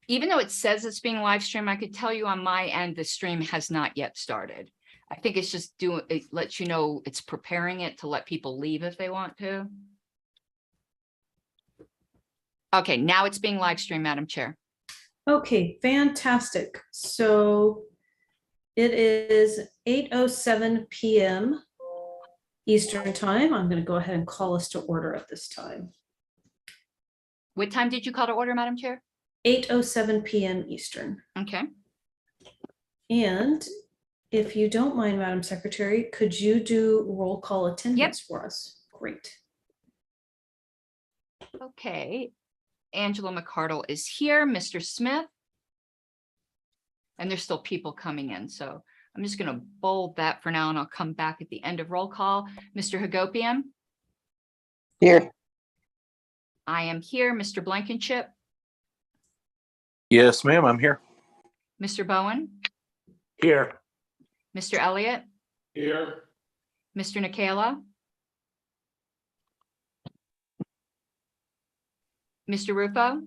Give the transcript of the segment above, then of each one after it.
even though it says it's being live streamed, I could tell you on my end, the stream has not yet started. I think it's just it lets you know it's preparing it to let people leave if they want to. Okay, now it's being live streamed, Madam Chair. Okay, fantastic. So it is 8:07 p.m. Eastern time. I'm going to go ahead and call us to order at this time. What time did you call to order, Madam Chair? 8:07 p.m. Eastern. Okay. And if you don't mind, Madam Secretary, could you do roll call attendance for us? Great. Okay. Angela McCardle is here, Mr. Smith. And there's still people coming in. So I'm just going to bold that for now, and I'll come back at the end of roll call. Mr. Hagopian? Here. I am here. Mr. Blankenship? Yes, ma'am, I'm here. Mr. Bowen? Here. Mr. Elliott? Here. Mr. Nikela? Mr. Rufo?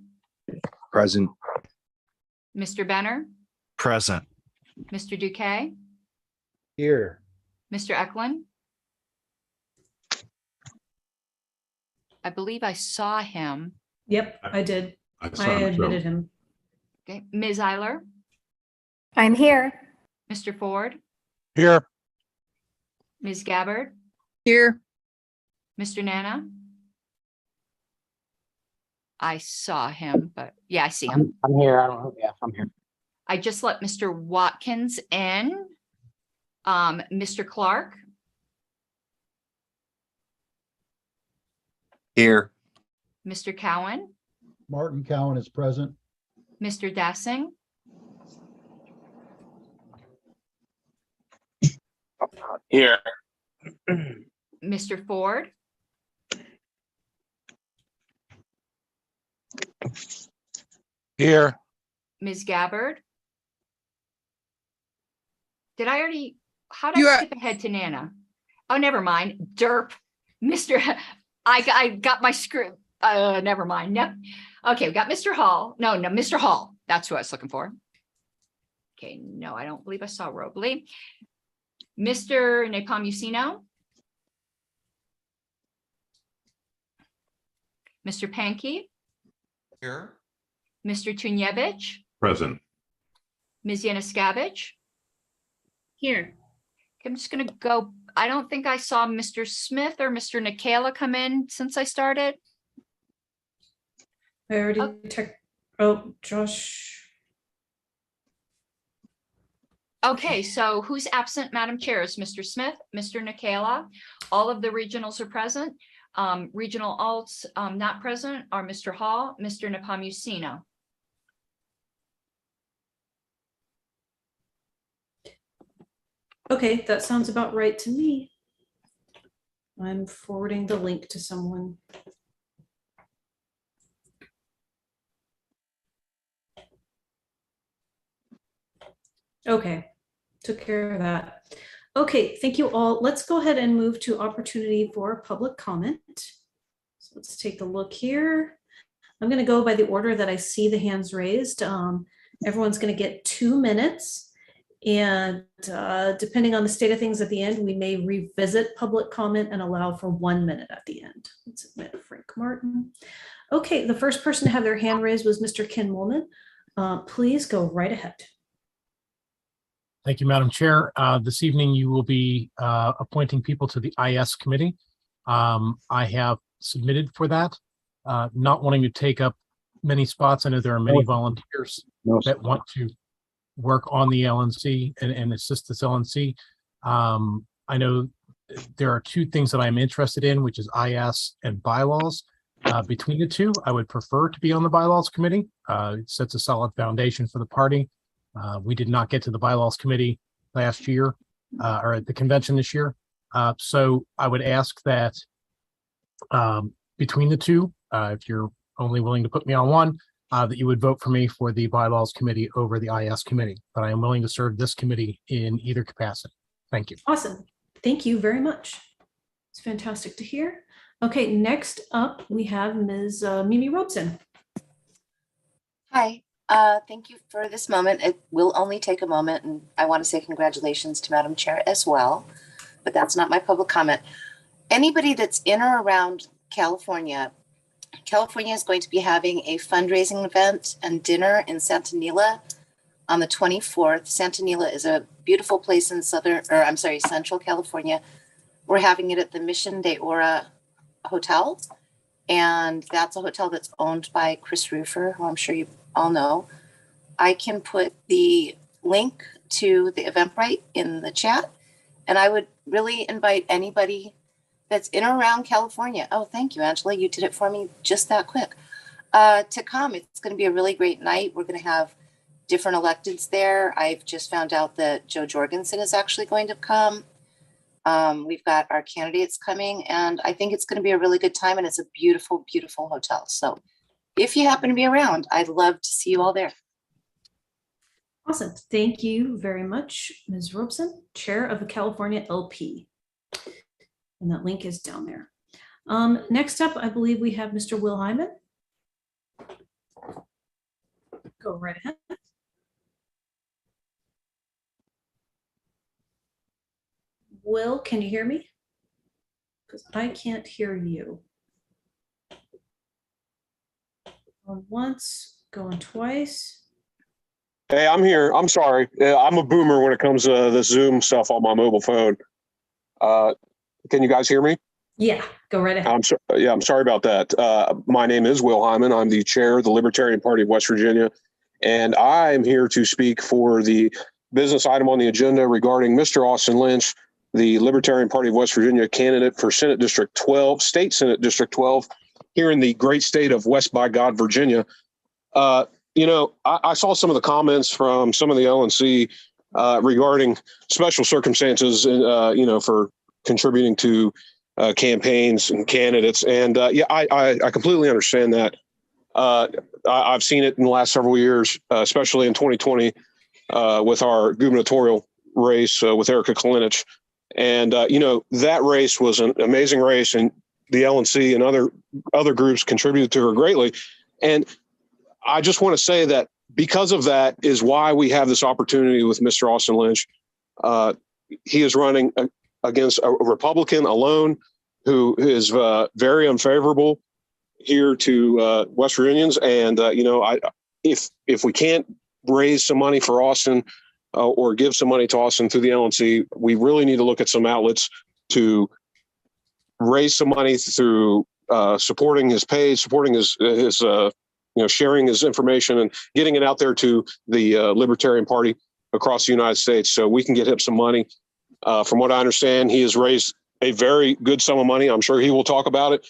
Present. Mr. Benner? Present. Mr. Duque? Here. Mr. Eklund? I believe I saw him. Yep, I did. I I saw him, so- admitted him. Okay, Ms. Eiler? I'm here. Mr. Ford? Here. Ms. Gabbard? Here. Mr. Nana? I saw him, but yeah, I see him. I'm here. I don't know. Yeah, I'm here. I just let Mr. Watkins in. Mr. Clark? Here. Mr. Cowan? Martin Cowan is present. Mr. Dassing? Here. Mr. Ford? Here. Ms. Gabbard? Did I already, how did I skip ahead to Nana? Oh, never mind. Derp. Mr. I got my script. Never mind. No. Okay, we got Mr. Hall. No, Mr. Hall. That's who I was looking for. Okay, no, I don't believe I saw Robley. Mr. Nepomuceno? Mr. Pankey? Here. Mr. Tunyevich? Present. Ms. Yanuskavich? Here. I'm just gonna go, I don't think I saw Mr. Smith or Mr. Nikela come in since I started. I already checked. Oh, Josh. Okay, so who's absent, Madam Chair? Is Mr. Smith, Mr. Nikela? All of the regionals are present. Regional alts not present are Mr. Hall, Mr. Nepomuceno. Okay, that sounds about right to me. I'm forwarding the link to someone. Okay, took care of that. Okay, thank you all. Let's go ahead and move to opportunity for public comment. So let's take a look here. I'm going to go by the order that I see the hands raised. Everyone's going to get 2 minutes. And depending on the state of things at the end, we may revisit public comment and allow for 1 minute at the end. Let's admit Frank Martin. Okay, the first person to have their hand raised was Mr. Ken Woolman. Please go right ahead. Thank you, Madam Chair. This evening, you will be appointing people to the IS committee. I have submitted for that, not wanting to take up many spots. I know there are many volunteers that want to work on the LNC and assist this LNC. I know there are 2 things that I'm interested in, which is IS and bylaws. Between the 2, I would prefer to be on the bylaws committee. It sets a solid foundation for the party. We did not get to the bylaws committee last year or at the convention this year. So I would ask that between the 2, if you're only willing to put me on one, that you would vote for me for the bylaws committee over the IS committee. But I am willing to serve this committee in either capacity. Thank you. Awesome. Thank you very much. It's fantastic to hear. Okay, next up we have Ms. Mimi Robeson. Hi. Thank you for this moment. It will only take a moment, and I want to say congratulations to Madam Chair as well, but that's not my public comment. Anybody that's in or around California, California is going to be having a fundraising event and dinner in Santa Nila on the 24th. Santa Nila is a beautiful place in Central California. We're having it at the Mission de Ora Hotel. And that's a hotel that's owned by Chris Roofer, who I'm sure you all know. I can put the link to the Eventbrite in the chat. And I would really invite anybody that's in or around California. Oh, thank you, Angela. You did it for me just that quick. To come. It's going to be a really great night. We're going to have different electeds there. I've just found out that Joe Jorgensen is actually going to come. We've got our candidates coming, and I think it's going to be a really good time, and it's a beautiful, beautiful hotel. So if you happen to be around, I'd love to see you all there. Awesome. Thank you very much, Ms. Robeson, Chair of the California LP. And that link is down there. Next up, I believe we have Mr. Will Hyman. Go right ahead. Will, can you hear me? Because I can't hear you. Going once, going twice. Hey, I'm here. I'm sorry. I'm a boomer when it comes to this Zoom stuff on my mobile phone. Can you guys hear me? Yeah, go right ahead. I'm sorry about that. My name is Will Hyman. I'm the chair of the Libertarian Party of West Virginia, and I'm here to speak for the business item on the agenda regarding Mr. Austin Lynch, the Libertarian Party of West Virginia candidate for Senate District 12, State Senate District 12, here in the great state of West by God, Virginia. I saw some of the comments from some of the LNC regarding special circumstances, for contributing to campaigns and candidates. And I completely understand that. I've seen it in the last several years, especially in 2020 with our gubernatorial race with Erica Kalinich. And, that race was an amazing race, and the LNC and other groups contributed to her greatly. And I just want to say that because of that is why we have this opportunity with Mr. Austin Lynch. He is running against a Republican alone who is very unfavorable here to West Virginians. And, if we can't raise some money for Austin or give some money to Austin through the LNC, we really need to look at some outlets to raise some money through supporting his page, supporting his sharing his information and getting it out there to the Libertarian Party across the United States so we can get him some money. From what I understand, he has raised a very good sum of money. I'm sure he will talk about it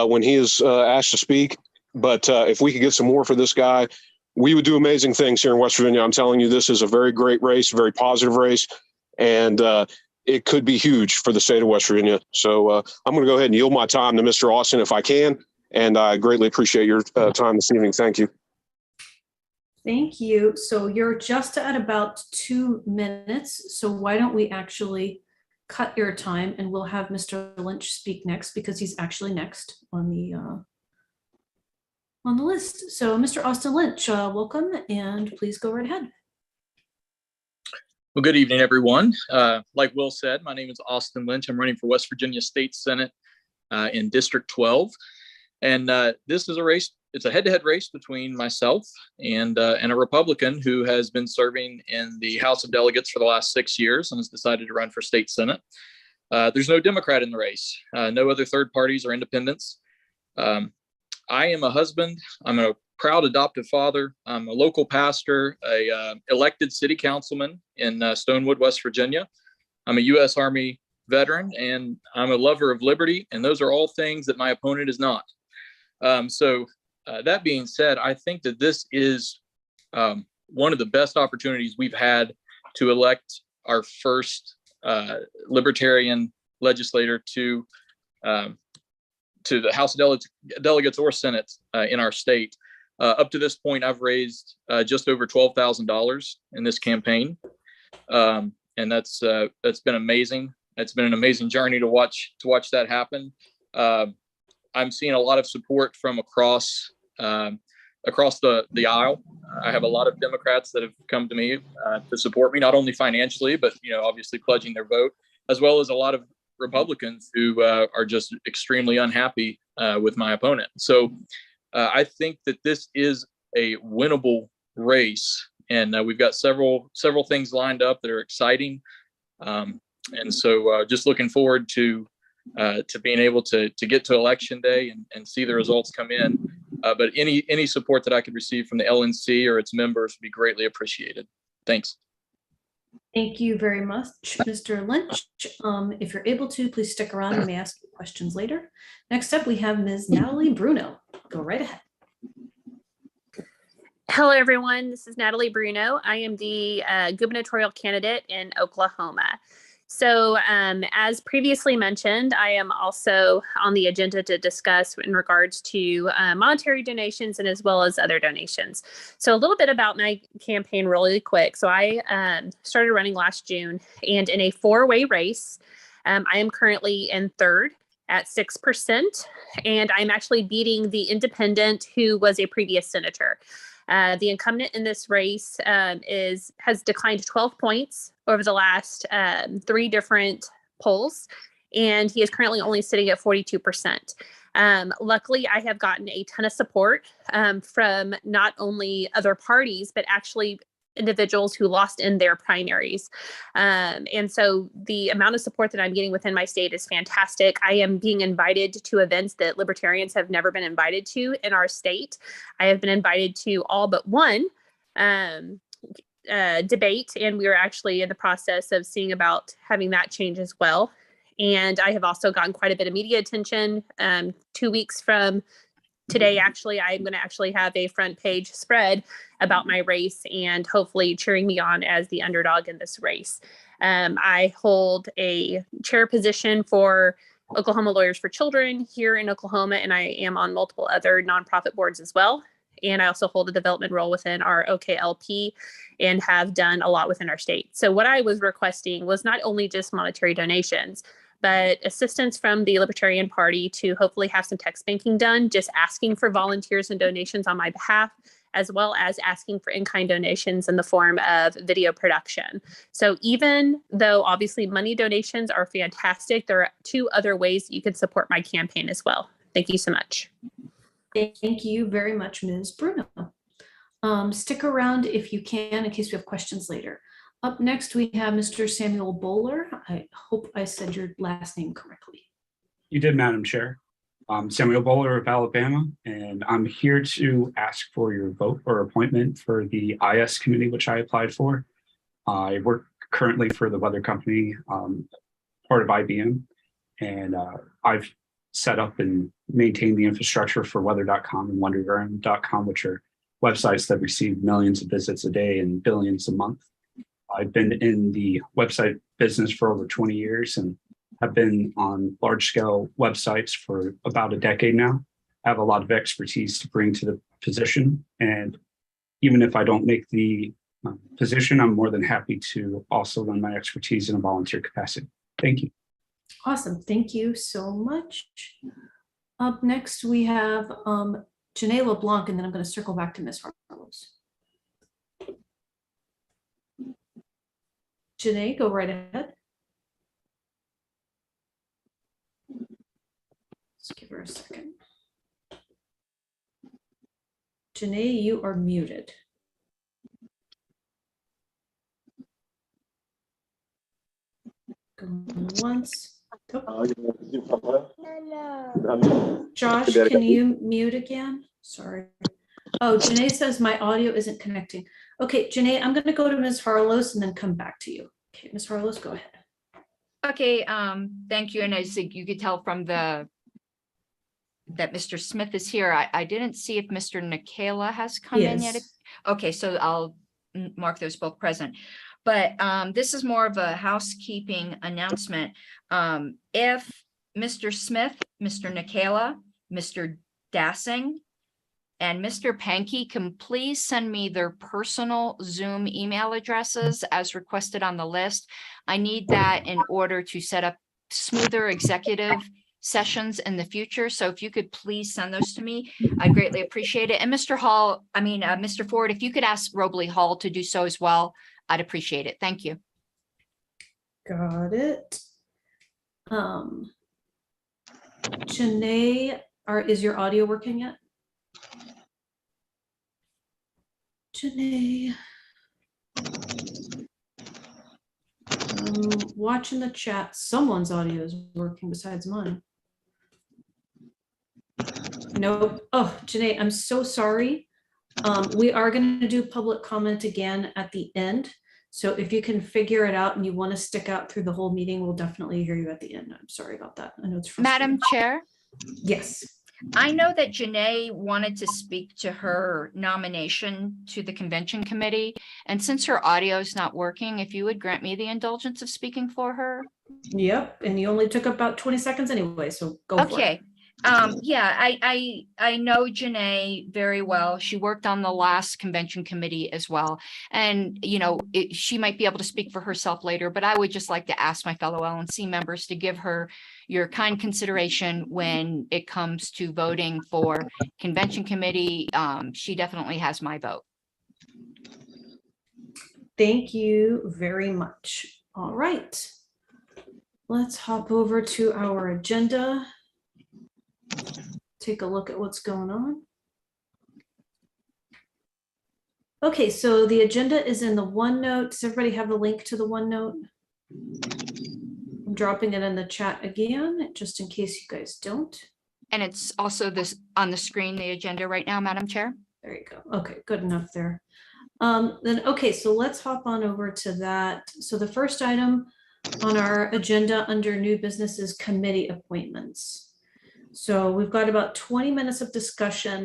when he is asked to speak. But if we could get some more for this guy, we would do amazing things here in West Virginia. I'm telling you, this is a very great race, very positive race, and it could be huge for the state of West Virginia. So I'm going to go ahead and yield my time to Mr. Austin if I can. And I greatly appreciate your time this evening. Thank you. Thank you. So you're just at about 2 minutes. So why don't we actually cut your time, and we'll have Mr. Lynch speak next because he's actually next on the list. So Mr. Austin Lynch, welcome, and please go right ahead. Well, good evening, everyone. Like Will said, my name is Austin Lynch. I'm running for West Virginia State Senate in District 12. And this is a race. It's a head-to-head race between myself and a Republican who has been serving in the House of Delegates for the last 6 years and has decided to run for state Senate. There's no Democrat in the race, no other third parties or independents. I am a husband. I'm a proud adoptive father. I'm a local pastor, a elected city councilman in Stonewood, West Virginia. I'm a U.S. Army veteran, and I'm a lover of liberty. And those are all things that my opponent is not. That being said, I think that this is one of the best opportunities we've had to elect our first libertarian legislator to the House of Delegates or Senate in our state. Up to this point, I've raised just over $12,000 in this campaign, and that's been amazing. It's been an amazing journey to watch that happen. I'm seeing a lot of support from across across the aisle. I have a lot of Democrats that have come to me to support me, not only financially, but obviously pledging their vote, as well as a lot of Republicans who are just extremely unhappy with my opponent. So I think that this is a winnable race, and we've got several things lined up that are exciting. And so just looking forward to being able to get to election day and see the results come in. But any support that I could receive from the LNC or its members would be greatly appreciated. Thanks. Thank you very much, Mr. Lynch. If you're able to, please stick around. You may ask questions later. Next up, we have Ms. Natalie Bruno. Go right ahead. Hello, everyone. This is Natalie Bruno. I am the gubernatorial candidate in Oklahoma. So as previously mentioned, I am also on the agenda to discuss in regards to monetary donations and as well as other donations. So a little bit about my campaign really quick. So I started running last June, and in a 4-way race, I am currently in third at 6%, and I'm actually beating the independent who was a previous senator. The incumbent in this race has declined 12 points over the last 3 different polls, and he is currently only sitting at 42%. Luckily, I have gotten a ton of support from not only other parties, but actually individuals who lost in their primaries. And so the amount of support that I'm getting within my state is fantastic. I am being invited to events that libertarians have never been invited to in our state. I have been invited to all but one debate, and we are actually in the process of seeing about having that change as well. And I have also gotten quite a bit of media attention. 2 weeks from today, actually, I'm going to actually have a front page spread about my race and hopefully cheering me on as the underdog in this race. I hold a chair position for Oklahoma Lawyers for Children here in Oklahoma, and I am on multiple other nonprofit boards as well. And I also hold a development role within our OKLP and have done a lot within our state. So what I was requesting was not only just monetary donations, but assistance from the Libertarian Party to hopefully have some text banking done, just asking for volunteers and donations on my behalf, as well as asking for in-kind donations in the form of video production. So even though obviously money donations are fantastic, there are 2 other ways you can support my campaign as well. Thank you so much. Thank you very much, Ms. Bruno. Stick around if you can in case we have questions later. Up next, we have Mr. Samuel Bowler. I hope I said your last name correctly. You did, Madam Chair. I'm Samuel Bowler of Alabama, and I'm here to ask for your vote or appointment for the IS committee, which I applied for. I work currently for the weather company, part of IBM, and I've set up and maintained the infrastructure for weather.com and wonderground.com, which are websites that receive millions of visits a day and billions a month. I've been in the website business for over 20 years and have been on large scale websites for about a decade now. I have a lot of expertise to bring to the position. And even if I don't make the position, I'm more than happy to also lend my expertise in a volunteer capacity. Thank you. Awesome. Thank you so much. Up next, we have Janae LeBlanc, and then I'm going to circle back to Ms. Harlows. Janae, go right ahead. Let's give her a second. Janae, you are muted. Going once. Oh. Josh, can you mute again? Sorry. Oh, Janae says my audio isn't connecting. Okay, Janae, I'm going to go to Ms. Harlows and then come back to you. Okay, Ms. Harlows, go ahead. Okay, thank you. And as you could tell from that Mr. Smith is here, I didn't see if Mr. Nikela has come in yet. Okay, so I'll mark those both present. But this is more of a housekeeping announcement. If Mr. Smith, Mr. Nikela, Mr. Dassing, and Mr. Pankey can please send me their personal Zoom email addresses as requested on the list. I need that in order to set up smoother executive sessions in the future. So if you could please send those to me, I greatly appreciate it. And Mr. Hall, Mr. Ford, if you could ask Robley Hall to do so as well, I'd appreciate it. Thank you. Got it. Janae, is your audio working yet? Janae. Watching the chat, someone's audio is working besides mine. Nope. Oh, Janae, I'm so sorry. We are going to do public comment again at the end. So if you can figure it out and you want to stick out through the whole meeting, we'll definitely hear you at the end. I'm sorry about that. I know it's frustrating. Madam Chair, Yes. I know that Janae wanted to speak to her nomination to the convention committee. And since her audio is not working, if you would grant me the indulgence of speaking for her. Yep. And you only took about 20 seconds anyway, so go for it. Okay. Yeah, I know Janae very well. She worked on the last convention committee as well. And, you know, she might be able to speak for herself later, but I would just like to ask my fellow LNC members to give her your kind consideration when it comes to voting for convention committee. She definitely has my vote. Thank you very much. All right. Let's hop over to our agenda. Take a look at what's going on. Okay, so the agenda is in the OneNote. Does everybody have the link to the OneNote? I'm dropping it in the chat again, just in case you guys don't. And it's also this on the screen, the agenda right now, Madam Chair. There you go. Okay, good enough there. Okay, so let's hop on over to that. So the first item on our agenda under new business is committee appointments. So we've got about 20 minutes of discussion.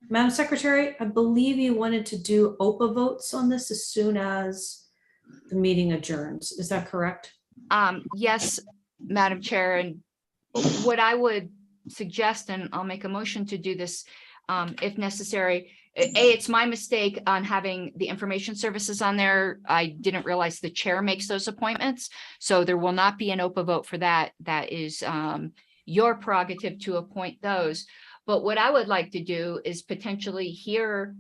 Madam Secretary, I believe you wanted to do OPA votes on this as soon as the meeting adjourns. Is that correct? Yes, Madam Chair. And what I would suggest, and I'll make a motion to do this if necessary. It's my mistake on having the information services on there. I didn't realize the chair makes those appointments. So there will not be an OPA vote for that. That is your prerogative to appoint those. But what I would like to do is potentially hear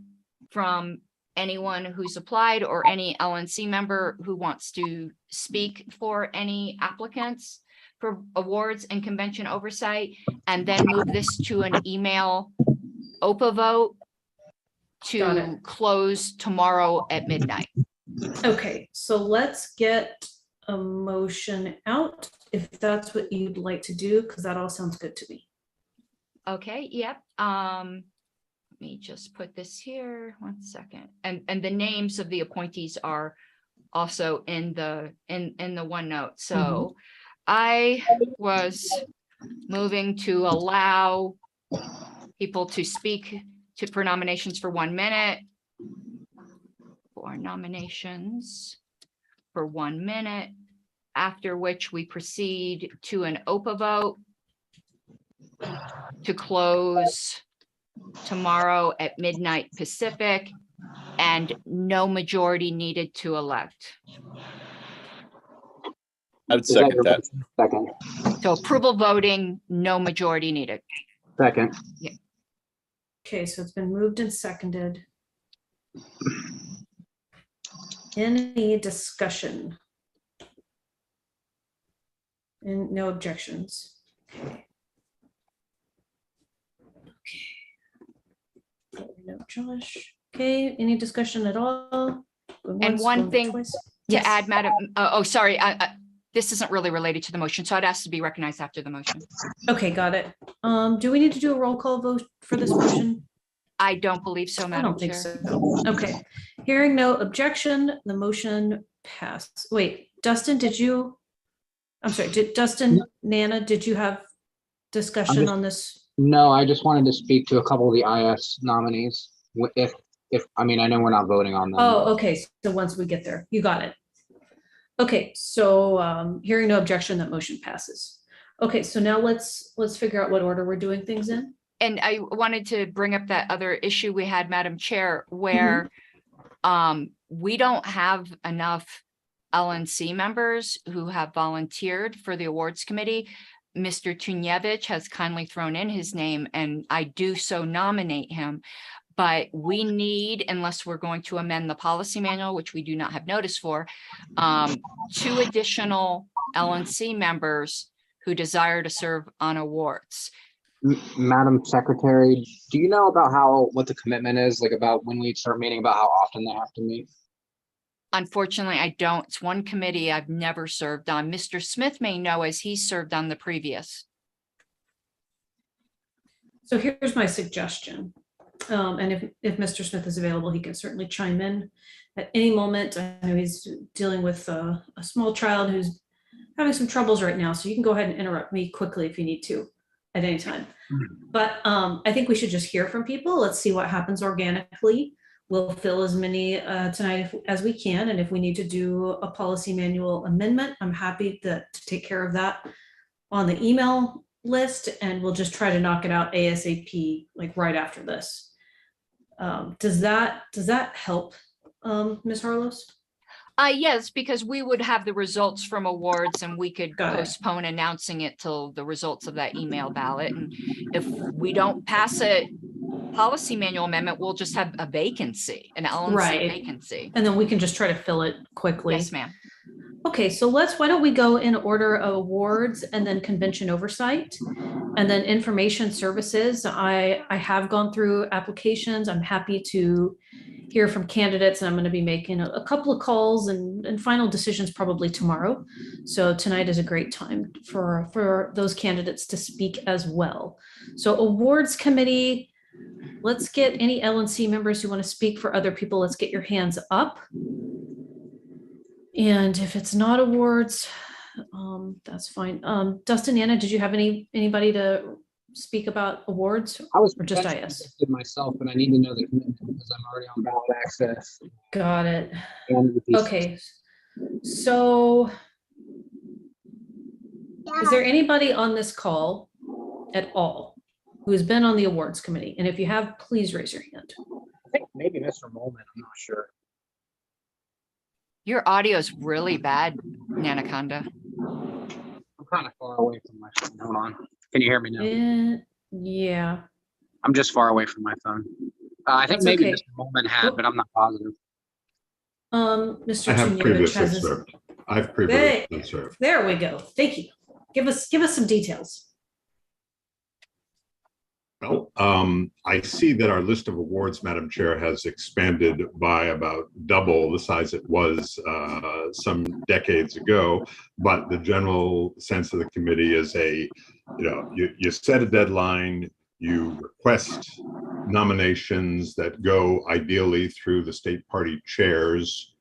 from anyone who's applied or any LNC member who wants to speak for any applicants for awards and convention oversight, and then move this to an email OPA vote to close tomorrow at midnight. Okay, so let's get a motion out if that's what you'd like to do, because that all sounds good to me. Okay, yep. Let me just put this here 1 second. And the names of the appointees are also in the OneNote. So I was moving to allow people to speak for nominations for 1 minute. For nominations for 1 minute, after which we proceed to an OPA vote to close tomorrow at midnight Pacific, and no majority needed to elect. I would second that. Second. So approval voting, no majority needed. Second. Yeah. Okay, so it's been moved and seconded. Any discussion? And no objections. Okay. No, Josh. Okay, any discussion at all? Going And once, one going thing twice? to Yes. add, Madam, sorry, this isn't really related to the motion, so I'd ask to be recognized after the motion. Okay, got it. Do we need to do a roll call vote for this motion? I don't believe so, I Madam don't think Chair. so. Okay, hearing no objection, the motion passed. Wait, Dustin, Dustin, Nana, did you have discussion on this? No, I just wanted to speak to a couple of the IS nominees. If I mean, I know we're not voting on them. Oh, okay, so once we get there, you got it. Okay, so hearing no objection, that motion passes. Okay, so now let's figure out what order we're doing things in. And I wanted to bring up that other issue we had, Madam Chair, where we don't have enough LNC members who have volunteered for the awards committee. Mr. Chunyevich has kindly thrown in his name, and I do so nominate him. But we need, unless we're going to amend the policy manual, which we do not have notice for, 2 additional LNC members who desire to serve on awards. Madam Secretary, do you know about what the commitment is, like about when we start meeting, about how often they have to meet? Unfortunately, I don't. It's one committee I've never served on. Mr. Smith may know, as he served on the previous. So here's my suggestion. And if Mr. Smith is available, he can certainly chime in at any moment. I know he's dealing with a small child who's having some troubles right now, so you can go ahead and interrupt me quickly if you need to at any time. But I think we should just hear from people. Let's see what happens organically. We'll fill as many tonight as we can, and if we need to do a policy manual amendment, I'm happy to take care of that on the email list, and we'll just try to knock it out ASAP, like right after this. Does that help, Ms. Harlos? Yes, because we would have the results from awards, and we could Got it. postpone announcing it till the results of that email ballot. And if we don't pass a policy manual amendment, we'll just have a vacancy, an LNC Right. vacancy. And then we can just try to fill it quickly. Yes, ma'am. Okay, so why don't we go in order of awards and then convention oversight and then information services. I have gone through applications. I'm happy to hear from candidates, and I'm going to be making a couple of calls and final decisions probably tomorrow. So tonight is a great time for those candidates to speak as well. So awards committee, let's get any LNC members who want to speak for other people. Let's get your hands up. And if it's not awards, that's fine. Dustin, Anna, did you have anybody to speak about awards? I was or just potentially IS? interested myself, but I need to know the commitment because I'm already on ballot access. Got it. And with these- Okay. So is there anybody on this call at all who has been on the awards committee? And if you have, please raise your hand. I think maybe Mr. Molman, I'm not sure. Your audio is really bad, Nanaconda. I'm kind of far away from my phone. Hold on. Can you hear me now? Yeah. I'm just far away from my phone. I think That's maybe okay. Mr. Molman had, but I'm not positive. Mr. I have Chunyevich previously has his- served. I've previously served. There we go. Thank you. Give us some details. Well, I see that our list of awards, Madam Chair, has expanded by about double the size it was some decades ago. But the general sense of the committee is you set a deadline, you request nominations that go ideally through the state party chairs,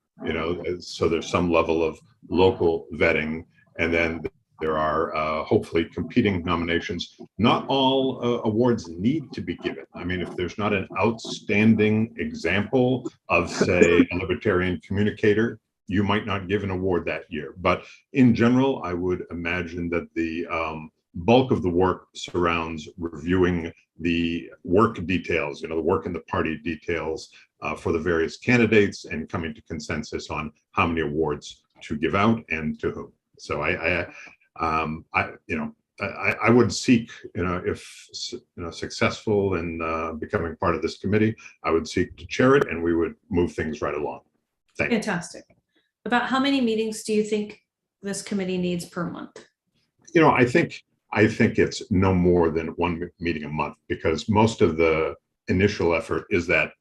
so there's some level of local vetting, and then there are hopefully competing nominations. Not all awards need to be given. I mean, if there's not an outstanding example of, say, a libertarian communicator, you might not give an award that year. But in general, I would imagine that the bulk of the work surrounds reviewing the work details, the work in the party details for the various candidates, and coming to consensus on how many awards to give out and to whom. So I would seek, if successful in becoming part of this committee, I would seek to chair it, and we would move things right along. Thank you. Fantastic. About how many meetings do you think this committee needs per month? I think it's no more than one meeting a month, because most of the initial effort is that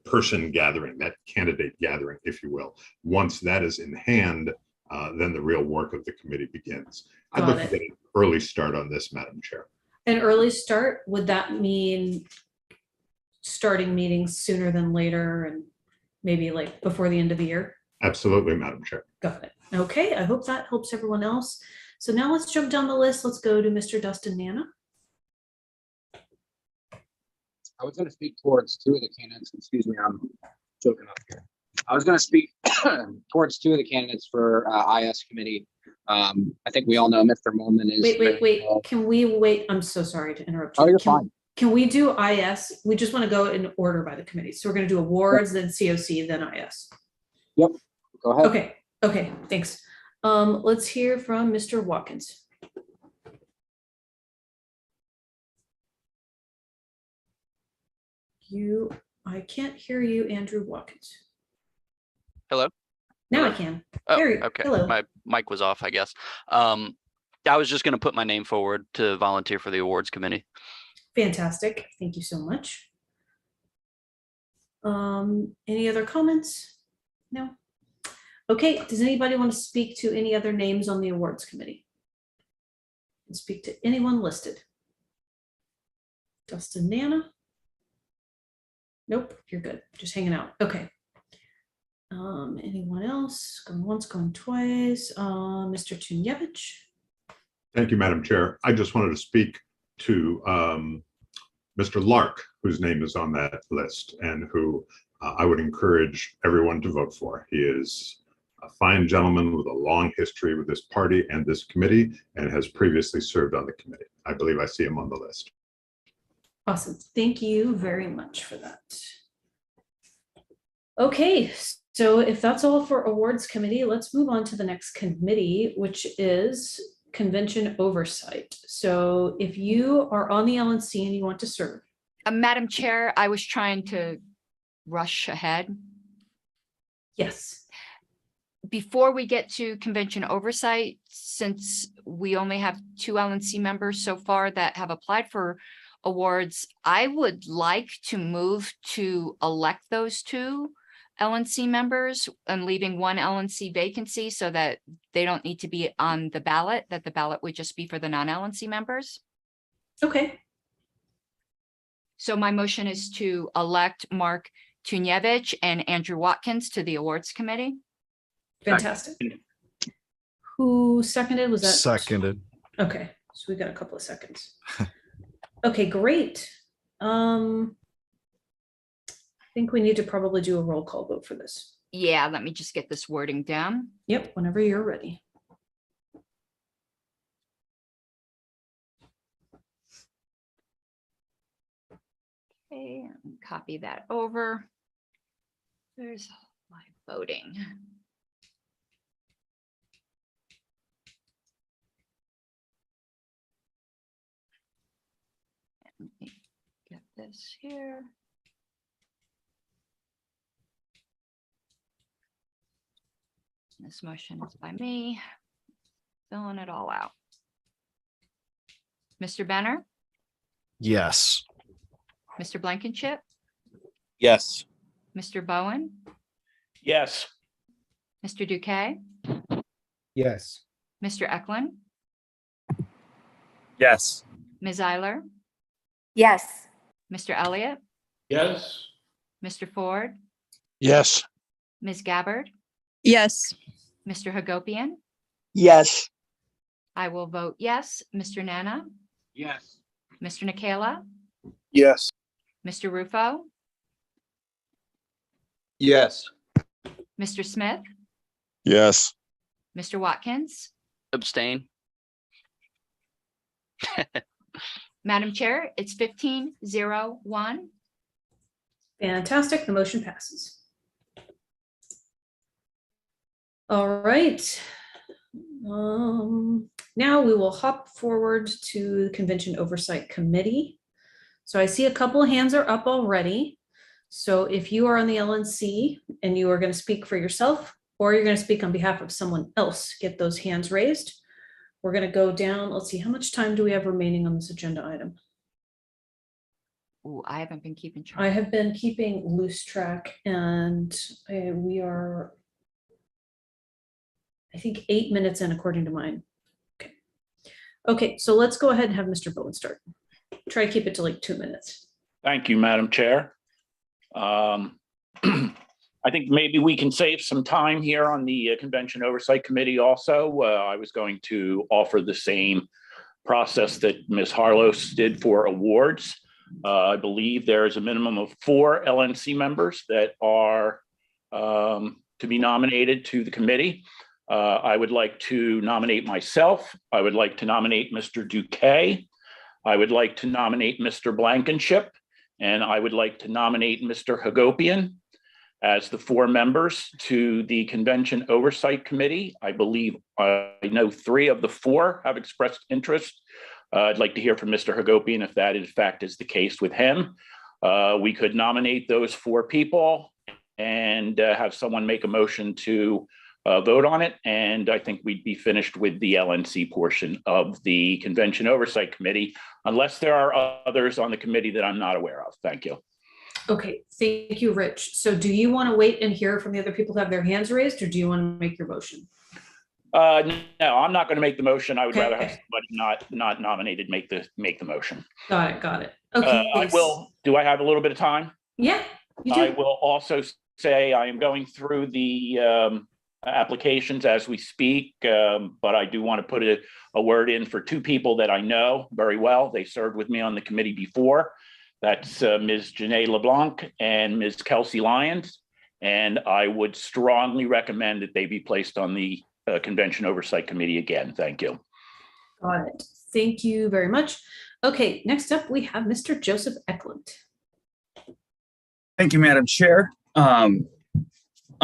person gathering, that candidate gathering, if you will. Once that is in hand, then the real work of the committee begins. I'd Got look it. to get an early start on this, Madam Chair. An early start, would that mean starting meetings sooner than later and maybe like before the end of the year? Absolutely, Madam Chair. Got it. Okay, I hope that helps everyone else. So now let's jump down the list. Let's go to Mr. Dustin Nana. I was going to speak towards 2 of the candidates. Excuse me, I'm joking up here. I was going to speak towards 2 of the candidates for IS committee. I think we all know Mr. Molman is. Wait. Can we wait? I'm so sorry to interrupt you. Oh, you're fine. Can we do IS? We just want to go in order by the committee. So we're going to do awards, then COC, then IS. Yep. Go ahead. Okay, thanks. Let's hear from Mr. Watkins. I can't hear you, Andrew Watkins. Hello? Now Hello? I can. Oh, There you- okay. hello. My mic was off, I guess. I was just going to put my name forward to volunteer for the awards committee. Fantastic. Thank you so much. Any other comments? No? Okay, does anybody want to speak to any other names on the awards committee? Speak to anyone listed? Dustin, Nana? Nope, you're good. Just hanging out. Okay. Anyone else? Going once, going twice. Mr. Tunyevich? Thank you, Madam Chair. I just wanted to speak to Mr. Lark, whose name is on that list and who I would encourage everyone to vote for. He is a fine gentleman with a long history with this party and this committee and has previously served on the committee. I believe I see him on the list. Awesome. Thank you very much for that. Okay, so if that's all for awards committee, let's move on to the next committee, which is convention oversight. So if you are on the LNC and you want to serve. Madam Chair, I was trying to rush ahead. Yes. Before we get to convention oversight, since we only have 2 LNC members so far that have applied for awards, I would like to move to elect those 2 LNC members and leaving 1 LNC vacancy so that they don't need to be on the ballot, that the ballot would just be for the non-LNC members. Okay. So my motion is to elect Mark Tunyevich and Andrew Watkins to the awards committee. Fantastic. Who seconded? Was that? Seconded. Okay, so we got a couple of seconds. Okay, great. I think we need to probably do a roll call vote for this. Yeah, let me just get this wording down. Yep, whenever you're ready. Okay, copy that over. There's my voting. Let me get this here. This motion is by me, filling it all out. Mr. Benner, Yes. Mr. Blankenship, Yes. Mr. Bowen, Yes. Mr. Duque, Yes. Mr. Eklund, Yes. Ms. Eiler, Yes. Mr. Elliott, Yes. Mr. Ford, Yes. Ms. Gabbard, Yes. Mr. Hagopian. Yes. I will vote yes. Mr. Nana, Yes. Mr. Nikela, Yes. Mr. Rufo, Yes. Mr. Smith, Yes. Mr. Watkins. Abstain. Madam Chair, it's 15-0-1. Fantastic, the motion passes. All right. Now we will hop forward to the Convention Oversight Committee. So I see a couple of hands are up already. So if you are on the LNC and you are going to speak for yourself, or you're going to speak on behalf of someone else, get those hands raised. We're going to go down. Let's see, how much time do we have remaining on this agenda item? Ooh, I haven't been keeping track. I have been keeping loose track, and we are, I think, 8 minutes in according to mine. Okay. Okay, so let's go ahead and have Mr. Bowen start. Try to keep it to like 2 minutes. Thank you, Madam Chair. I think maybe we can save some time here on the Convention Oversight Committee also. I was going to offer the same process that Ms. Harlos did for awards. I believe there is a minimum of 4 LNC members that are to be nominated to the committee. I would like to nominate myself. I would like to nominate Mr. Duque. I would like to nominate Mr. Blankenship, and I would like to nominate Mr. Hagopian as the 4 members to the Convention Oversight Committee. I believe I know 3 of the 4 have expressed interest. I'd like to hear from Mr. Hagopian if that in fact is the case with him. we could nominate those 4 people and have someone make a motion to vote on it. And I think we'd be finished with the LNC portion of the Convention Oversight Committee, unless there are others on the committee that I'm not aware of. Thank you. Okay, thank you, Rich. So do you want to wait and hear from the other people who have their hands raised, or do you want to make your motion? No, I'm not going to make the motion. I would rather have Okay. somebody not nominated make the motion. Got it. Okay. I will. Do I have a little bit of time? Yeah, you I do. will also say I am going through the applications as we speak, but I do want to put a word in for 2 people that I know very well. They served with me on the committee before. That's Ms. Janae LeBlanc and Ms. Kelsey Lyons. And I would strongly recommend that they be placed on the Convention Oversight Committee again. Thank you. Got it. Thank you very much. Okay, next up we have Mr. Joseph Eklund. Thank you, Madam Chair. I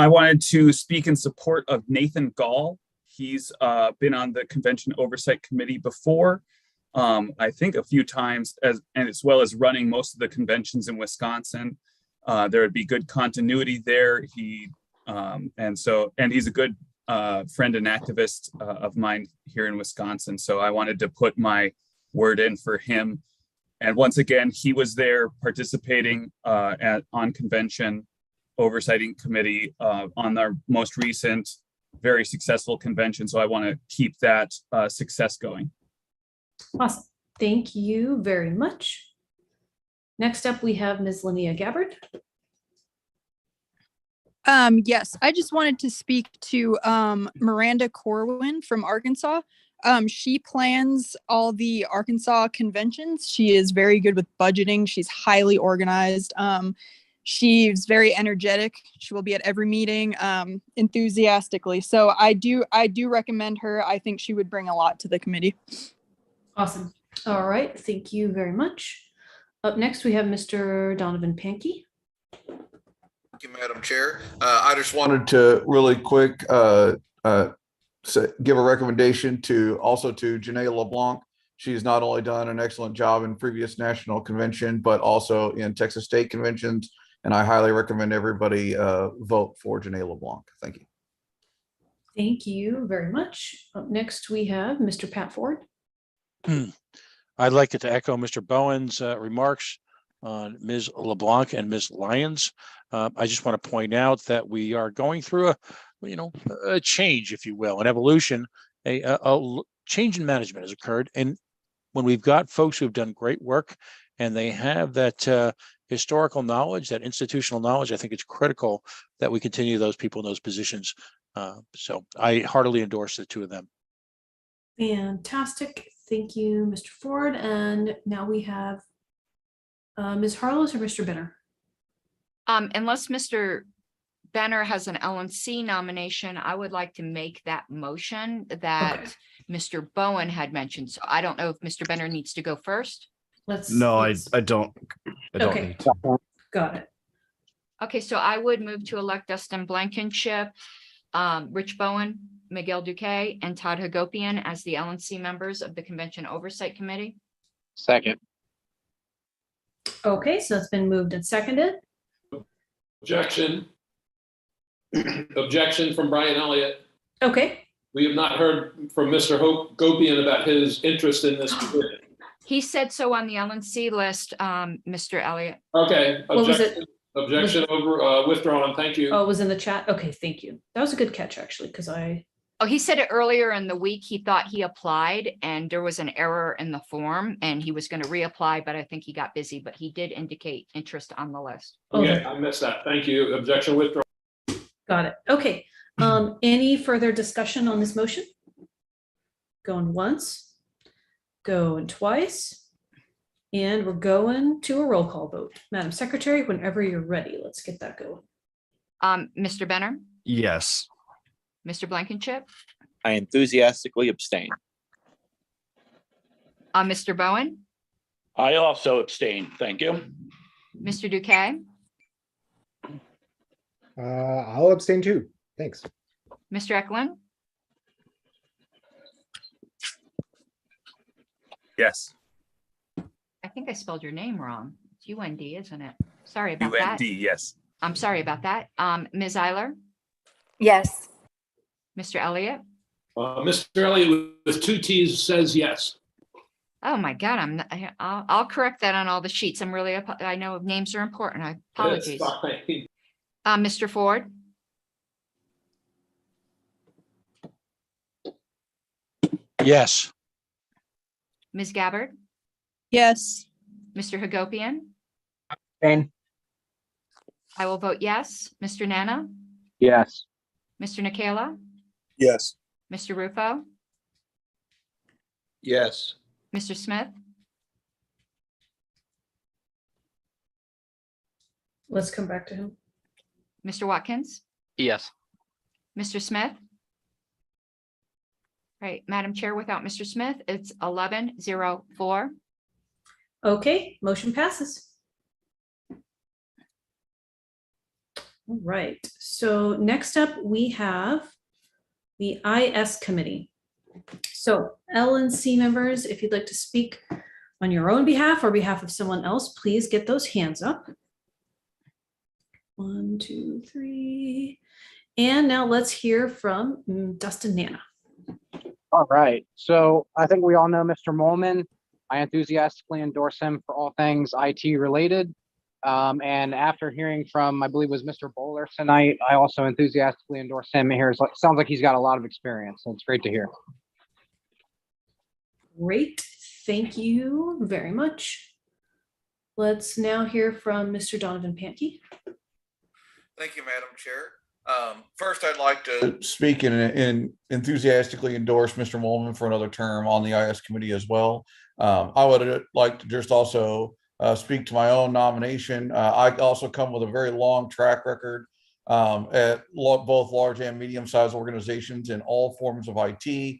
wanted to speak in support of Nathan Gall. He's been on the Convention Oversight Committee before, I think a few times, as well as running most of the conventions in Wisconsin. There would be good continuity there. And he's a good friend and activist of mine here in Wisconsin. So I wanted to put my word in for him. And once again, he was there participating on Convention Oversighting Committee on our most recent, very successful convention. So I want to keep that success going. Awesome. Thank you very much. Next up, we have Ms. Linnea Gabbard. Yes, I just wanted to speak to Miranda Corwin from Arkansas. She plans all the Arkansas conventions. She is very good with budgeting. She's highly organized. She's very energetic. She will be at every meeting enthusiastically. So I do recommend her. I think she would bring a lot to the committee. Awesome. All right. Thank you very much. Up next, we have Mr. Donovan Pankey. Thank you, Madam Chair. I just wanted to really quick give a recommendation to Janae LeBlanc. She's not only done an excellent job in previous national convention, but also in Texas state conventions. And I highly recommend everybody vote for Janae LeBlanc. Thank you. Thank you very much. Up next, we have Mr. Pat Ford. I'd like to echo Mr. Bowen's remarks on Ms. LeBlanc and Ms. Lyons. I just want to point out that we are going through a change, if you will, an evolution. A change in management has occurred, and when we've got folks who've done great work and they have that historical knowledge, that institutional knowledge, I think it's critical that we continue those people in those positions. So I heartily endorse the 2 of them. Fantastic. Thank you, Mr. Ford. And now we have Ms. Harlows or Mr. Benner? Unless Mr. Benner has an LNC nomination, I would like to make that motion that Mr. Bowen had mentioned. So I don't know if Mr. Benner needs to go first. I don't Okay. need to. Got it. Okay, so I would move to elect Dustin Blankenship, Rich Bowen, Miguel Duque, and Todd Hagopian as the LNC members of the Convention Oversight Committee. Second. Okay, so it's been moved and seconded. Objection. Objection from Brian Elliott. Okay. We have not heard from Mr. Gopian about his interest in this position. He said so on the LNC list, Mr. Elliott. Okay. What was it? Objection over withdrawn. Thank you. Oh, it was in the chat. Okay, thank you. That was a good catch, actually, because Oh, he said it earlier in the week. He thought he applied and there was an error in the form and he was going to reapply, but I think he got busy, but he did indicate interest on the list. Okay, I missed that. Thank you. Objection withdrawn. Got it. Okay. Any further discussion on this motion? Going once, going twice, and we're going to a roll call vote. Madam Secretary, whenever you're ready, let's get that going. Mr. Benner, Yes. Mr. Blankenship, I enthusiastically abstain. Mr. Bowen, I also abstain. Thank you. Mr. Duque, I'll abstain too. Thanks. Mr. Eklund, Yes. I think I spelled your name wrong. It's UND, isn't it? Sorry about that. UND, yes. I'm sorry about that. Ms. Eiler, Yes. Mr. Elliott. Mr. Elliott with two T's says yes. Oh my God, I'll correct that on all the sheets. I know names are important. I apologies. It's fine. Mr. Ford. Yes. Ms. Gabbard, Yes. Mr. Hagopian. Abstain. I will vote yes. Mr. Nana, Yes. Mr. Nikela, Yes. Mr. Rufo, Yes. Mr. Smith, Let's come back to him. Mr. Watkins, Yes. Mr. Smith. Right, Madam Chair, without Mr. Smith, it's 11-0-4. Okay, motion passes. All right, so next up we have the IS committee. So LNC members, if you'd like to speak on your own behalf or behalf of someone else, please get those hands up. 1, 2, 3. And now let's hear from Dustin Nana. All right. So I think we all know Mr. Molman. I enthusiastically endorse him for all things IT related. And after hearing from, I believe it was Mr. Bowler tonight, I also enthusiastically endorse him. Sounds like he's got a lot of experience. So it's great to hear. Great, thank you very much. Let's now hear from Mr. Donovan Pankey. Thank you, Madam Chair. First, I'd like to speak and enthusiastically endorse Mr. Molman for another term on the IS committee as well. I would like to just also speak to my own nomination. I also come with a very long track record at both large and medium-sized organizations in all forms of IT,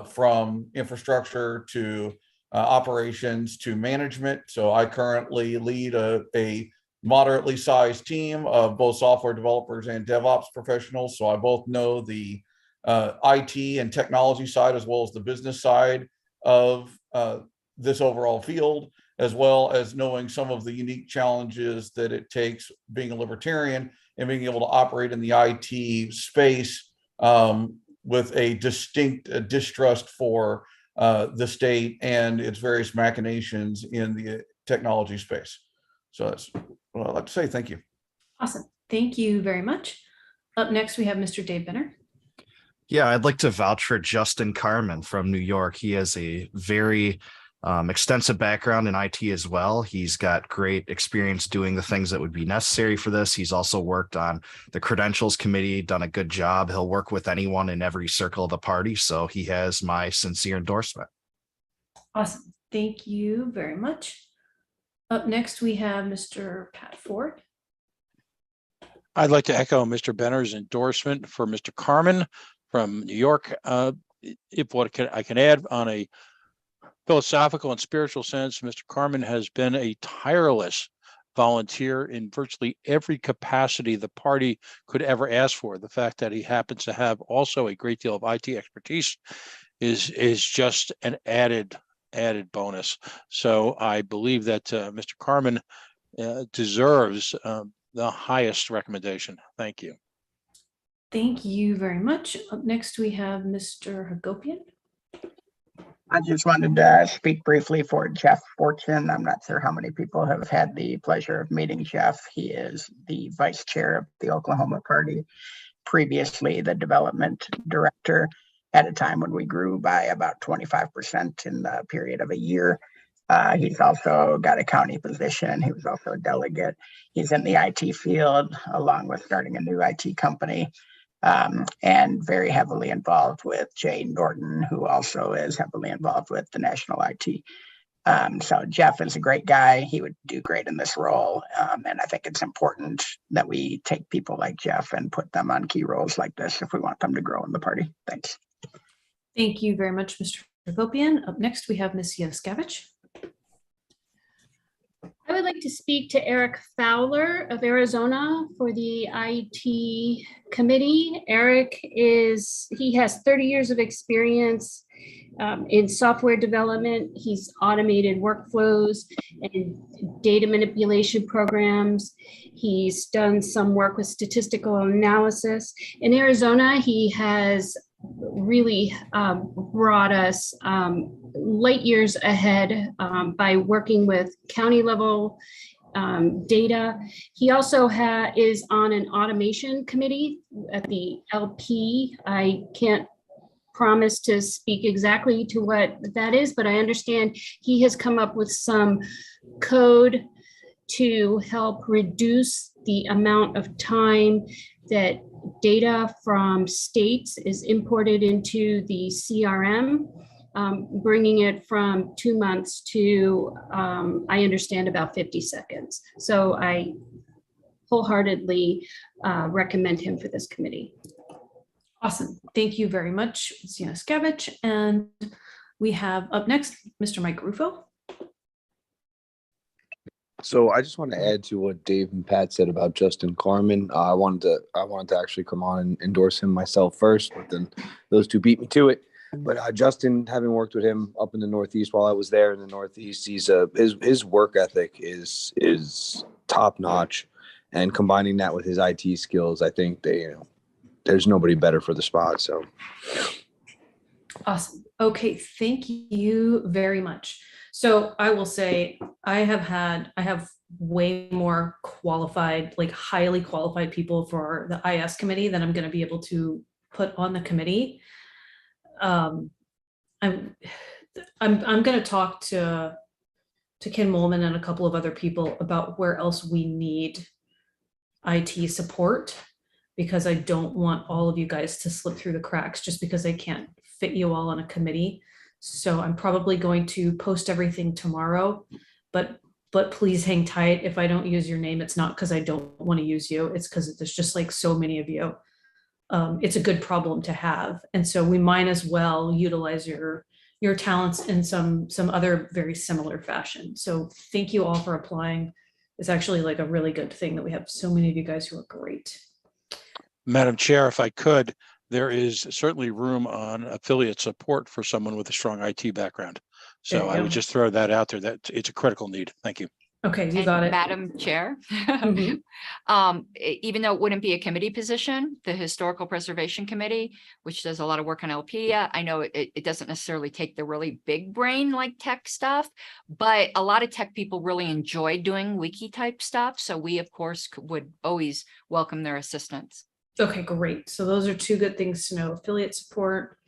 from infrastructure to operations to management. So I currently lead a moderately sized team of both software developers and DevOps professionals. So I both know the IT and technology side as well as the business side of this overall field, as well as knowing some of the unique challenges that it takes being a libertarian and being able to operate in the IT space with a distinct distrust for the state and its various machinations in the technology space. So that's what I'd like to say. Thank you. Awesome. Thank you very much. Up next, we have Mr. Dave Benner. Yeah, I'd like to vouch for Justin Carmen from New York. He has a very extensive background in IT as well. He's got great experience doing the things that would be necessary for this. He's also worked on the credentials committee, done a good job. He'll work with anyone in every circle of the party. So he has my sincere endorsement. Awesome. Thank you very much. Up next, we have Mr. Pat Ford. I'd like to echo Mr. Benner's endorsement for Mr. Carmen from New York. If I can add on a philosophical and spiritual sense, Mr. Carmen has been a tireless volunteer in virtually every capacity the party could ever ask for. The fact that he happens to have also a great deal of IT expertise is just an added bonus. So I believe that Mr. Carmen deserves the highest recommendation. Thank you. Thank you very much. Up next, we have Mr. Hagopian. I just wanted to speak briefly for Jeff Fortune. I'm not sure how many people have had the pleasure of meeting Jeff. He is the vice chair of the Oklahoma Party, previously the development director at a time when we grew by about 25% in the period of a year. He's also got a county position. He was also a delegate. He's in the IT field, along with starting a new IT company, and very heavily involved with Jay Norton, who also is heavily involved with the national IT. So Jeff is a great guy. He would do great in this role. And I think it's important that we take people like Jeff and put them on key roles like this if we want them to grow in the party. Thanks. Thank you very much, Mr. Hagopian. Up next, we have Ms. Yevskavich. I would like to speak to Eric Fowler of Arizona for the IT committee. Eric he has 30 years of experience in software development. He's automated workflows and data manipulation programs. He's done some work with statistical analysis. In Arizona, he has really brought us light years ahead by working with county level data. He also is on an automation committee at the LP. I can't promise to speak exactly to what that is, but I understand he has come up with some code to help reduce the amount of time that data from states is imported into the CRM, bringing it from 2 months to, I understand, about 50 seconds. So I wholeheartedly recommend him for this committee. Awesome. Thank you very much, Ms. Yanuskevich. And we have up next, Mr. Mike Rufo. So I just want to add to what Dave and Pat said about Justin Carmen. I wanted to actually come on and endorse him myself first, but then those two beat me to it. But Justin, having worked with him up in the Northeast while I was there in the Northeast, his work ethic is top notch, and combining that with his IT skills, I think there's nobody better for the spot. So Awesome. Okay, thank you very much. So I will say I have way more qualified, like highly qualified people for the IS committee than I'm going to be able to put on the committee. I'm going to talk to Ken Molman and a couple of other people about where else we need IT support, because I don't want all of you guys to slip through the cracks just because I can't fit you all on a committee. So I'm probably going to post everything tomorrow, but please hang tight. If I don't use your name, it's not because I don't want to use you. It's because there's just like so many of you. It's a good problem to have. And so we might as well utilize your talents in some other very similar fashion. So thank you all for applying. It's actually like a really good thing that we have so many of you guys who are great. Madam Chair, if I could, there is certainly room on affiliate support for someone with a strong IT background. So I would just throw that out there, that it's a critical need. Thank you. Okay, you got it. Madam Chair, even though it wouldn't be a committee position, the Historical Preservation Committee, which does a lot of work on LP, I know it doesn't necessarily take the really big brain like tech stuff, but a lot of tech people really enjoy doing wiki type stuff. So we, of course, would always welcome their assistance. Okay, great. So those are two good things to know: affiliate support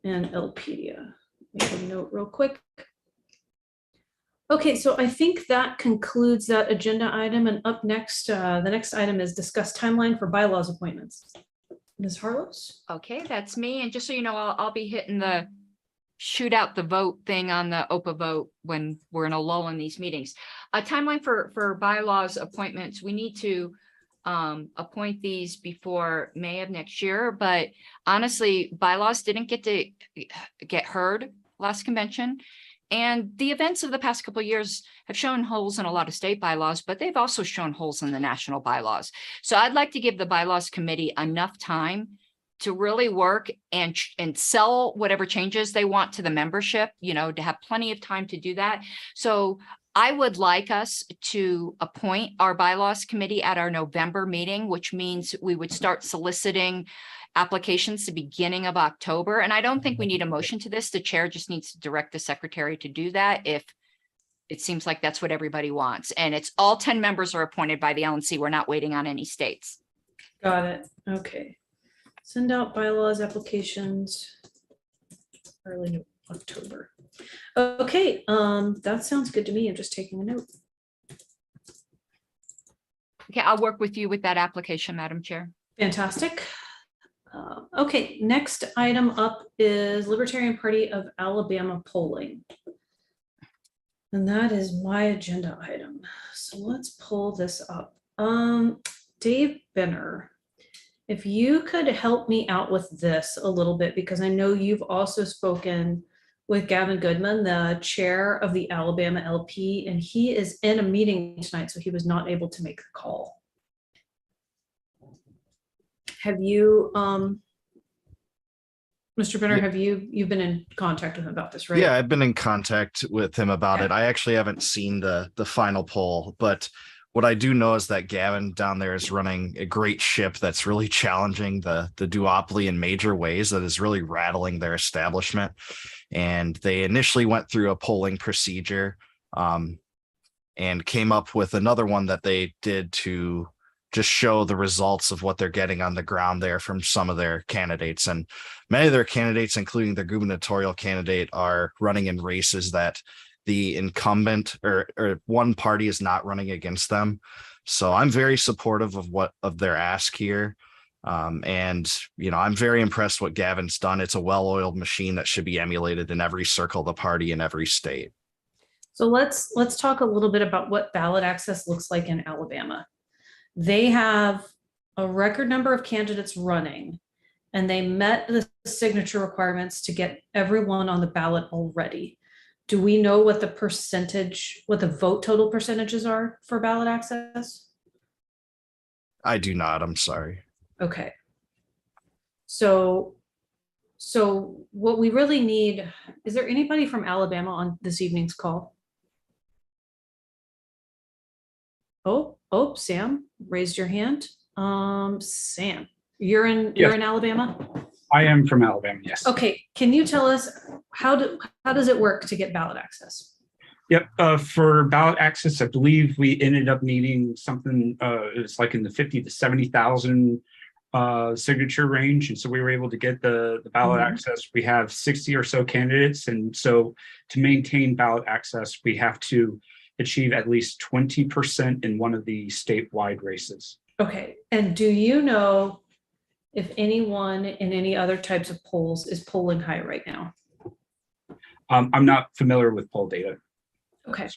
and LPedia. Make a note real quick. Okay, so I think that concludes that agenda item. And up next, the next item is discuss timeline for bylaws appointments. Ms. Harlows? Okay, that's me. And just so you know, I'll be hitting the shoot out the vote thing on the OPA vote when we're in a lull in these meetings. A timeline for bylaws appointments. We need to appoint these before May of next year, but honestly, bylaws didn't get heard last convention. And the events of the past couple of years have shown holes in a lot of state bylaws, but they've also shown holes in the national bylaws. So I'd like to give the bylaws committee enough time to really work and sell whatever changes they want to the membership, to have plenty of time to do that. So I would like us to appoint our bylaws committee at our November meeting, which means we would start soliciting applications the beginning of October. And I don't think we need a motion to this. The chair just needs to direct the secretary to do that if it seems like that's what everybody wants. And it's all 10 members are appointed by the LNC. We're not waiting on any states. Got it. Okay. Send out bylaws applications early October. Okay, that sounds good to me. I'm just taking a note. Okay, I'll work with you with that application, Madam Chair. Fantastic. Okay, next item up is Libertarian Party of Alabama polling. And that is my agenda item. So let's pull this up. Dave Benner, if you could help me out with this a little bit, because I know you've also spoken with Gavin Goodman, the chair of the Alabama LP, and he is in a meeting tonight, so he was not able to make the call. Have you Mr. Benner, Yeah. you've been in contact with him about this, right? Yeah, I've been in contact with him about it. I actually haven't seen the final poll, but what I do know is that Gavin down there is running a great ship that's really challenging the duopoly in major ways, that is really rattling their establishment. And they initially went through a polling procedure and came up with another one that they did to just show the results of what they're getting on the ground there from some of their candidates. And many of their candidates, including their gubernatorial candidate, are running in races that the incumbent or one party is not running against them. So I'm very supportive of their ask here. And I'm very impressed what Gavin's done. It's a well-oiled machine that should be emulated in every circle of the party in every state. So let's talk a little bit about what ballot access looks like in Alabama. They have a record number of candidates running, and they met the signature requirements to get everyone on the ballot already. Do we know what the vote total percentages are for ballot access? I do not, I'm sorry. Okay. So what we really need, is there anybody from Alabama on this evening's call? Oh, Sam raised your hand. Sam, you're in Alabama? I am from Alabama, yes. Okay, can you tell us how does it work to get ballot access? Yep, for ballot access, I believe we ended up needing something, it's like in the 50 to 70,000 signature range. And so we were able to get the ballot access. We have 60 or so candidates. And so to maintain ballot access, we have to achieve at least 20% in one of the statewide races. Okay, and do you know if anyone in any other types of polls is polling high right now? I'm not familiar with poll data. Okay.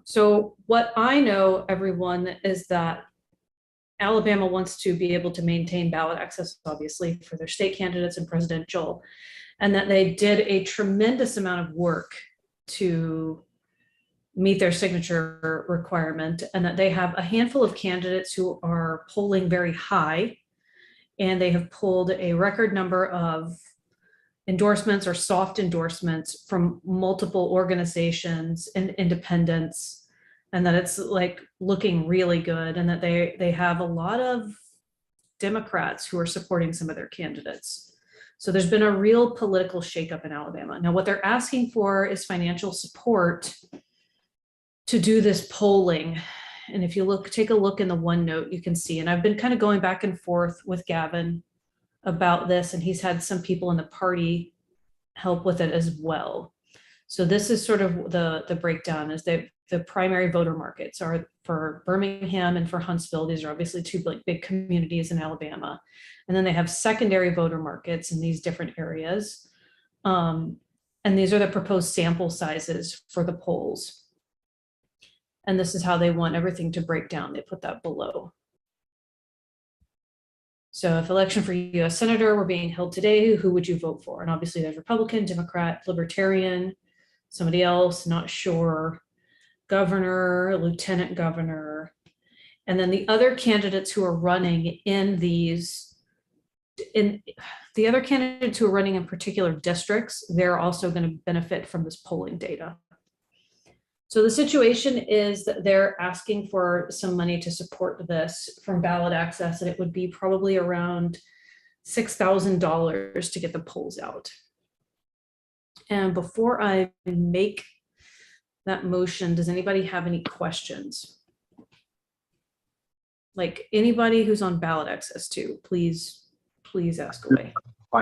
So what I know, everyone, is that Alabama wants to be able to maintain ballot access, obviously, for their state candidates and presidential, and that they did a tremendous amount of work to meet their signature requirement, and that they have a handful of candidates who are polling very high, and they have pulled a record number of endorsements or soft endorsements from multiple organizations and independents, and that it's like looking really good, and that they have a lot of Democrats who are supporting some of their candidates. So there's been a real political shakeup in Alabama. Now, what they're asking for is financial support to do this polling. And if you take a look in the OneNote, you can see, and I've been kind of going back and forth with Gavin about this, and he's had some people in the party help with it as well. So this is sort of the breakdown, is that the primary voter markets are for Birmingham and for Huntsville. These are obviously two big communities in Alabama. And then they have secondary voter markets in these different areas. And these are the proposed sample sizes for the polls. And this is how they want everything to break down. They put that below. So if election for US Senator were being held today, who would you vote for? And obviously there's Republican, Democrat, Libertarian, somebody else, not sure, governor, lieutenant governor. And then the other candidates who are running in the other candidates who are running in particular districts, they're also going to benefit from this polling data. So the situation is that they're asking for some money to support this from ballot access, and it would be probably around $6,000 to get the polls out. And before I make that motion, does anybody have any questions? Like anybody who's on ballot access too, please ask away.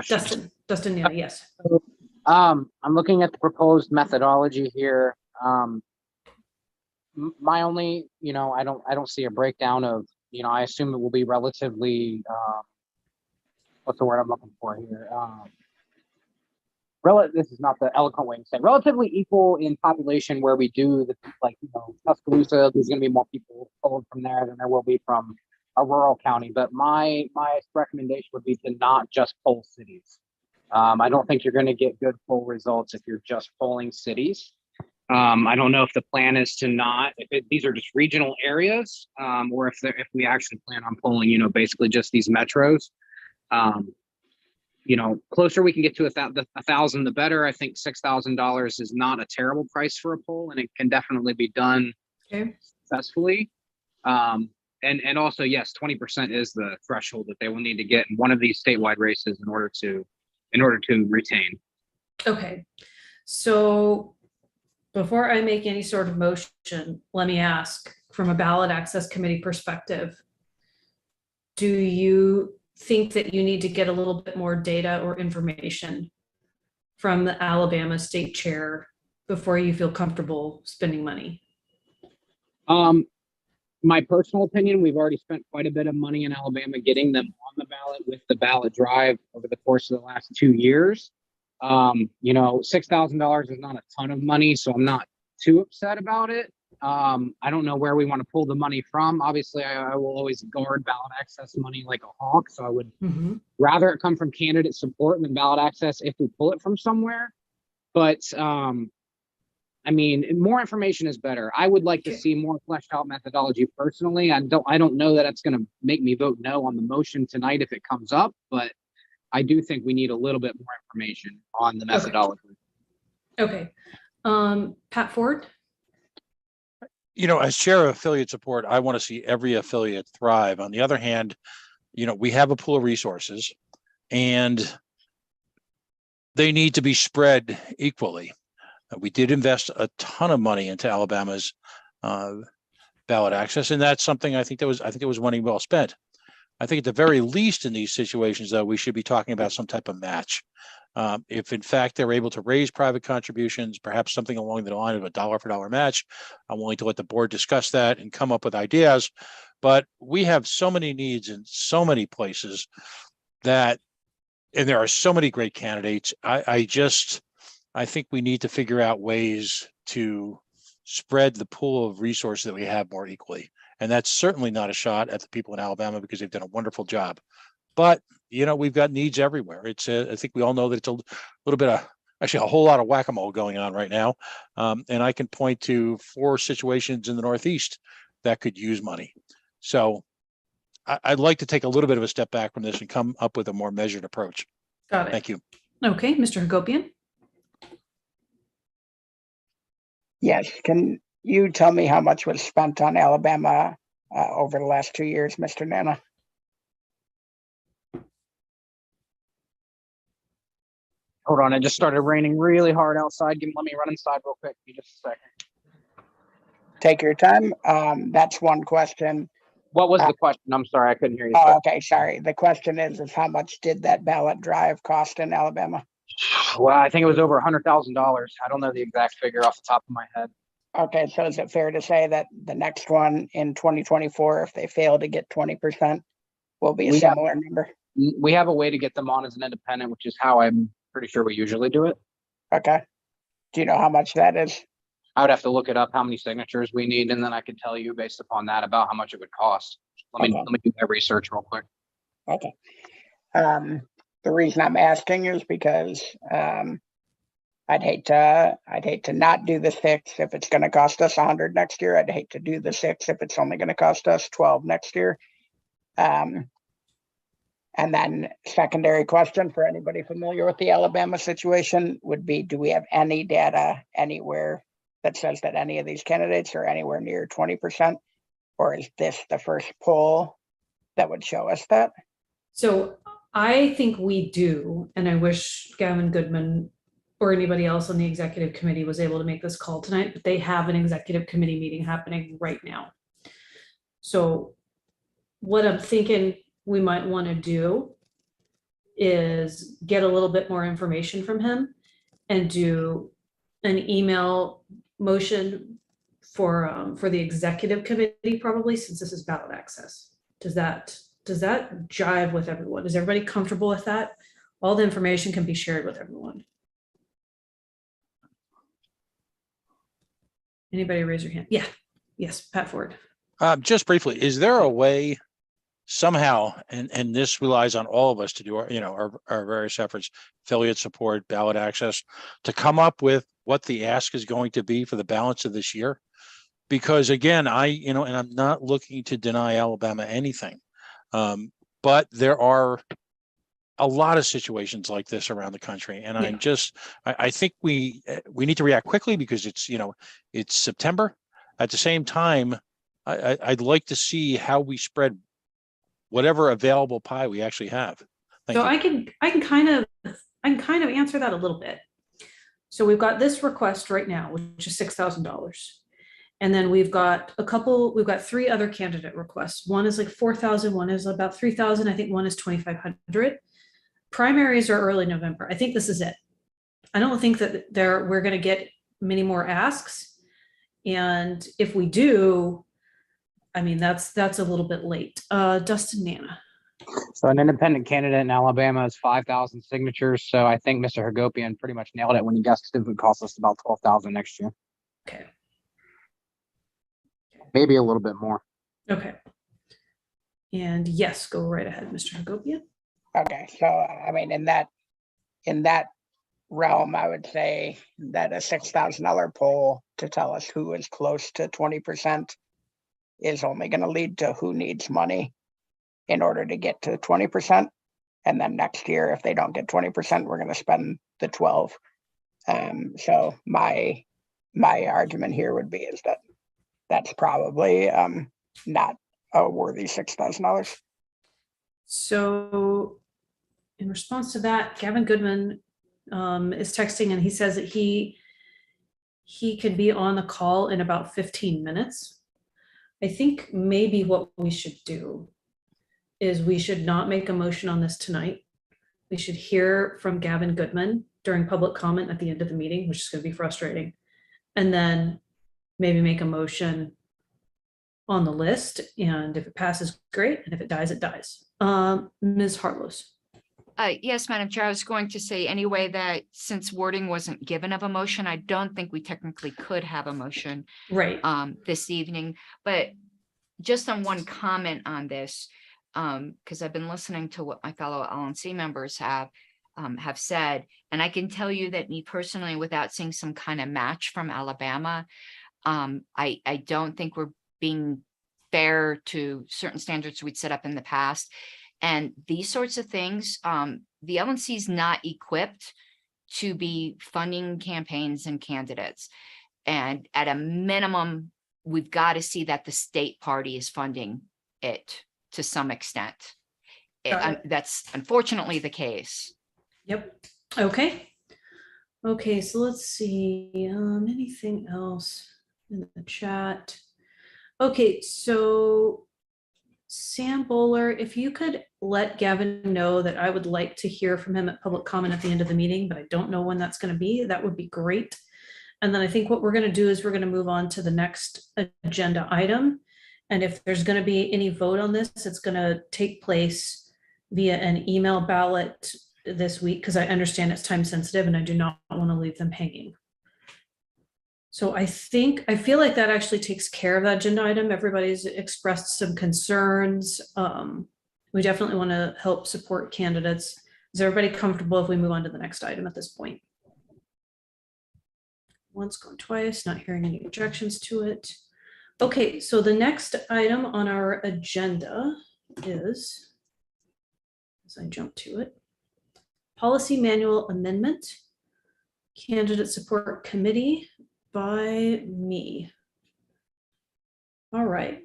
Dustin, yeah, yes. I'm looking at the proposed methodology here. My only, I don't see a breakdown of, I assume it will be relatively, what's the word I'm looking for here? This is not the eloquent way to say, relatively equal in population, where we do Tuscaloosa, there's going to be more people pulled from there than there will be from a rural county. But my recommendation would be to not just poll cities. I don't think you're going to get good poll results if you're just polling cities. I don't know if the plan is to not, these are just regional areas, or if we actually plan on polling, basically just these metros. closer we can get to a thousand, the better. I think $6,000 is not a terrible price for a poll, and it can definitely be done successfully. And also, yes, 20% is the threshold that they will need to get in one of these statewide races in order to retain. Okay, so before I make any sort of motion, let me ask, from a ballot access committee perspective, do you think that you need to get a little bit more data or information from the Alabama state chair before you feel comfortable spending money? My personal opinion, we've already spent quite a bit of money in Alabama getting them on the ballot with the ballot drive over the course of the last 2 years. $6,000 is not a ton of money, so I'm not too upset about it. I don't know where we want to pull the money from. Obviously, I will always guard ballot access money like a hawk, so I would rather it come from candidate support than ballot access if we pull it from somewhere. But I mean, more information is better. I would like to see more fleshed out methodology personally. I don't know that it's going to make me vote no on the motion tonight if it comes up, but I do think we need a little bit more information on the methodology. Okay. Pat Ford? As chair of affiliate support, I want to see every affiliate thrive. On the other hand, we have a pool of resources and they need to be spread equally. We did invest a ton of money into Alabama's ballot access, and that's something I think it was money well spent. I think at the very least in these situations, though, we should be talking about some type of match. If in fact they're able to raise private contributions, perhaps something along the line of a dollar for dollar match, I'm willing to let the board discuss that and come up with ideas. But we have so many needs in so many places and there are so many great candidates. I think we need to figure out ways to spread the pool of resources that we have more equally. And that's certainly not a shot at the people in Alabama because they've done a wonderful job. But, we've got needs everywhere. I think we all know that it's a little bit of, actually a whole lot of whack-a-mole going on right now. And I can point to 4 situations in the Northeast that could use money. So I'd like to take a little bit of a step back from this and come up with a more measured approach. Got it. Thank you. Okay, Mr. Hagopian? Yes, can you tell me how much was spent on Alabama over the last 2 years, Mr. Nana? Hold on, it just started raining really hard outside. Let me run inside real quick. Give me just a second. Take your time. That's one question. What was the question? I'm sorry, I couldn't hear you. Oh, okay, sorry. The question is how much did that ballot drive cost in Alabama? Well, I think it was over $100,000. I don't know the exact figure off the top of my head. Okay, so is it fair to say that the next one in 2024, if they fail to get 20%, will be a similar number? We have a way to get them on as an independent, which is how I'm pretty sure we usually do it. Okay. Do you know how much that is? I would have to look it up, how many signatures we need, and then I could tell you based upon that about how much it would cost. Let me do that research real quick. Okay. The reason I'm asking is because I'd hate to not do the 6 if it's going to cost us 100 next year. I'd hate to do the 6 if it's only going to cost us 12 next year. And then secondary question for anybody familiar with the Alabama situation would be, do we have any data anywhere that says that any of these candidates are anywhere near 20%? Or is this the first poll that would show us that? So I think we do, and I wish Gavin Goodman or anybody else on the executive committee was able to make this call tonight, but they have an executive committee meeting happening right now. So what I'm thinking we might want to do is get a little bit more information from him and do an email motion for the executive committee, probably, since this is ballot access. Does that jive with everyone? Is everybody comfortable with that? All the information can be shared with everyone. Anybody raise your hand? Yeah. Yes, Pat Ford. Just briefly, is there a way somehow, and this relies on all of us to do our various efforts, affiliate support, ballot access, to come up with what the ask is going to be for the balance of this year? Because again, and I'm not looking to deny Alabama anything, but there are a lot of situations like this around the country. And Yeah. I think we need to react quickly because it's, it's September. At the same time, I'd like to see how we spread whatever available pie we actually have. Thank So you. I can kind of answer that a little bit. So we've got this request right now, which is $6,000. And then we've got three other candidate requests. One is like 4,000, one is about 3,000. I think one is 2,500. Primaries are early November. I think this is it. I don't think that we're going to get many more asks. And if we do, I mean, that's a little bit late. Dustin Nana. So an independent candidate in Alabama is 5,000 signatures. So I think Mr. Hagopian pretty much nailed it when he guessed it would cost us about 12,000 next year. Okay. Maybe a little bit more. Okay. And yes, go right ahead, Mr. Hagopian. Okay, so I mean, in that realm, I would say that a $6,000 poll to tell us who is close to 20% is only going to lead to who needs money in order to get to 20%. And then next year, if they don't get 20%, we're going to spend the 12. So my argument here would be is that that's probably not a worthy $6,000. So in response to that, Gavin Goodman is texting and he says that he can be on the call in about 15 minutes. I think maybe what we should do is we should not make a motion on this tonight. We should hear from Gavin Goodman during public comment at the end of the meeting, which is going to be frustrating. And then maybe make a motion on the list. And if it passes, great. And if it dies, it dies. Ms. Hartlos. Yes, Madam Chair, I was going to say anyway that since wording wasn't given of a motion, I don't think we technically could have a motion right this evening. But just on one comment on this, because I've been listening to what my fellow LNC members have said, and I can tell you that me personally, without seeing some kind of match from Alabama, I don't think we're being fair to certain standards we'd set up in the past. And these sorts of things, the LNC is not equipped to be funding campaigns and candidates. And at a minimum, we've got to see that the state party is funding it to some extent. That's unfortunately the case. Yep. Okay. Okay, so let's see. Anything else in the chat? Okay, so Sam Bowler, if you could let Gavin know that I would like to hear from him at public comment at the end of the meeting, but I don't know when that's going to be. That would be great. And then I think what we're going to do is we're going to move on to the next agenda item. And if there's going to be any vote on this, it's going to take place via an email ballot this week, because I understand it's time sensitive and I do not want to leave them hanging. So I feel like that actually takes care of that agenda item. Everybody's expressed some concerns. We definitely want to help support candidates. Is everybody comfortable if we move on to the next item at this point? Once, going twice, not hearing any objections to it. Okay, so the next item on our agenda is, as I jump to it, policy manual amendment, candidate support committee by me. All right,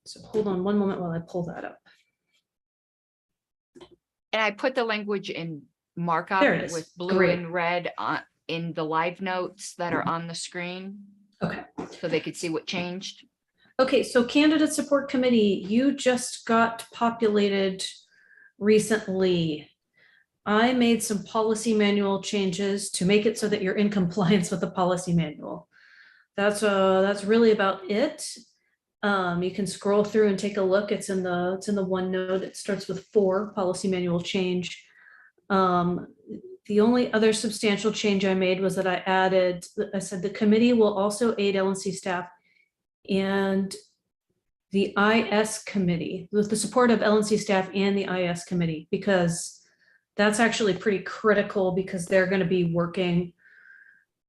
so hold on one moment while I pull that up. And I put the language in markup There it is. with blue Great. and red in the live notes that are on the screen. Okay. So they could see what changed. Okay, so candidate support committee, you just got populated recently. I made some policy manual changes to make it so that you're in compliance with the policy manual. That's really about it. You can scroll through and take a look. It's in the OneNote. It starts with 4 policy manual change. The only other substantial change I made was that I said the committee will also aid LNC staff and the IS committee with the support of LNC staff and the IS committee, because that's actually pretty critical, because they're going to be working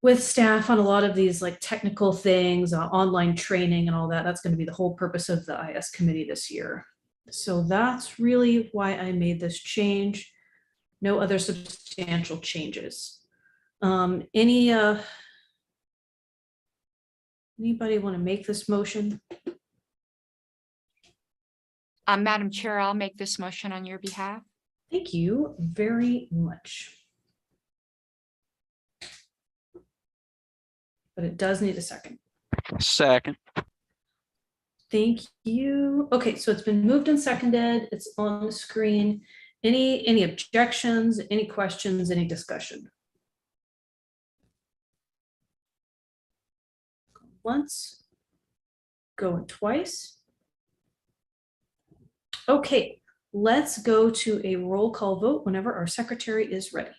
with staff on a lot of these like technical things, online training and all that. That's going to be the whole purpose of the IS committee this year. So that's really why I made this change. No other substantial changes. Anybody want to make this motion? Madam Chair, I'll make this motion on your behalf. Thank you very much. But it does need a second. Second. Thank you. Okay, so it's been moved and seconded. It's on the screen. Any objections, any questions, any discussion? Once, going twice. Okay, let's go to a roll call vote whenever our secretary is ready.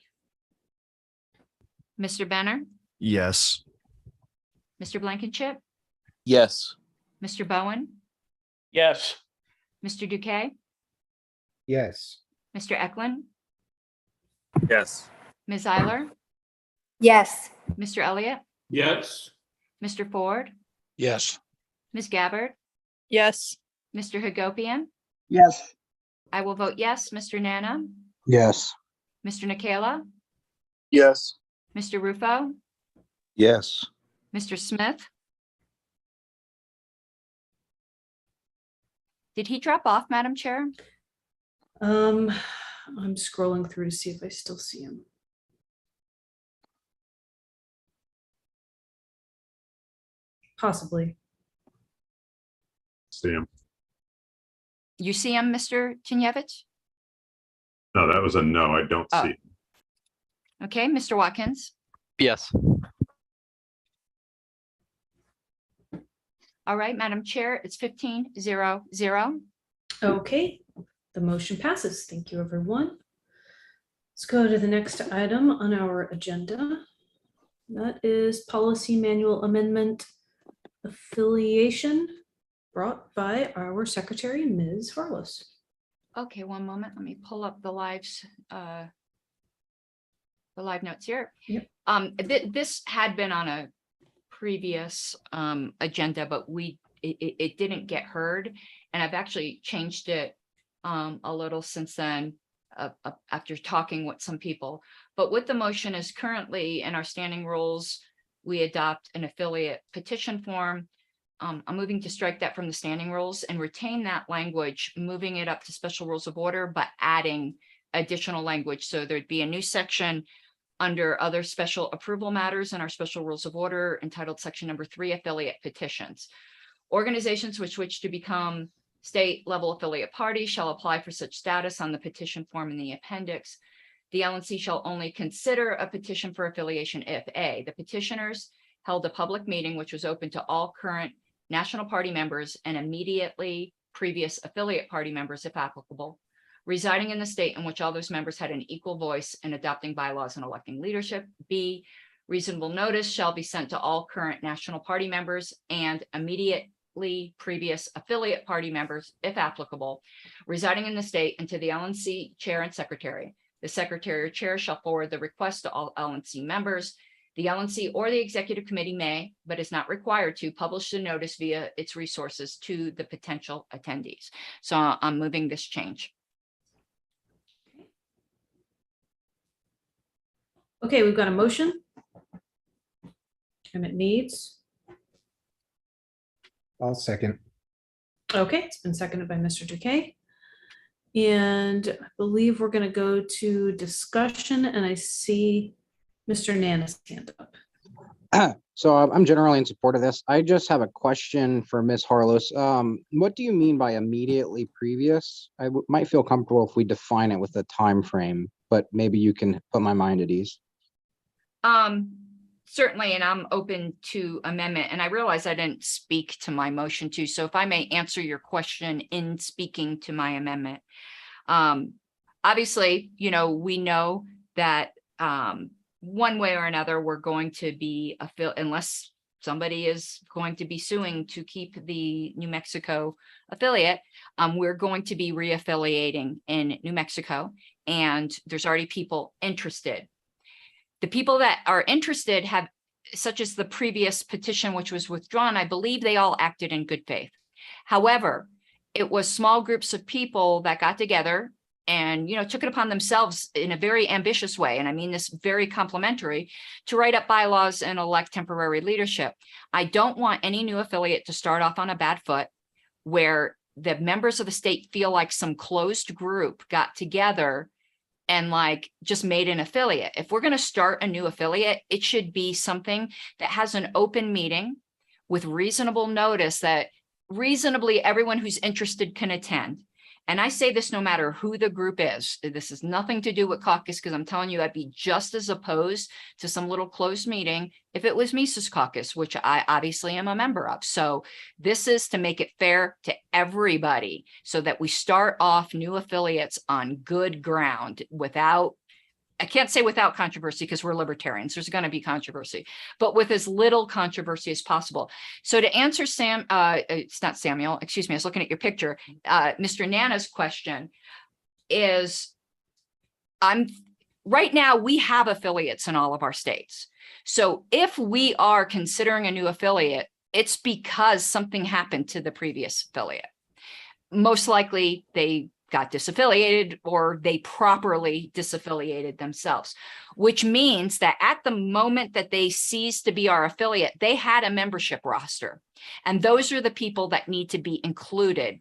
Mr. Benner, Yes. Mr. Blankenship, Yes. Mr. Bowen, Yes. Mr. Duque, Yes. Mr. Eklund, Yes. Ms. Eiler, Yes. Mr. Elliott, Yes. Mr. Ford, Yes. Ms. Gabbard, Yes. Mr. Hagopian. Yes. I will vote yes. Mr. Nana, Yes. Mr. Nikela, Yes. Mr. Rufo, Yes. Mr. Smith. Did he drop off, Madam Chair? I'm scrolling through to see if I still see him. Possibly. See him. You see him, Mr. Chinyevich? No, that was a no. I don't Oh. see. Okay, Mr. Watkins. Yes. All right, Madam Chair, it's 15-0-0. Okay, the motion passes. Thank you, everyone. Let's go to the next item on our agenda. That is policy manual amendment affiliation brought by our secretary, Ms. Harlos. Okay, one moment. Let me pull up the live notes here. Yep. This had been on a previous agenda, but it didn't get heard, and I've actually changed it a little since then after talking with some people. But what the motion is currently in our standing rules, we adopt an affiliate petition form. I'm moving to strike that from the standing rules and retain that language, moving it up to special rules of order, but adding additional language. So there'd be a new section under other special approval matters in our special rules of order entitled section number 3, affiliate petitions. Organizations which wish to become state level affiliate parties shall apply for such status on the petition form in the appendix. The LNC shall only consider a petition for affiliation if A, the petitioners held a public meeting which was open to all current national party members and immediately previous affiliate party members, if applicable, residing in the state in which all those members had an equal voice in adopting bylaws and electing leadership. B, reasonable notice shall be sent to all current national party members and immediately previous affiliate party members, if applicable, residing in the state, and to the LNC chair and secretary. The secretary or chair shall forward the request to all LNC members. The LNC or the executive committee may, but is not required to, publish the notice via its resources to the potential attendees. So I'm moving this change. Okay, we've got a motion. And it needs. I'll second. Okay, it's been seconded by Mr. Duque. And I believe we're going to go to discussion, and I see Mr. Nana's hand up. So I'm generally in support of this. I just have a question for Ms. Harlos. What do you mean by immediately previous? I might feel comfortable if we define it with a time frame, but maybe you can put my mind at ease. Certainly, and I'm open to amendment, and I realize I didn't speak to my motion too. So if I may answer your question in speaking to my amendment. Obviously, you know, we know that one way or another, we're going to be unless somebody is going to be suing to keep the New Mexico affiliate, we're going to be reaffiliating in New Mexico, and there's already people interested. The people that are interested have, such as the previous petition, which was withdrawn, I believe they all acted in good faith. However, it was small groups of people that got together and, you know, took it upon themselves in a very ambitious way, and I mean this very complimentary, to write up bylaws and elect temporary leadership. I don't want any new affiliate to start off on a bad foot where the members of the state feel like some closed group got together and like just made an affiliate. If we're going to start a new affiliate, it should be something that has an open meeting with reasonable notice that reasonably everyone who's interested can attend. And I say this no matter who the group is. This has nothing to do with caucus, because I'm telling you, I'd be just as opposed to some little closed meeting if it was Mises Caucus, which I obviously am a member of. So this is to make it fair to everybody so that we start off new affiliates on good ground without, I can't say without controversy because we're libertarians. There's going to be controversy, but with as little controversy as possible. So to answer it's not Samuel, excuse me, I was looking at your picture. Mr. Nana's question is, right now we have affiliates in all of our states. So if we are considering a new affiliate, it's because something happened to the previous affiliate. Most likely they got disaffiliated or they properly disaffiliated themselves, which means that at the moment that they ceased to be our affiliate, they had a membership roster. And those are the people that need to be included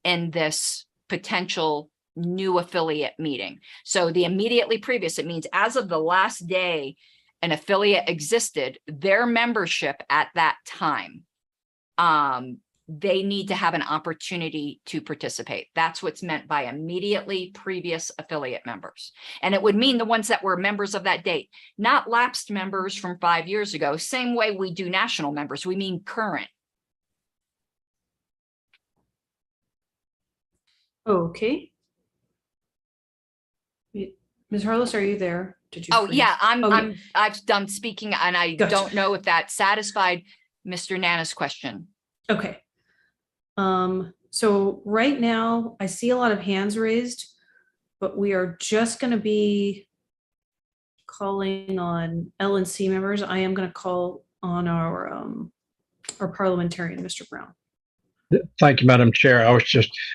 in this potential new affiliate meeting. So the immediately previous, it means as of the last day an affiliate existed, their membership at that time, they need to have an opportunity to participate. That's what's meant by immediately previous affiliate members. And it would mean the ones that were members of that date, not lapsed members from 5 years ago, same way we do national members, we mean current. Okay. Ms. Harless, are you there? Did you? Oh freeze? yeah, Oh, I've done speaking and I Gotcha. don't know if that satisfied Mr. Nana's question. Okay. So right now I see a lot of hands raised, but we are just going to be calling on LNC members. I am going to call on our parliamentarian, Mr. Brown. Thank you, Madam Chair.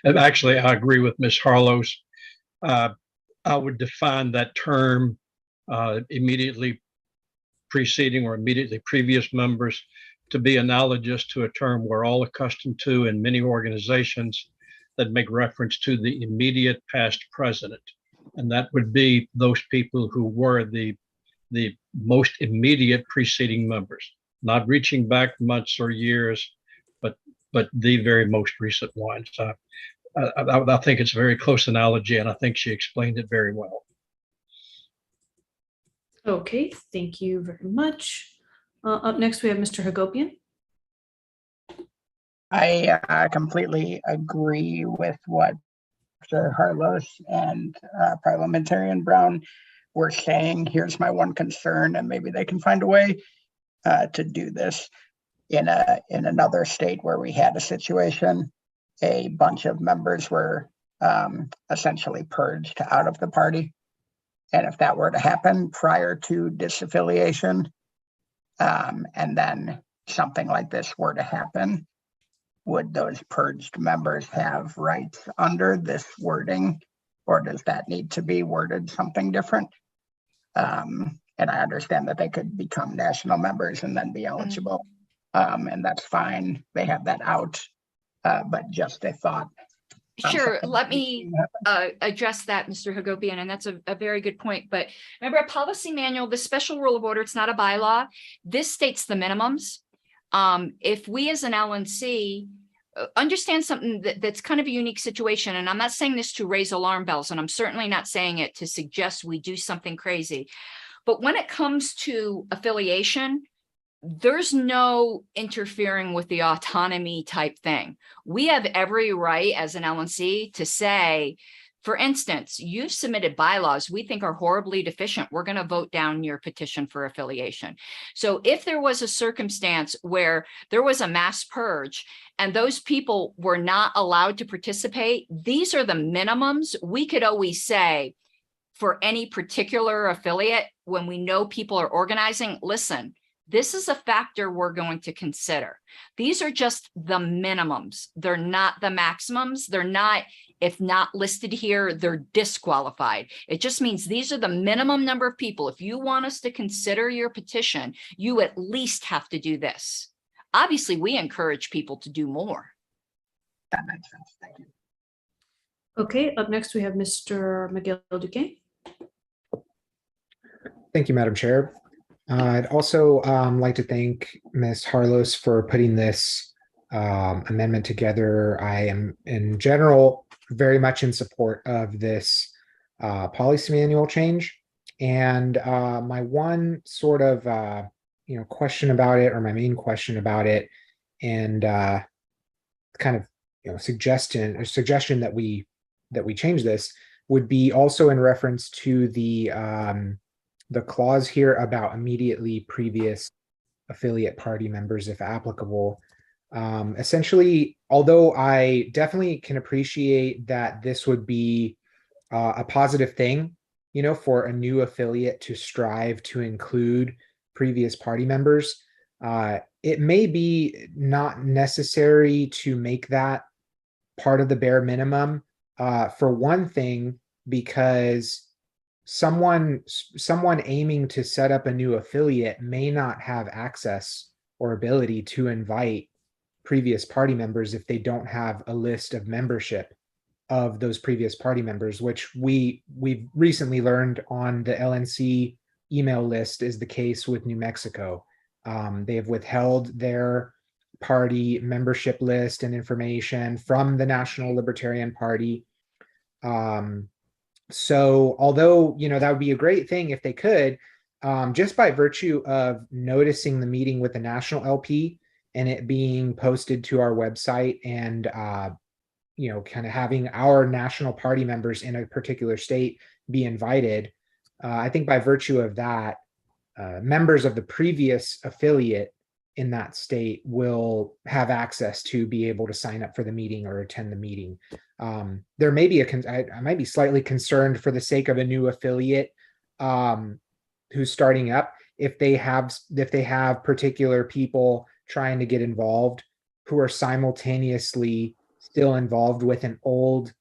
Actually, I agree with Ms. Harlows. I would define that term immediately preceding or immediately previous members to be analogous to a term we're all accustomed to in many organizations that make reference to the immediate past president. And that would be those people who were the most immediate preceding members, not reaching back months or years, but the very most recent ones. I think it's a very close analogy, and I think she explained it very well. Okay, thank you very much. Up next, we have Mr. Hagopian. I completely agree with what Mr. Harlos and Parliamentarian Brown were saying. Here's my one concern, and maybe they can find a way to do this. In another state where we had a situation, a bunch of members were essentially purged out of the party. And if that were to happen prior to disaffiliation, and then something like this were to happen, would those purged members have rights under this wording, or does that need to be worded something different? And I understand that they could become national members and then be eligible, and that's fine. They have that out, but just a thought. Sure, let me address that, Mr. Hagopian, and that's a very good point. But remember, a policy manual, the special rule of order, it's not a bylaw. This states the minimums. If we as an LNC understand something that's kind of a unique situation, and I'm not saying this to raise alarm bells, and I'm certainly not saying it to suggest we do something crazy, but when it comes to affiliation, there's no interfering with the autonomy type thing. We have every right as an LNC to say, for instance, you've submitted bylaws we think are horribly deficient. We're going to vote down your petition for affiliation. So if there was a circumstance where there was a mass purge and those people were not allowed to participate, these are the minimums. We could always say for any particular affiliate, when we know people are organizing, listen, this is a factor we're going to consider. These are just the minimums. They're not the maximums. They're not If not listed here, they're disqualified. It just means these are the minimum number of people. If you want us to consider your petition, you at least have to do this. Obviously, we encourage people to do more. That makes sense. Thank you. Okay, up next we have Mr. Miguel Duque. Thank you, Madam Chair. I'd also like to thank Ms. Harlos for putting this amendment together. I am in general very much in support of this policy manual change. And my one sort of question about it, or my main question about it, and kind of suggestion that we change this would be also in reference to the clause here about immediately previous affiliate party members, if applicable. Essentially, although I definitely can appreciate that this would be a positive thing, for a new affiliate to strive to include previous party members, it may be not necessary to make that part of the bare minimum. For one thing, because someone aiming to set up a new affiliate may not have access or ability to invite previous party members if they don't have a list of membership of those previous party members, which we've recently learned on the LNC email list is the case with New Mexico. They have withheld their party membership list and information from the National Libertarian Party. So although, that would be a great thing if they could, just by virtue of noticing the meeting with the national LP and it being posted to our website and, kind of having our national party members in a particular state be invited, I think by virtue of that, members of the previous affiliate in that state will have access to be able to sign up for the meeting or attend the meeting. There may be I might be slightly concerned for the sake of a new affiliate who's starting up, if they have particular people trying to get involved who are simultaneously still involved with an old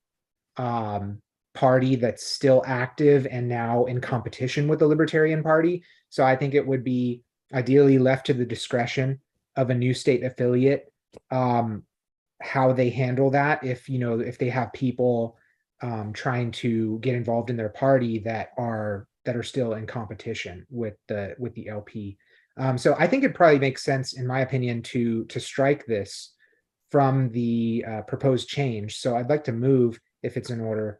party that's still active and now in competition with the Libertarian Party. So I think it would be ideally left to the discretion of a new state affiliate how they handle that. If they have people trying to get involved in their party that are still in competition with the LP. So I think it probably makes sense, in my opinion, to strike this from the proposed change. So I'd like to move, if it's in order,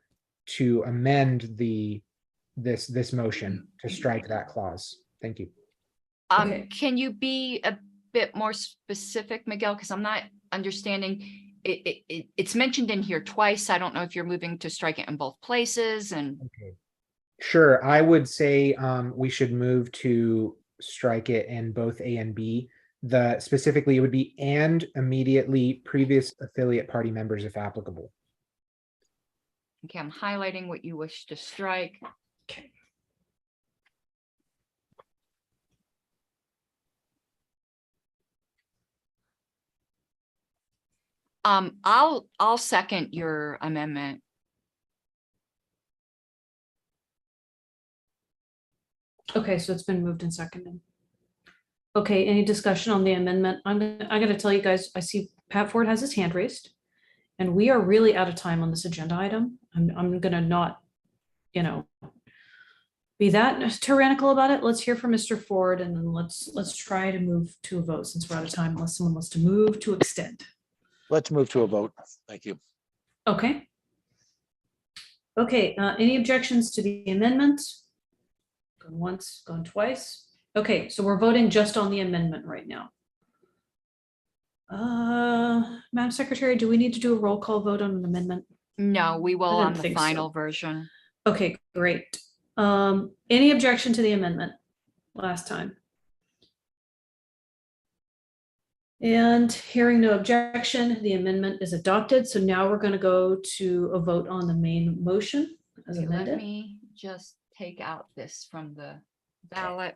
to amend this motion to strike that clause. Thank you. Can you be a bit more specific, Miguel? Because I'm not understanding. It's mentioned in here twice. I don't know if you're moving to strike it in both places. And okay, sure. I would say we should move to strike it in both A and B. Specifically, it would be and immediately previous affiliate party members, if applicable. Okay, I'm highlighting what you wish to strike. Okay. I'll second your amendment. Okay, so it's been moved and seconded. Okay, any discussion on the amendment? I'm gonna tell you guys, I see Pat Ford has his hand raised, and we are really out of time on this agenda item. I'm gonna not, be that tyrannical about it. Let's hear from Mr. Ford, and then let's try to move to a vote since we're out of time, unless someone wants to move to extend. Let's move to a vote. Thank you. Okay. Okay, any objections to the amendment? Going once, going twice. Okay, so we're voting just on the amendment right now. Madam Secretary, do we need to do a roll call vote on an amendment? No, we will I on didn't the think final so. version. Okay, great. Any objection to the amendment last time? And hearing no objection, the amendment is adopted. So now we're going to go to a vote on the main motion as Okay, amended. let me just take out this from the ballot.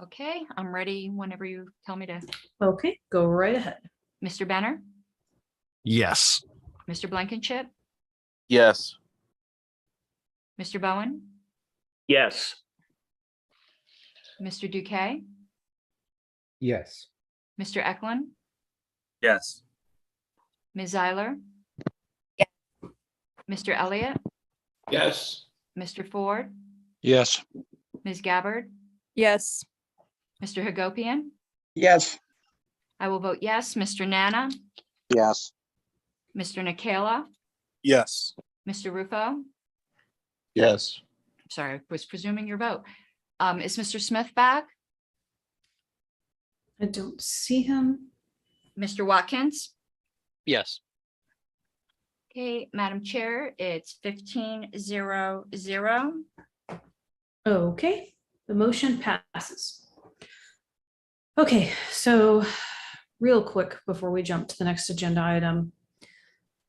Okay, I'm ready whenever you tell me to. Okay, go right ahead. Mr. Benner, Yes. Mr. Blankenship, Yes. Mr. Bowen, Yes. Mr. Duque, Yes. Mr. Eklund, Yes. Ms. Zeiler, Mr. Elliott, Yes. Mr. Ford, Yes. Ms. Gabbard, Yes. Mr. Hagopian. Yes. I will vote yes. Mr. Nana, Yes. Mr. Nikela, Yes. Mr. Rufo. Yes. Sorry, I was presuming your vote. Is Mr. Smith back? I don't see him. Mr. Watkins? Yes. Okay, Madam Chair, it's 15-0-0. Okay, the motion passes. Okay, so real quick before we jump to the next agenda item,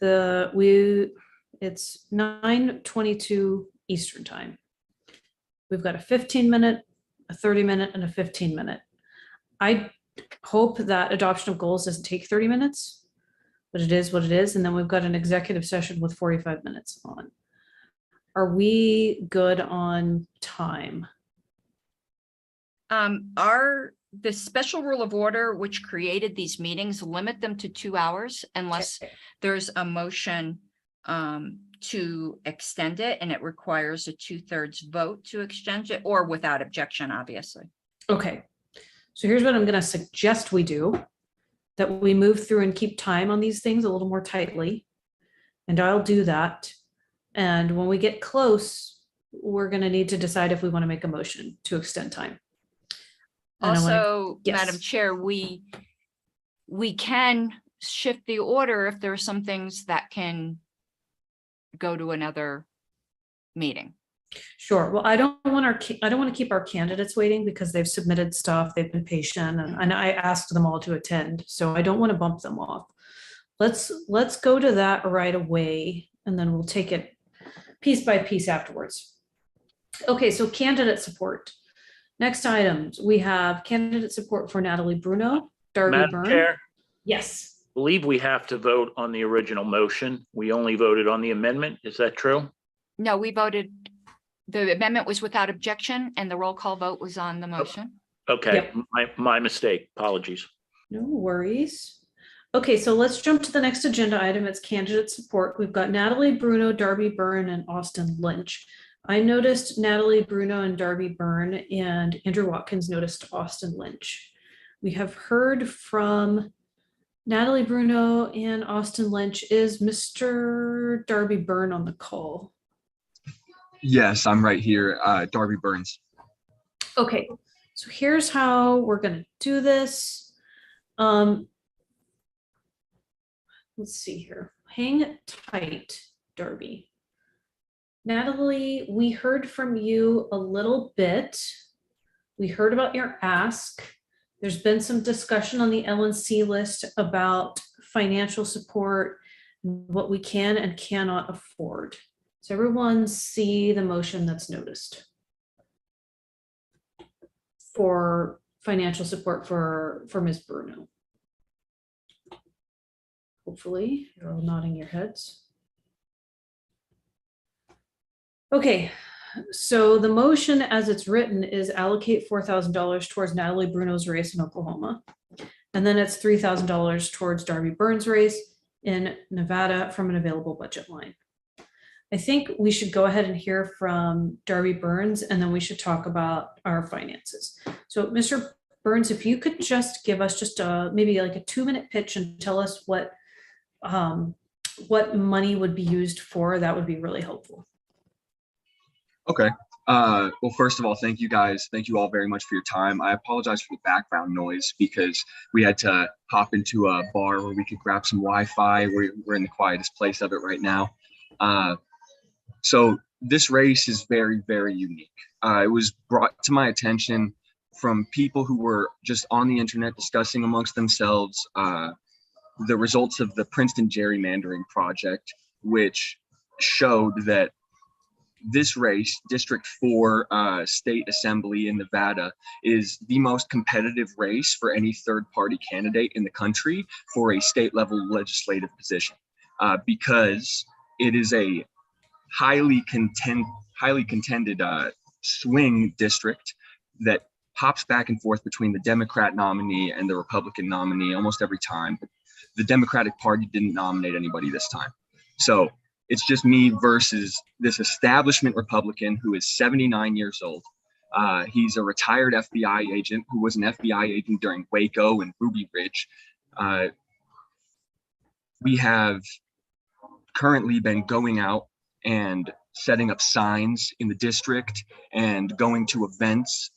it's 9:22 Eastern time. We've got a 15-minute, a 30-minute, and a 15-minute. I hope that adoption of goals doesn't take 30 minutes, but it is what it is. And then we've got an executive session with 45 minutes on. Are we good on time? The special rule of order, which created these meetings, limit them to 2 hours unless there's a motion to extend it, and it requires a 2/3 vote to extend it, or without objection, obviously. Okay, so here's what I'm going to suggest we do, that we move through and keep time on these things a little more tightly. And I'll do that. And when we get close, we're going to need to decide if we want to make a motion to extend time. And Also, yes. Madam Chair, we can shift the order if there are some things that can go to another meeting. Sure. Well, I don't want to keep our candidates waiting because they've submitted stuff. They've been patient, and I asked them all to attend. So I don't want to bump them off. Let's go to that right away, and then we'll take it piece by piece afterwards. Okay, so candidate support. Next items, we have candidate support for Natalie Bruno, Darby Madam Byrne. Chair, Yes. believe we have to vote on the original motion. We only voted on the amendment. Is that true? No, we voted, the amendment was without objection and the roll call vote was on the motion. Okay, my mistake. Apologies. No worries. Okay, so let's jump to the next agenda item. It's candidate support. We've got Natalie Bruno, Darby Byrne, and Austin Lynch. I noticed Natalie Bruno and Darby Byrne, and Andrew Watkins noticed Austin Lynch. We have heard from Natalie Bruno and Austin Lynch. Is Mr. Darby Byrne on the call? Yes, I'm right here, Darby Burns. Okay, so here's how we're gonna do this. Let's see here. Hang tight, Darby. Natalie, we heard from you a little bit. We heard about your ask. There's been some discussion on the LNC list about financial support, what we can and cannot afford. So everyone see the motion that's noticed for financial support for Ms. Bruno. Hopefully you're all nodding your heads. Okay, so the motion as it's written is allocate $4,000 towards Natalie Bruno's race in Oklahoma. And then it's $3,000 towards Darby Byrne's race in Nevada from an available budget line. I think we should go ahead and hear from Darby Burns, and then we should talk about our finances. So Mr. Burns, if you could just give us just maybe like a 2-minute pitch and tell us what money would be used for, that would be really helpful. Okay. Well, first of all, thank you guys. Thank you all very much for your time. I apologize for the background noise because we had to hop into a bar where we could grab some Wi-Fi. We're in the quietest place of it right now. So this race is very, very unique. It was brought to my attention from people who were just on the internet discussing amongst themselves the results of the Princeton gerrymandering project, which showed that this race, District 4 State Assembly in Nevada, is the most competitive race for any third-party candidate in the country for a state-level legislative position, because it is a highly contended swing district that pops back and forth between the Democrat nominee and the Republican nominee almost every time. But the Democratic Party didn't nominate anybody this time. So it's just me versus this establishment Republican who is 79 years old. He's a retired FBI agent who was an FBI agent during Waco and Ruby Ridge. We have currently been going out and setting up signs in the district and going to events,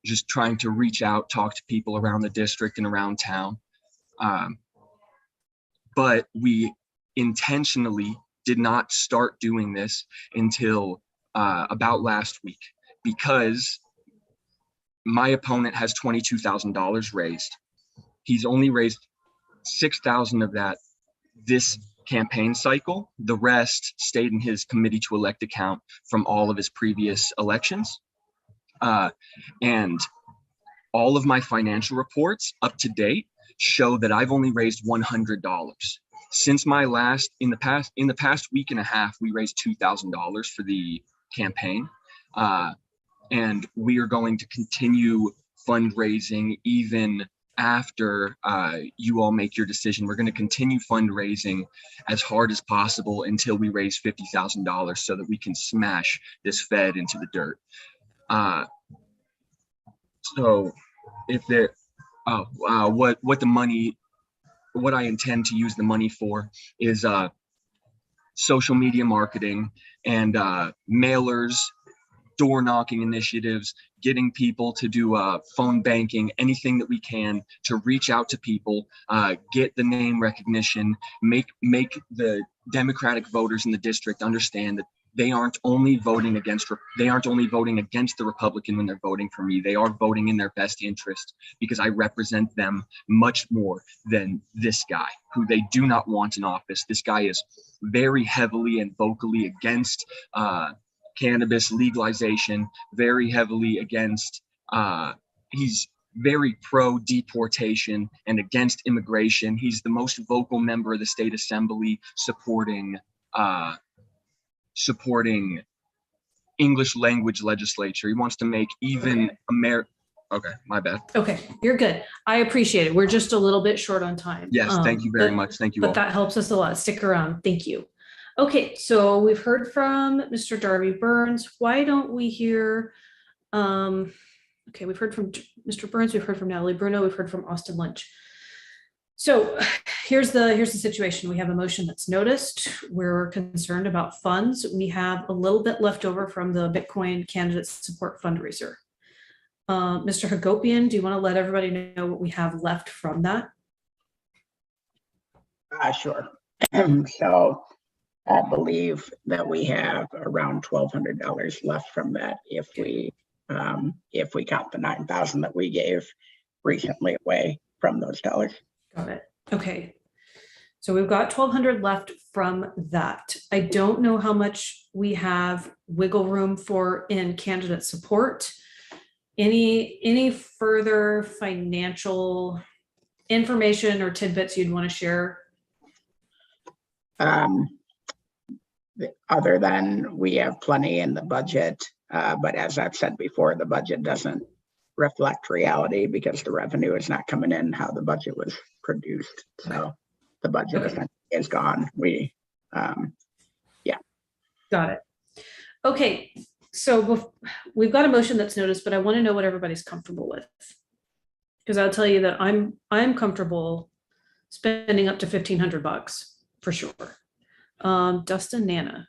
just trying to reach out, talk to people around the district and around town. But we intentionally did not start doing this until about last week, because my opponent has $22,000 raised. He's only raised $6,000 of that this campaign cycle. The rest stayed in his committee to elect account from all of his previous elections. And all of my financial reports up to date show that I've only raised $100. Since my last, in the past week and a half, we raised $2,000 for the campaign. And we are going to continue fundraising even after you all make your decision. We're going to continue fundraising as hard as possible until we raise $50,000 so that we can smash this Fed into the dirt. So if there, what I intend to use the money for is social media marketing and mailers, door knocking initiatives, getting people to do phone banking, anything that we can to reach out to people, get the name recognition, make the Democratic voters in the district understand that they aren't only voting against the Republican when they're voting for me. They are voting in their best interest because I represent them much more than this guy who they do not want in office. This guy is very heavily and vocally against cannabis legalization, very heavily against, he's very pro deportation and against immigration. He's the most vocal member of the state assembly supporting English language legislature. He wants to make even Okay, my bad. Okay, you're good. I appreciate it. We're just a little bit short on time. Yes, thank you very much. Thank you all. But that helps us a lot. Stick around. Thank you. Okay, so we've heard from Mr. Darby Burns. Why don't we hear, okay, we've heard from Mr. Burns, we've heard from Natalie Bruno, we've heard from Austin Lynch. So here's the situation. We have a motion that's noticed. We're concerned about funds. We have a little bit left over from the Bitcoin candidate support fundraiser. Mr. Hagopian, do you want to let everybody know what we have left from that? Sure. So I believe that we have around $1,200 left from that if we count the $9,000 that we gave recently away from those dollars. Got it. Okay. So we've got 1,200 left from that. I don't know how much we have wiggle room for in candidate support. Any further financial information or tidbits you'd want to share? Other than we have plenty in the budget, but as I've said before, the budget doesn't reflect reality because the revenue is not coming in how the budget was produced. So the budget essentially is gone. Yeah. Got it. Okay, so we've got a motion that's noticed, but I want to know what everybody's comfortable with. Because I'll tell you that I'm comfortable spending up to $1,500 for sure. Dustin, Nana.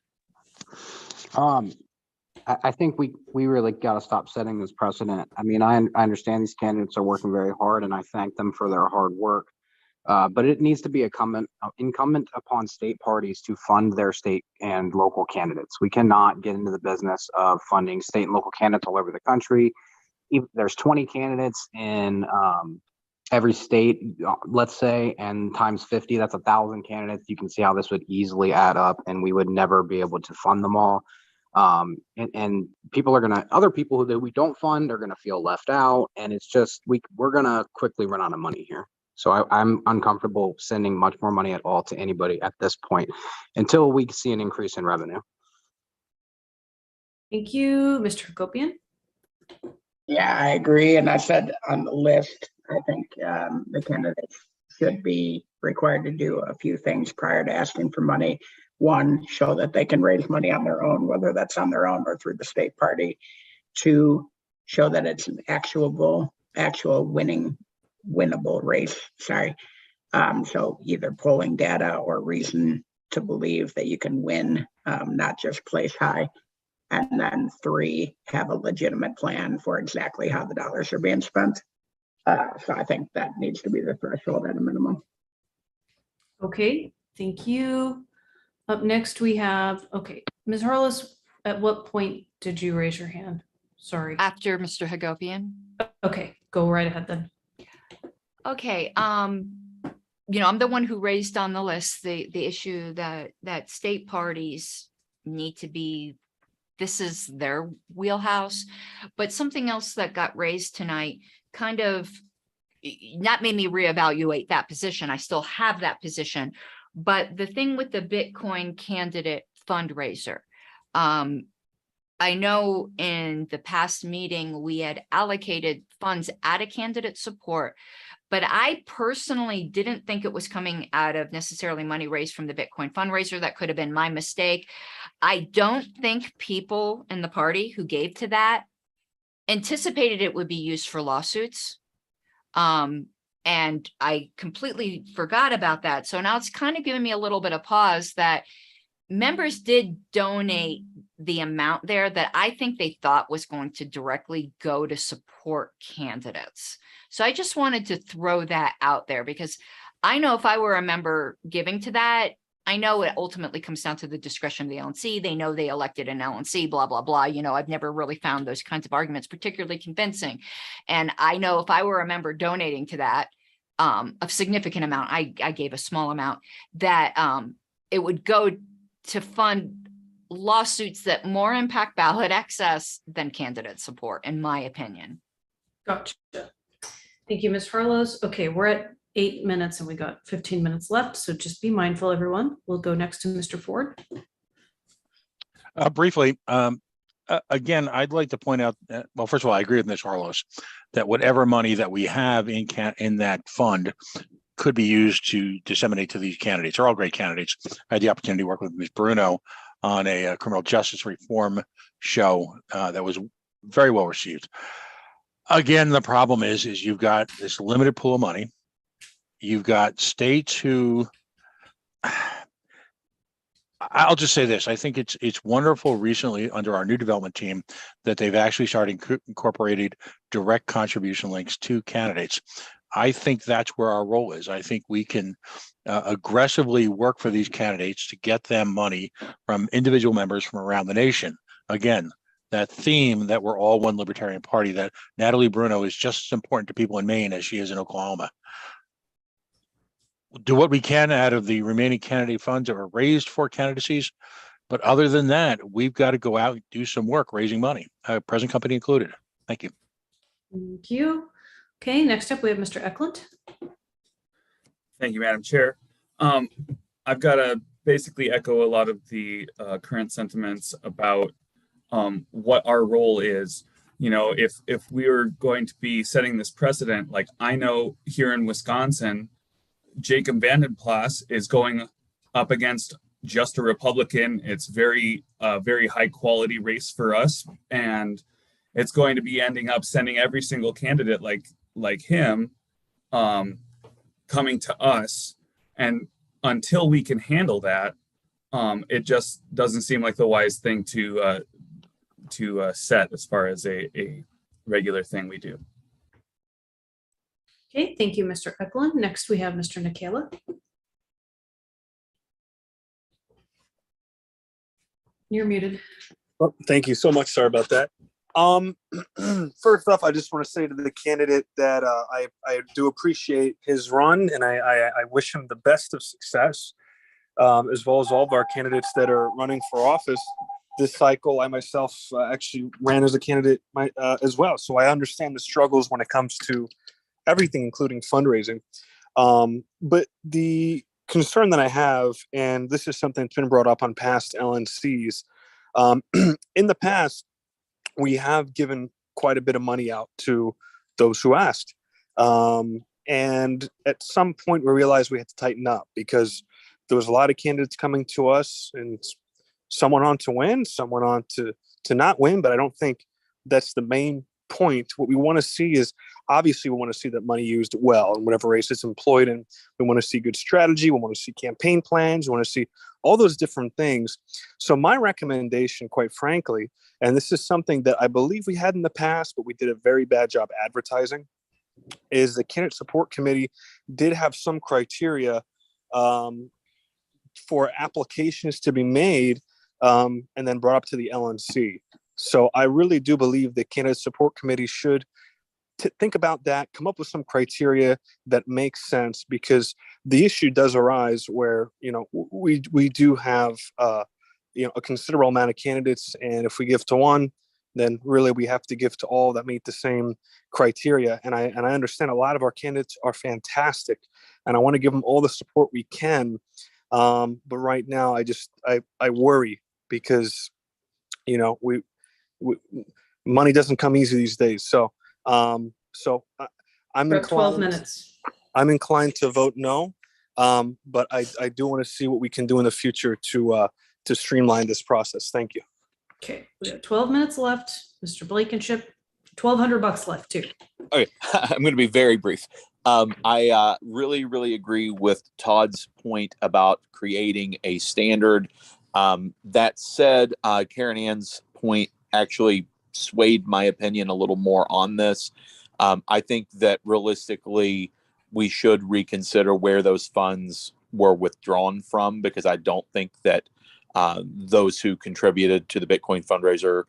I think we really got to stop setting this precedent. I mean, I understand these candidates are working very hard, and I thank them for their hard work. But it needs to be incumbent upon state parties to fund their state and local candidates. We cannot get into the business of funding state and local candidates all over the country. There's 20 candidates in every state, let's say, and times 50, that's 1,000 candidates. You can see how this would easily add up, and we would never be able to fund them all. And people are other people that we don't fund are gonna feel left out, and it's just, we're gonna quickly run out of money here. So I'm uncomfortable sending much more money at all to anybody at this point until we see an increase in revenue. Thank you, Mr. Hagopian. Yeah, I agree. And I said on the list, I think the candidates should be required to do a few things prior to asking for money. One, show that they can raise money on their own, whether that's on their own or through the state party. Two, show that it's an actual winnable race. Sorry. So either polling data or reason to believe that you can win, not just place high. And then three, have a legitimate plan for exactly how the dollars are being spent. So I think that needs to be the threshold at a minimum. Okay, thank you. Up next we have, okay, Ms. Harless, at what point did you raise your hand? Sorry. After Mr. Hagopian. Okay, go right ahead then. Okay, I'm the one who raised on the list the issue that state parties need to be, this is their wheelhouse, but something else that got raised tonight kind of not made me reevaluate that position. I still have that position, but the thing with the Bitcoin candidate fundraiser, I know in the past meeting, we had allocated funds out of candidate support, but I personally didn't think it was coming out of necessarily money raised from the Bitcoin fundraiser. That could have been my mistake. I don't think people in the party who gave to that anticipated it would be used for lawsuits. And I completely forgot about that. So now it's kind of giving me a little bit of pause that members did donate the amount there that I think they thought was going to directly go to support candidates. So I just wanted to throw that out there because I know if I were a member giving to that, I know it ultimately comes down to the discretion of the LNC. They know they elected an LNC, blah, blah, blah. I've never really found those kinds of arguments particularly convincing. And I know if I were a member donating to that, a significant amount, I gave a small amount, that it would go to fund lawsuits that more impact ballot access than candidate support, in my opinion. Gotcha. Thank you, Ms. Harlows. Okay, we're at 8 minutes and we got 15 minutes left. So just be mindful, everyone. We'll go next to Mr. Ford. Briefly, again, I'd like to point out that, well, first of all, I agree with Ms. Harlows that whatever money that we have in that fund could be used to disseminate to these candidates. They're all great candidates. I had the opportunity to work with Ms. Bruno on a criminal justice reform show that was very well received. Again, the problem is you've got this limited pool of money. You've got states who, I'll just say this, I think it's wonderful recently under our new development team that they've actually started incorporated direct contribution links to candidates. I think that's where our role is. I think we can aggressively work for these candidates to get them money from individual members from around the nation. Again, that theme that we're all one libertarian party, that Natalie Bruno is just as important to people in Maine as she is in Oklahoma. Do what we can out of the remaining candidate funds that were raised for candidacies. But other than that, we've got to go out and do some work raising money, present company included. Thank you. Thank you. Okay, next up we have Mr. Eklund. Thank you, Madam Chair. I've got to basically echo a lot of the current sentiments about what our role is. If we are going to be setting this precedent, like I know here in Wisconsin, Jacob Vanden Plas is going up against just a Republican. It's very high quality race for us, and it's going to be ending up sending every single candidate like him coming to us. And until we can handle that, it just doesn't seem like the wise thing to set as far as a regular thing we do. Okay, thank you, Mr. Eklund. Next, we have Mr. Nikela. You're muted. Well, thank you so much. Sorry about that. First off, I just want to say to the candidate that I do appreciate his run, and I wish him the best of success, as well as all of our candidates that are running for office. this cycle. I myself actually ran as a candidate as well. So I understand the struggles when it comes to everything, including fundraising. But the concern that I have, and this is something that's been brought up on past LNCs, in the past, we have given quite a bit of money out to those who asked. And at some point we realized we had to tighten up because there was a lot of candidates coming to us, and someone on to win, someone on to not win. But I don't think that's the main point. What we want to see is, obviously we want to see that money used well in whatever race it's employed in. We want to see good strategy. We want to see campaign plans. We want to see all those different things. So my recommendation, quite frankly, and this is something that I believe we had in the past, but we did a very bad job advertising, is the candidate support committee did have some criteria for applications to be made and then brought up to the LNC. So I really do believe the candidate support committee should think about that, come up with some criteria that makes sense, because the issue does arise where, we do have, a considerable amount of candidates. And if we give to one, then really we have to give to all that meet the same criteria. And I understand a lot of our candidates are fantastic, and I want to give them all the support we can. But right now I worry because, money doesn't come easy these days. So I'm inclined. 12 minutes. I'm inclined to vote no. But I do want to see what we can do in the future to streamline this process. Thank you. Okay, we have 12 minutes left. Mr. Blankenship, $1,200 left too. Okay, I'm going to be very brief. I really agree with Todd's point about creating a standard. That said, Karen Ann's point actually swayed my opinion a little more on this. I think that realistically, we should reconsider where those funds were withdrawn from, because I don't think that those who contributed to the Bitcoin fundraiser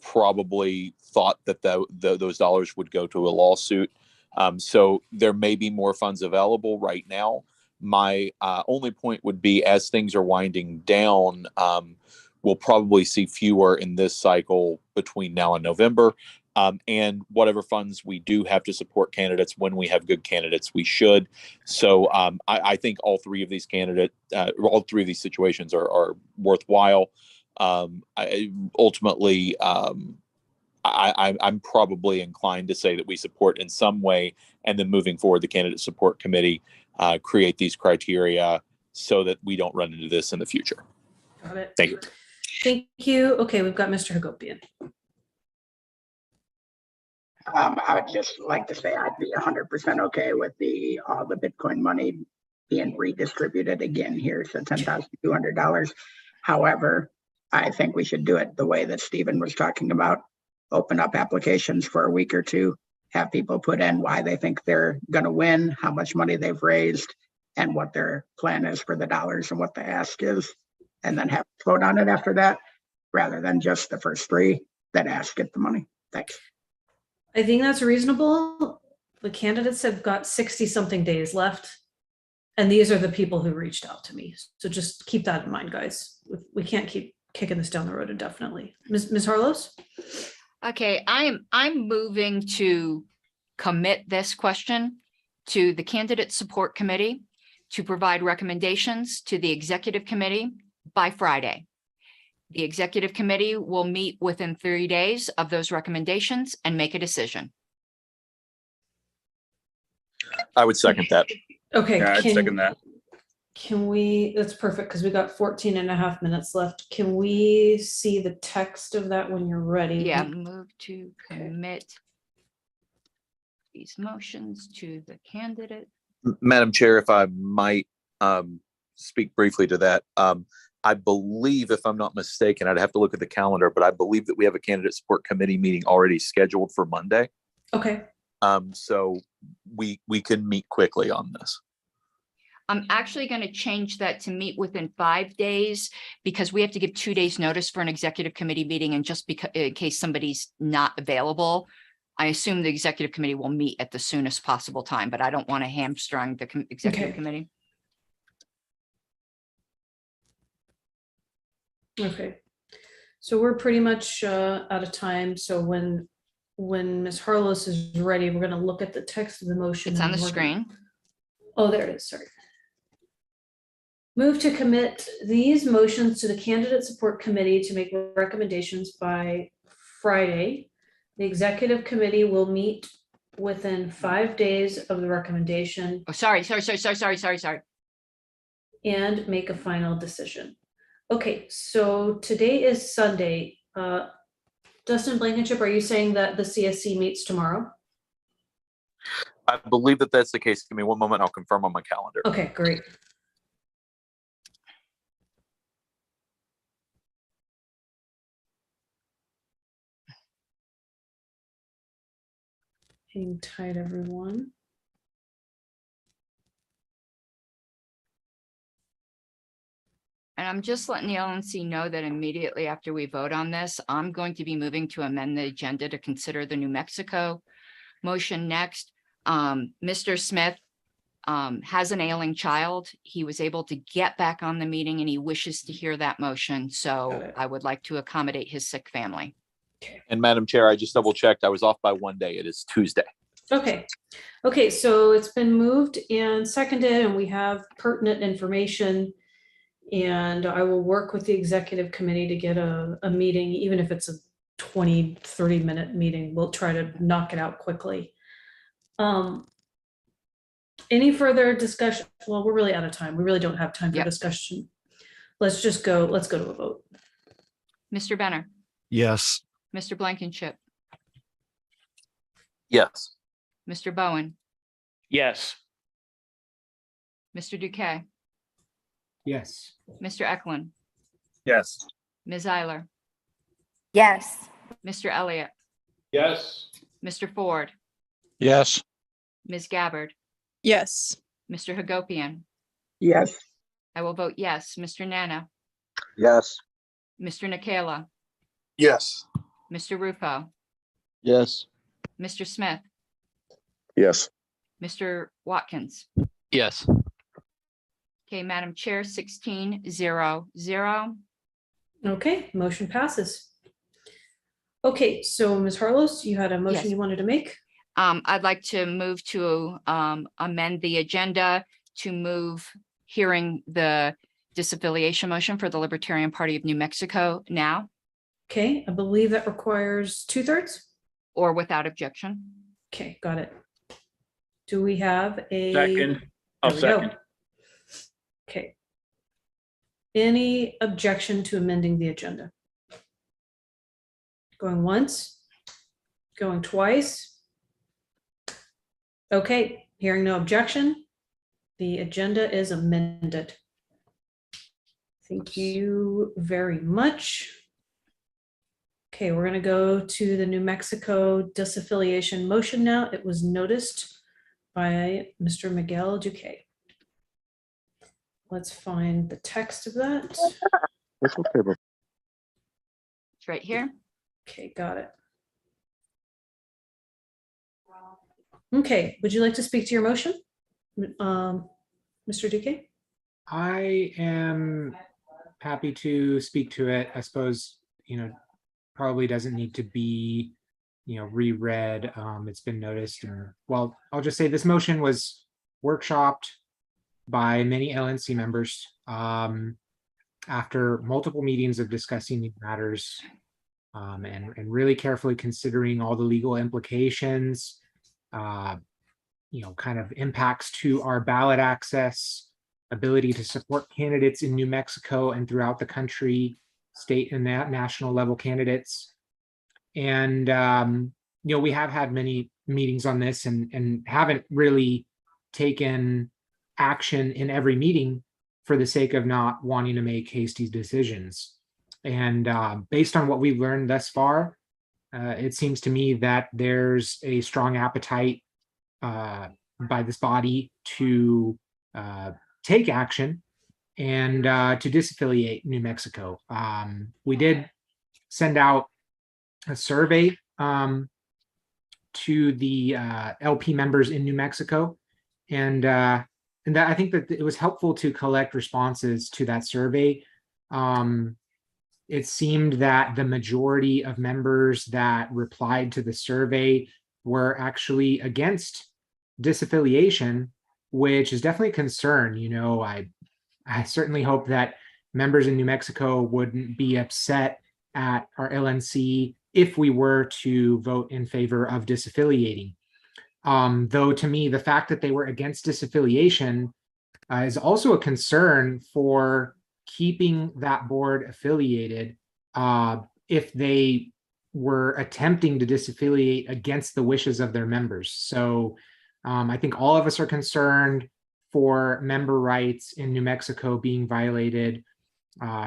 probably thought that those dollars would go to a lawsuit. So there may be more funds available right now. My only point would be, as things are winding down, we'll probably see fewer in this cycle between now and November. And whatever funds we do have to support candidates, when we have good candidates, we should. So I think all three of these situations are worthwhile. Ultimately, I'm probably inclined to say that we support in some way, and then moving forward, the candidate support committee create these criteria so that we don't run into this in the future. Got it. Thank you. Thank you. Okay, we've got Mr. Hagopian. I would just like to say I'd be 100% okay with all the Bitcoin money being redistributed again. Here's the $10,200. However, I think we should do it the way that Stephen was talking about. Open up applications for a week or two, have people put in why they think they're going to win, how much money they've raised, and what their plan is for the dollars and what the ask is, and then have a vote on it after that, rather than just the first three that ask get the money. Thanks. I think that's reasonable. The candidates have got 60 something days left, and these are the people who reached out to me. So just keep that in mind, guys. We can't keep kicking this down the road indefinitely. Ms. Harlos? Okay, I'm moving to commit this question to the candidate support committee to provide recommendations to the executive committee by Friday. The executive committee will meet within 30 days of those recommendations and make a decision. I would second that. Okay. Yeah, I'd second that. Can we, that's perfect, because we got 14 and a half minutes left. Can we see the text of that when you're ready? Yeah, move to commit these motions to the candidate. Madam Chair, if I might speak briefly to that. I believe, if I'm not mistaken, I'd have to look at the calendar, but I believe that we have a candidate support committee meeting already scheduled for Monday. Okay. So we can meet quickly on this. I'm actually going to change that to meet within 5 days, because we have to give 2 days notice for an executive committee meeting. And just because in case somebody's not available, I assume the executive committee will meet at the soonest possible time, but I don't want to hamstring the executive committee. Okay. So we're pretty much out of time. So when Ms. Harlos is ready, we're gonna look at the text of the motion. It's on and the we're gonna- screen. Oh, there it is, sorry. Move to commit these motions to the Candidate Support Committee to make recommendations by Friday. The Executive Committee will meet within 5 days of the recommendation Oh, sorry. and make a final decision. Okay, so today is Sunday. Dustin Blankenship, are you saying that the CSC meets tomorrow? I believe that that's the case. Give me one moment. I'll confirm on my calendar. Okay, great. Hang tight, everyone. And I'm just letting the LNC know that immediately after we vote on this, I'm going to be moving to amend the agenda to consider the New Mexico motion next. Mr. Smith has an ailing child. He was able to get back on the meeting and he wishes to hear that motion. So I would like to accommodate his sick family. And Madam Chair, I just double checked. I was off by one day. It is Tuesday. Okay. Okay, so it's been moved and seconded and we have pertinent information. And I will work with the executive committee to get a meeting, even if it's a 20, 30-minute meeting. We'll try to knock it out quickly. Any further discussion? Well, we're really out of time. We really don't have time for discussion. Let's go to a vote. Mr. Benner, Yes. Mr. Blankenship, Yes. Mr. Bowen, Yes. Mr. Duque, Yes. Mr. Eklund, Yes. Ms. Eiler, Yes. Mr. Elliott, Yes. Mr. Ford, Yes. Ms. Gabbard, Yes. Mr. Hagopian. Yes. I will vote yes. Mr. Nana, Yes. Mr. Nikela, Yes. Mr. Rufo, Yes. Mr. Smith, Yes. Mr. Watkins. Yes. Okay, Madam Chair, 16-0-0. Okay, motion passes. Okay, so Ms. Harlos, you had a motion Yes. you wanted to make? I'd like to move to amend the agenda to move hearing the disaffiliation motion for the Libertarian Party of New Mexico now Okay, I believe that requires 2/3. or without objection. Okay, got it. Do we have a? Second. I'll There we go. second. Okay. Any objection to amending the agenda? Going once? Going twice? Okay, hearing no objection, the agenda is amended. Thank you very much. Okay, we're gonna go to the New Mexico disaffiliation motion now. It was noticed by Mr. Miguel Duque. Let's find the text of that. That's okay, bro. It's right here. Okay, got it. Okay, would you like to speak to your motion? Mr. Duque? I am happy to speak to it. I suppose, probably doesn't need to be, reread. It's been noticed. And, well, I'll just say this motion was workshopped by many LNC members after multiple meetings of discussing these matters and really carefully considering all the legal implications, kind of impacts to our ballot access, ability to support candidates in New Mexico and throughout the country, state and national level candidates. And, we have had many meetings on this and haven't really taken action in every meeting for the sake of not wanting to make hasty decisions. And based on what we've learned thus far, it seems to me that there's a strong appetite by this body to take action and to disaffiliate New Mexico. We did send out a survey to the LP members in New Mexico, and that I think that it was helpful to collect responses to that survey. it seemed that the majority of members that replied to the survey were actually against disaffiliation, which is definitely a concern. You know, I certainly hope that members in New Mexico wouldn't be upset at our LNC if we were to vote in favor of disaffiliating. Though to me, the fact that they were against disaffiliation is also a concern for keeping that board affiliated if they were attempting to disaffiliate against the wishes of their members. So I think all of us are concerned for member rights in New Mexico being violated,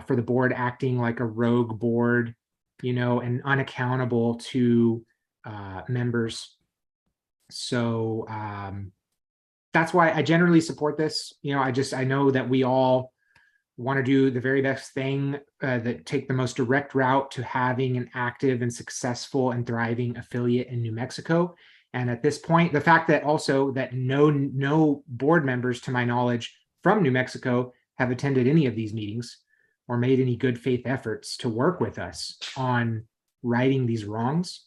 for the board acting like a rogue board, you know, and unaccountable to members. So that's why I generally support this. You know, I know that we all want to do the very best thing, that take the most direct route to having an active and successful and thriving affiliate in New Mexico. And at this point, the fact that also that no board members, to my knowledge, from New Mexico have attended any of these meetings or made any good faith efforts to work with us on righting these wrongs,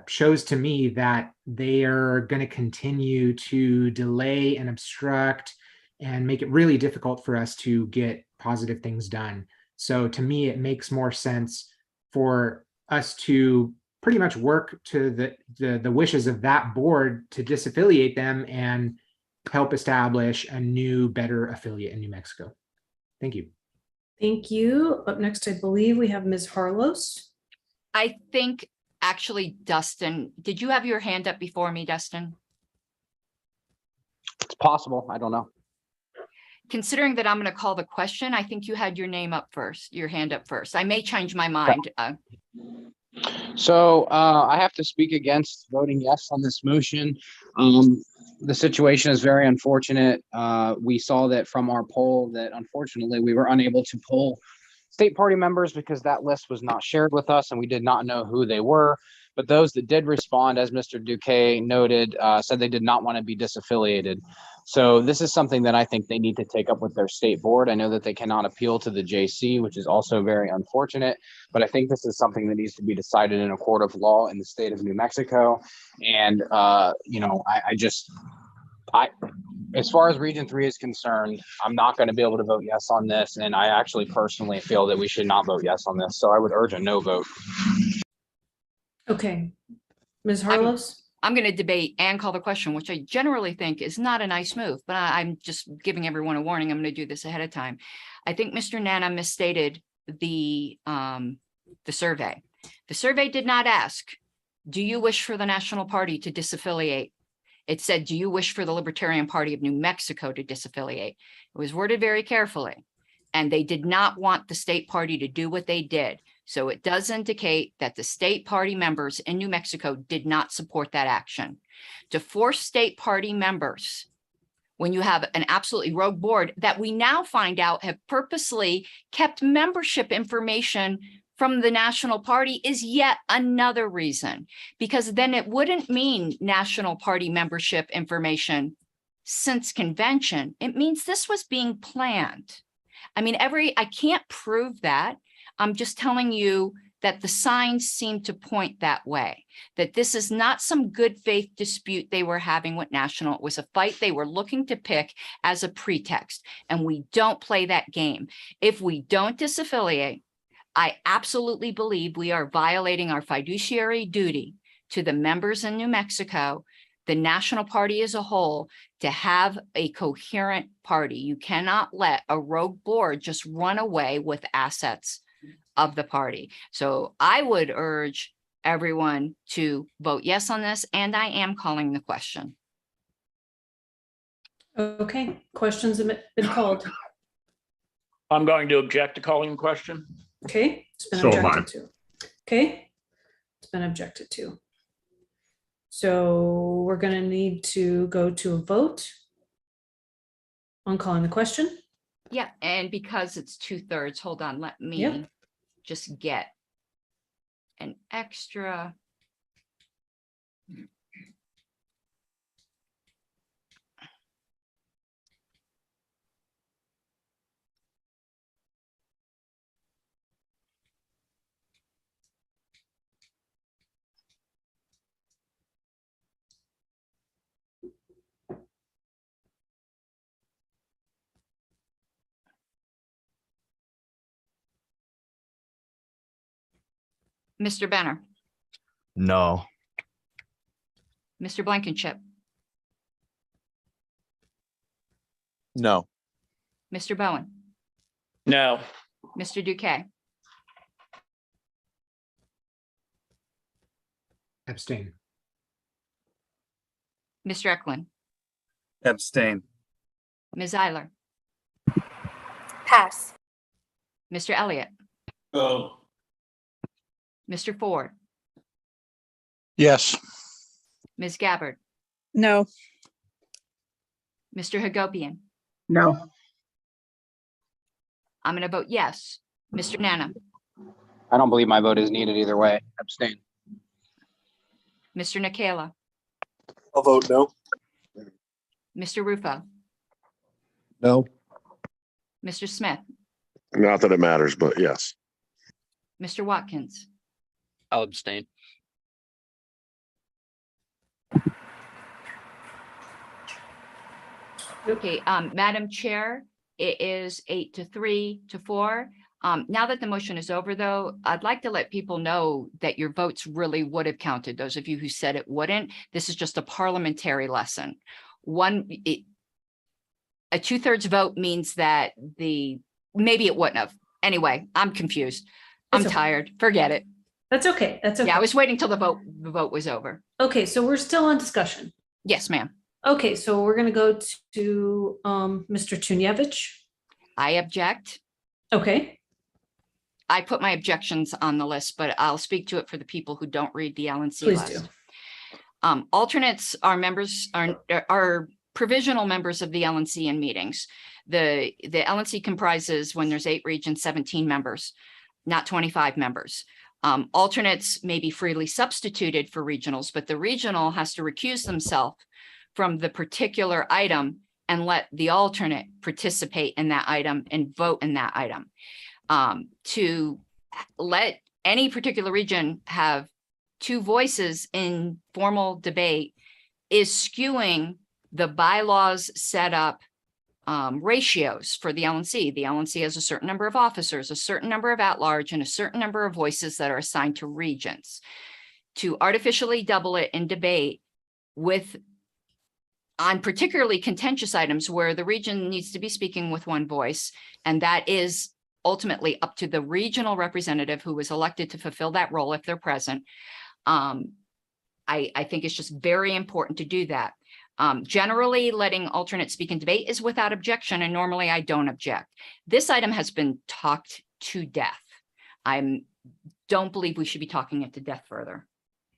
shows to me that they are going to continue to delay and obstruct and make it really difficult for us to get positive things done. So to me, it makes more sense for us to pretty much work to the wishes of that board to disaffiliate them and help establish a new, better affiliate in New Mexico. Thank you. Thank you. Up next, I believe we have Ms. Harlos. I think actually, Dustin, did you have your hand up before me, Dustin? It's possible. I don't know. Considering that I'm going to call the question, I think you had your name up first, your hand up first. I may change my mind. So I have to speak against voting yes on this motion. The situation is very unfortunate. We saw that from our poll that unfortunately we were unable to poll state party members because that list was not shared with us and we did not know who they were. But those that did respond, as Mr. Duque noted, said they did not want to be disaffiliated. So this is something that I think they need to take up with their state board. I know that they cannot appeal to the JC, which is also very unfortunate, but I think this is something that needs to be decided in a court of law in the state of New Mexico. And, you know, as far as Region 3 is concerned, I'm not going to be able to vote yes on this. And I actually personally feel that we should not vote yes on this. So I would urge a no vote. Okay, Ms. Harlos. I'm going to debate and call the question, which I generally think is not a nice move, but I'm just giving everyone a warning. I'm going to do this ahead of time. I think Mr. Nana misstated the survey. The survey did not ask, do you wish for the National Party to disaffiliate? It said, do you wish for the Libertarian Party of New Mexico to disaffiliate? It was worded very carefully, and they did not want the state party to do what they did. So it does indicate that the state party members in New Mexico did not support that action. To force state party members, when you have an absolutely rogue board that we now find out have purposely kept membership information from the national party, is yet another reason, because then it wouldn't mean national party membership information since convention. It means this was being planned. I mean, I can't prove that. I'm just telling you that the signs seem to point that way, that this is not some good faith dispute they were having with National. It was a fight they were looking to pick as a pretext, and we don't play that game. If we don't disaffiliate, I absolutely believe we are violating our fiduciary duty to the members in New Mexico, the national party as a whole, to have a coherent party. You cannot let a rogue board just run away with assets of the party. So I would urge everyone to vote yes on this, and I am calling the question. Okay, questions have been called. I'm going to object to calling the question. Okay, it's been So am objected to. Okay, it's been objected to. So we're going to need to go to a vote on calling the question. Yeah, and because it's 2/3, hold on, let me just get an extra. Mr. Benner, No. Mr. Blankenship, No. Mr. Bowen, No. Mr. Duque, Abstain. Mr. Eklund, Abstain. Ms. Eiler, Pass. Mr. Elliott, Go. Mr. Ford, Yes. Ms. Gabbard, No. Mr. Hagopian. No. I'm going to vote yes. Mr. Nana, I don't believe my vote is needed either way. Abstain. Mr. Nikela, I'll vote no. Mr. Rufo, No. Mr. Smith, Not that it matters, but yes. Mr. Watkins, I'll abstain. Okay, Madam Chair, it is 8-3-4. Now that the motion is over, though, I'd like to let people know that your votes really would have counted. Those of you who said it wouldn't, this is just a parliamentary lesson. A 2/3 vote means that maybe it wouldn't have. Anyway, I'm confused. I'm okay. tired. Forget it. That's okay. That's okay. Yeah, I was waiting till the vote was over. Okay, so we're still on discussion. Yes, ma'am. Okay, so we're gonna go to Mr. Tunevich. I object. Okay, I put my objections on the list, but I'll speak to it for the people who don't read the LNC please list. do. Alternates are members, are provisional members of the LNC in meetings. The LNC comprises, when there's 8 regions, 17 members, not 25 members. Alternates may be freely substituted for regionals, but the regional has to recuse themselves from the particular item and let the alternate participate in that item and vote in that item. To let any particular region have 2 voices in formal debate is skewing the bylaws set up ratios for the LNC. The LNC has a certain number of officers, a certain number of at-large, and a certain number of voices that are assigned to regions. To artificially double it in debate on particularly contentious items where the region needs to be speaking with 1 voice, and that is ultimately up to the regional representative who was elected to fulfill that role if they're present. I think it's just very important to do that. Generally, letting alternates speak in debate is without objection, and normally I don't object. This item has been talked to death. I don't believe we should be talking it to death further.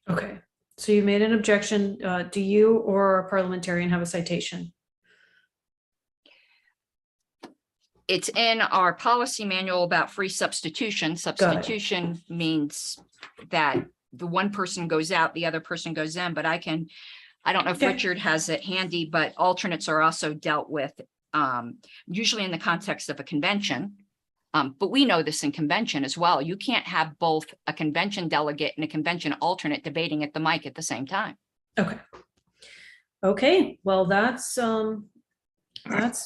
Okay, so you made an objection. Do you or a parliamentarian have a citation? It's in our policy manual about free substitution. Substitution means that the one person goes out, the other person goes in, but I don't know if Richard has it handy, but alternates are also dealt with usually in the context of a convention. But we know this in convention as well. You can't have both a convention delegate and a convention alternate debating at the mic at the same time. Okay. Okay, well, that's that.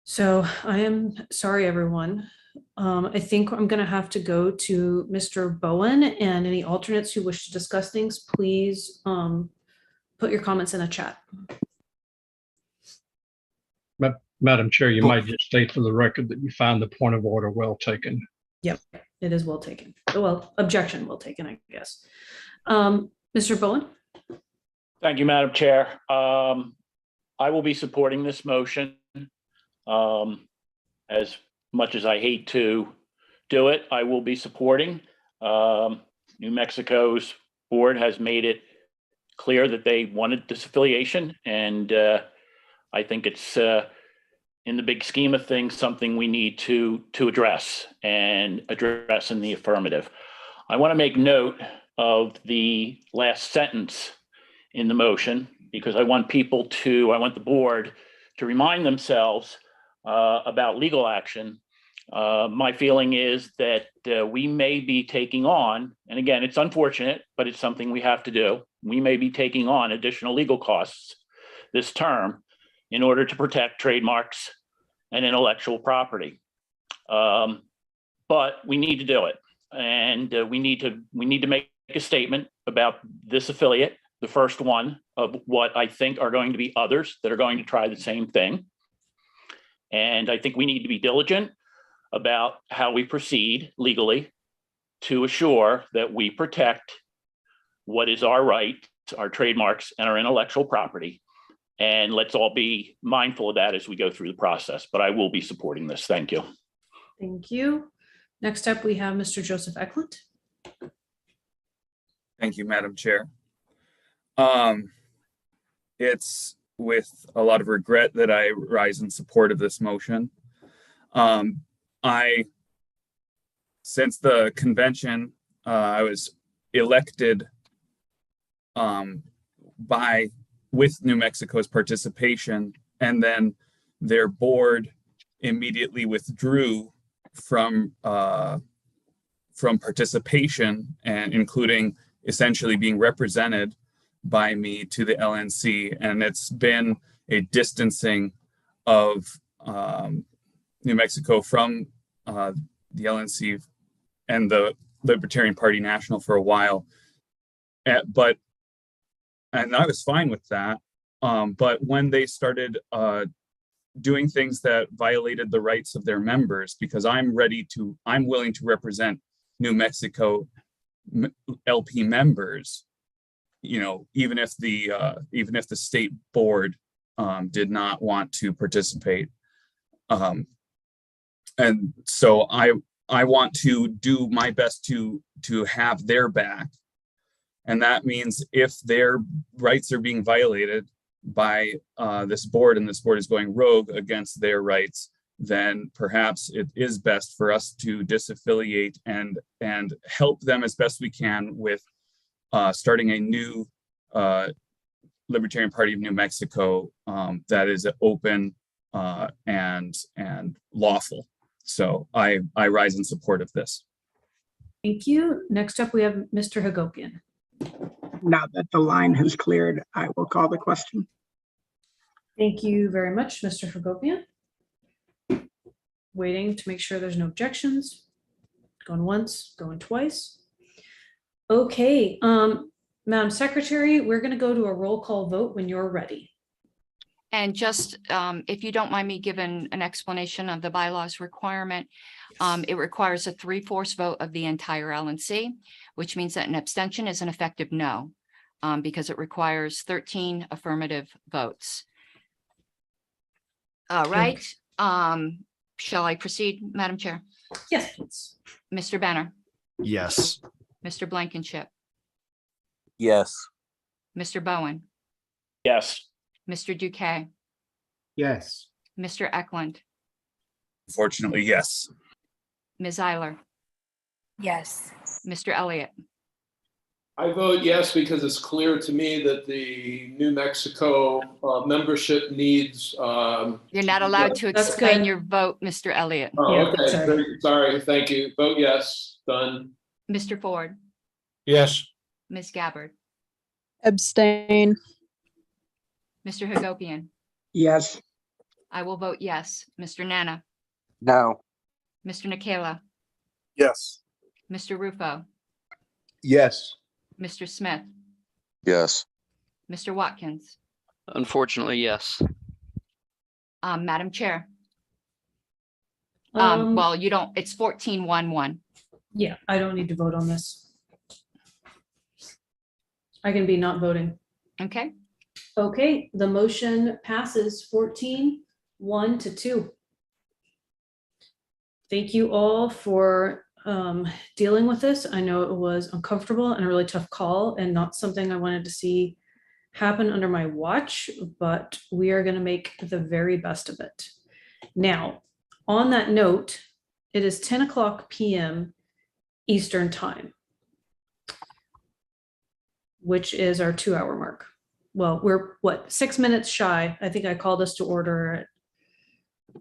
So I am sorry, everyone. I think I'm gonna have to go to Mr. Bowen, and any alternates who wish to discuss things, please put your comments in the chat. Madam Chair, you might just state for the record that you find the point of order well taken. Yep, it is well taken. Well, objection well taken, I guess. Mr. Bowen? Thank you, Madam Chair. I will be supporting this motion. As much as I hate to do it, I will be supporting. New Mexico's board has made it clear that they wanted disaffiliation, and I think it's in the big scheme of things something we need to address and address in the affirmative. I want to make note of the last sentence in the motion because I want the board to remind themselves about legal action. My feeling is that we may be taking on, and again, it's unfortunate, but it's something we have to do. We may be taking on additional legal costs this term in order to protect trademarks and intellectual property. but we need to do it. And we need to make a statement about this affiliate, the first one of what I think are going to be others that are going to try the same thing. And I think we need to be diligent about how we proceed legally to assure that we protect what is our right, our trademarks, and our intellectual property. And let's all be mindful of that as we go through the process. But I will be supporting this. Thank you. Thank you. Next up, we have Mr. Joseph Eklund. Thank you, Madam Chair. It's with a lot of regret that I rise in support of this motion. Since the convention, I was elected with New Mexico's participation, and then their board immediately withdrew from participation, and including essentially being represented by me to the LNC. And it's been a distancing of New Mexico from the LNC and the Libertarian Party National for a while. And I was fine with that. But when they started doing things that violated the rights of their members, because I'm willing to represent New Mexico LP members, even if the state board did not want to participate. And so I want to do my best to have their back. And that means if their rights are being violated by this board, and this board is going rogue against their rights, then perhaps it is best for us to disaffiliate and help them as best we can with starting a new Libertarian Party of New Mexico that is open and lawful. So I rise in support of this. Thank you. Next up, we have Mr. Hagopian. Now that the line has cleared, I will call the question. Thank you very much, Mr. Hagopian. Waiting to make sure there's no objections. Going once, going twice. Okay, Madam Secretary, we're going to go to a roll call vote when you're ready. And just if you don't mind me giving an explanation of the bylaws requirement, it requires a 3/4 vote of the entire LNC, which means that an abstention is an effective no, because it requires 13 affirmative votes. All right. Shall I proceed, Madam Chair? Yes, please. Mr. Benner, Yes. Mr. Blankenship, Yes. Mr. Bowen, Yes. Mr. Duque, Yes. Mr. Eklund, Unfortunately, yes. Ms. Eiler, Yes. Mr. Elliott. I vote yes because it's clear to me that the New Mexico membership needs. You're not allowed to That's explain good. your vote, Mr. Elliott. Oh, Yeah, okay. sorry. Sorry. Thank you. Vote yes. Done. Mr. Ford, Yes. Ms. Gabbard, Abstain. Mr. Hagopian. Yes. I will vote yes. Mr. Nana, No. Mr. Nikela, Yes. Mr. Rufo, Yes. Mr. Smith, Yes. Mr. Watkins. Unfortunately, yes. Madam Chair. Um, Well, you don't, it's 14-1-1. Yeah, I don't need to vote on this. I can be not voting. Okay, Okay, the motion passes 14-1-2. Thank you all for dealing with this. I know it was uncomfortable and a really tough call and not something I wanted to see happen under my watch, but we are going to make the very best of it. Now, on that note, it is 10 p.m. Eastern time, which is our 2-hour mark. Well, we're 6 minutes shy. I think I called us to order at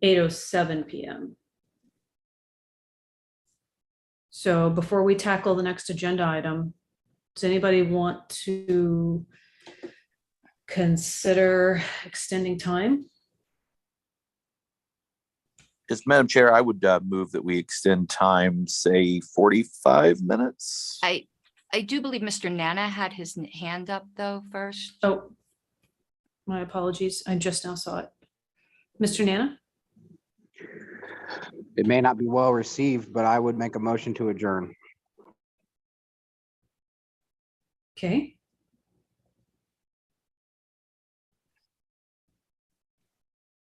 8:07 p.m. So before we tackle the next agenda item, does anybody want to consider extending time? As Madam Chair, I would move that we extend time, say 45 minutes. I do believe Mr. Nana had his hand up though first. Oh, my apologies. I just now saw it. Mr. Nana? It may not be well received, but I would make a motion to adjourn. Okay.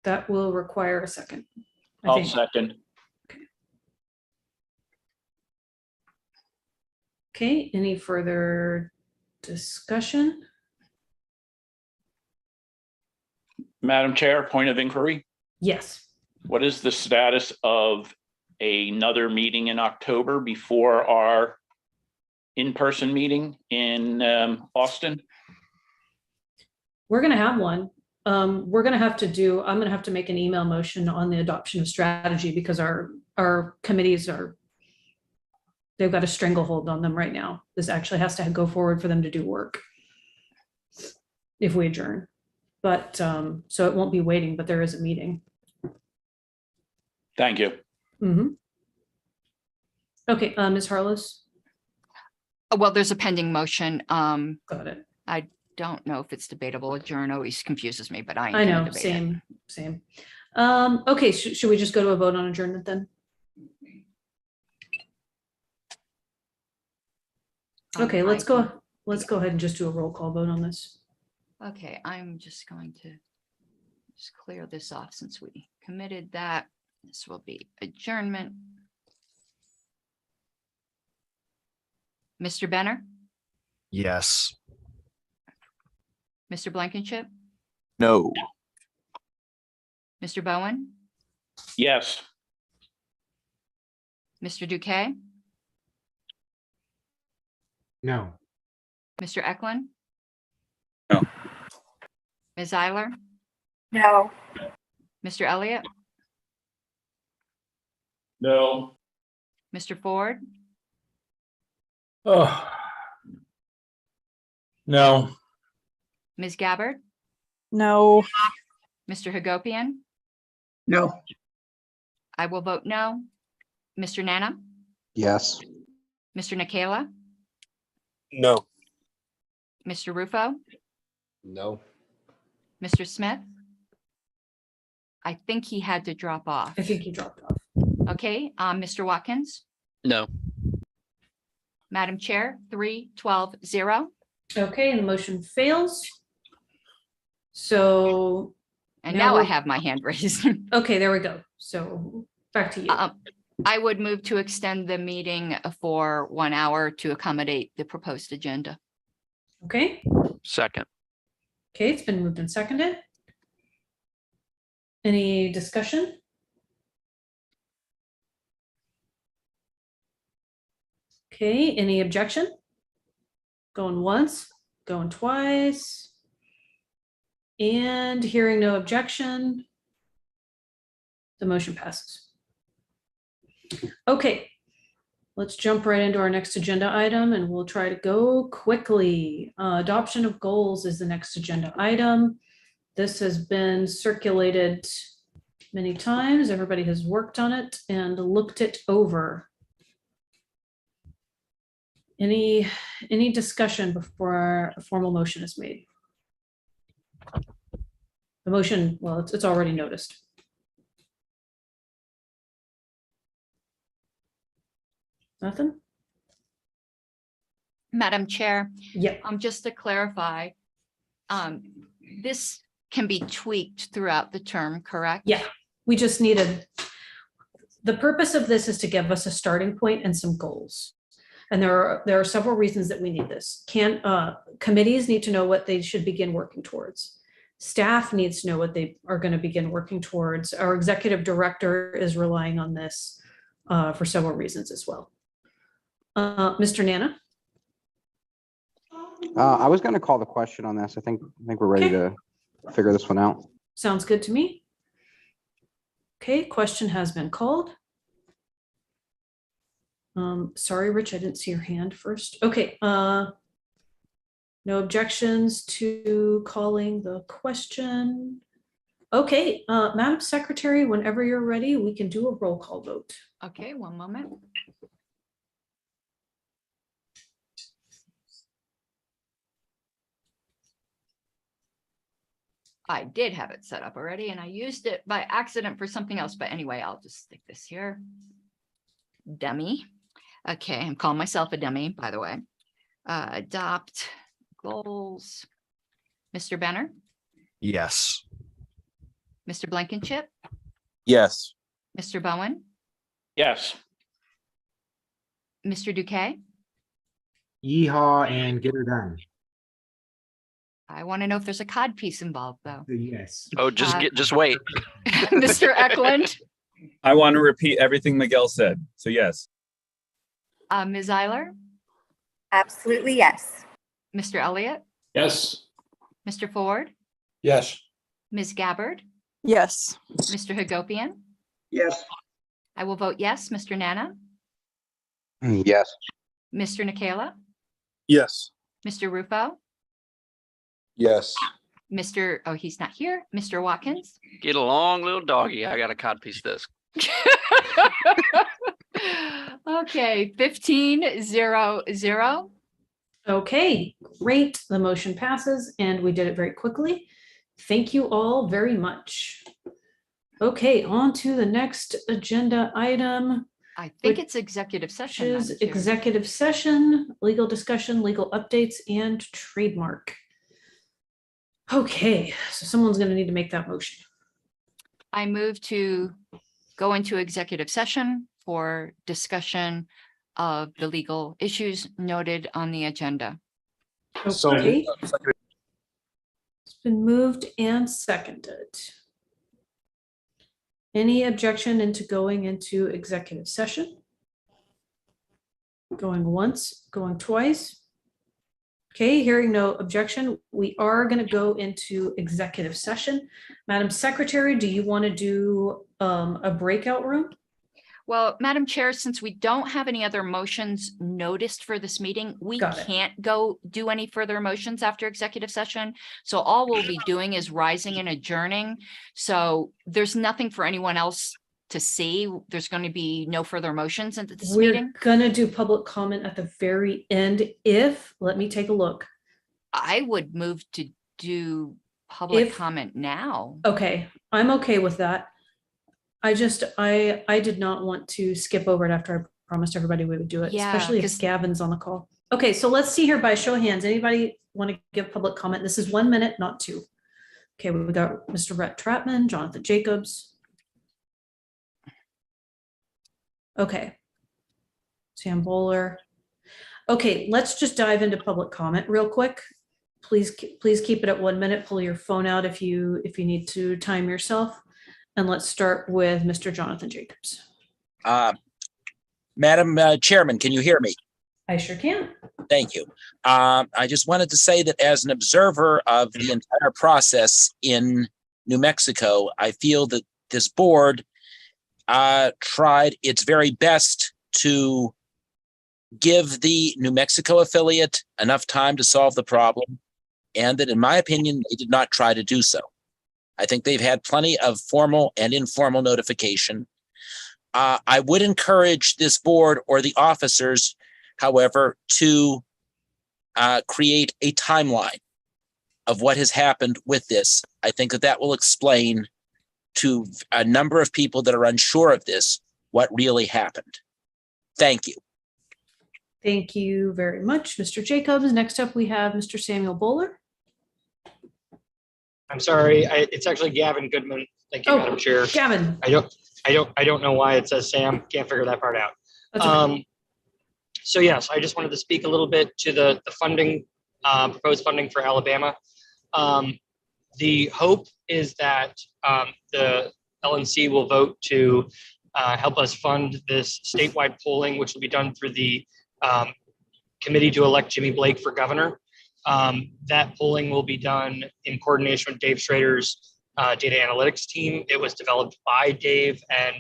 That will require a second. I I'll think. second. Okay, any further discussion? Madam Chair, point of inquiry. Yes. What is the status of another meeting in October before our in-person meeting in Austin? We're going to have one. We're going to have to do, I'm going to have to make an email motion on the adoption of strategy because our committees are, they've got a stranglehold on them right now. This actually has to go forward for them to do work if we adjourn. But so it won't be waiting, but there is a meeting. Thank you. Mm-hmm. Okay, Ms. Harless? Well, there's a pending motion. Got it. I don't know if it's debatable. Adjourn always confuses me, but I ain't I gonna know, debate it. same. Okay, should we just go to a vote on adjournment then? Okay, let's go ahead and just do a roll call vote on this. Okay, I'm just going to just clear this off since we committed that. This will be adjournment. Mr. Benner, Yes. Mr. Blankenship, No. Mr. Bowen, Yes. Mr. Duque, No. Mr. Eklund? No. Ms. Eiler, No. Mr. Elliott, No. Mr. Ford, Oh. No. Ms. Gabbard, No. Mr. Hagopian? No. I will vote no. Mr. Nana, Yes. Mr. Nikela, No. Mr. Rufo, No. Mr. Smith? I think he had to drop off. I think he dropped off. Okay, Mr. Watkins, No. Madam Chair, 3-12-0. Okay, and the motion fails. So. And now I we're- have my hand raised. Okay, there we go. So back to you. I would move to extend the meeting for 1 hour to accommodate the proposed agenda. Okay, Second. okay, it's been moved and seconded. Any discussion? Okay, any objection? Going once, going twice. And hearing no objection, the motion passes. Okay, let's jump right into our next agenda item and we'll try to go quickly. Adoption of goals is the next agenda item. This has been circulated many times. Everybody has worked on it and looked it over. Any discussion before a formal motion is made? The motion, well, it's already noticed. Nothing? Madam Chair, Yep. Just to clarify, this can be tweaked throughout the term, correct? Yeah, we just needed, the purpose of this is to give us a starting point and some goals. And there are several reasons that we need this. Committees need to know what they should begin working towards. Staff needs to know what they are going to begin working towards. Our executive director is relying on this for several reasons as well. Mr. Nana? I was going to call the question on this. I think we're ready to figure this one out. Sounds good to me. Okay, question has been called. Sorry, Rich, I didn't see your hand first. Okay, no objections to calling the question. Okay, Madam Secretary, whenever you're ready, we can do a roll call vote. Okay, one moment. I did have it set up already and I used it by accident for something else, but anyway, I'll just stick this here. Dummy. Okay, I'm calling myself a dummy, by the way. Adopt goals. Mr. Benner, Yes. Mr. Blankenship, Yes. Mr. Bowen, Yes. Mr. Duque. Yeehaw and get her done. I want to know if there's a cod piece involved, though. Yes. Oh, just wait. Mr. Eklund, I want to repeat everything Miguel said. So yes. Ms. Eiler, Absolutely, yes. Mr. Elliott, Yes. Mr. Ford, Yes. Ms. Gabbard, Yes. Mr. Hagopian. Yes. I will vote yes. Mr. Nana, Yes. Mr. Nikela, Yes. Mr. Rufo, Yes. Mr. Oh, he's not here. Mr. Watkins. Get along, little doggy. I got a cod piece disc. Okay, 15-0-0. Okay, great. The motion passes and we did it very quickly. Thank you all very much. Okay, on to the next agenda item, I think Which it's executive which session. is Madam Chair. executive session, legal discussion, legal updates, and trademark. Okay, so someone's gonna need to make that motion. I move to go into executive session for discussion of the legal issues noted on the agenda. Okay, it's been moved and seconded. Any objection into going into executive session? Going once, going twice? Okay, hearing no objection, we are going to go into executive session. Madam Secretary, do you want to do a breakout room? Well, Madam Chair, since we don't have any other motions noticed for this meeting, we Got it. can't go do any further motions after executive session. So all we'll be doing is rising and adjourning. So there's nothing for anyone else to see. There's going to be no further motions into this meeting. We're going to do public comment at the very end if, let me take a look. I would move to do public If- comment now. Okay, I'm okay with that. I did not want to skip over it after I promised everybody we would do it, Yeah, especially if 'cause- Gavin's on the call. Okay, so let's see here by show of hands. Anybody want to give public comment? This is 1 minute, not 2. Okay, we got Mr. Rhett Trapman, Jonathan Jacobs. Okay. Sam Bowler. Okay, let's just dive into public comment real quick. Please keep it at 1 minute. Pull your phone out if you need to time yourself. And let's start with Mr. Jonathan Jacobs. Madam Chairman, can you hear me? I sure can. Thank you. I just wanted to say that as an observer of the entire process in New Mexico, I feel that this board tried its very best to give the New Mexico affiliate enough time to solve the problem, and that, in my opinion, they did not try to do so. I think they've had plenty of formal and informal notification. I would encourage this board or the officers, however, to create a timeline of what has happened with this. I think that that will explain to a number of people that are unsure of this what really happened. Thank you. Thank you very much, Mr. Jacobs. Next up, we have Mr. Samuel Bowler. I'm sorry, it's actually Gavin Goodman. Thank you, Oh, Madam Chair. Gavin. I don't know why it says Sam. Can't figure that part out. That's okay. So yes, I just wanted to speak a little bit to the funding, proposed funding for Alabama. The hope is that the LNC will vote to help us fund this statewide polling, which will be done through the committee to elect Jimmy Blake for governor. That polling will be done in coordination with Dave Schrader's data analytics team. It was developed by Dave and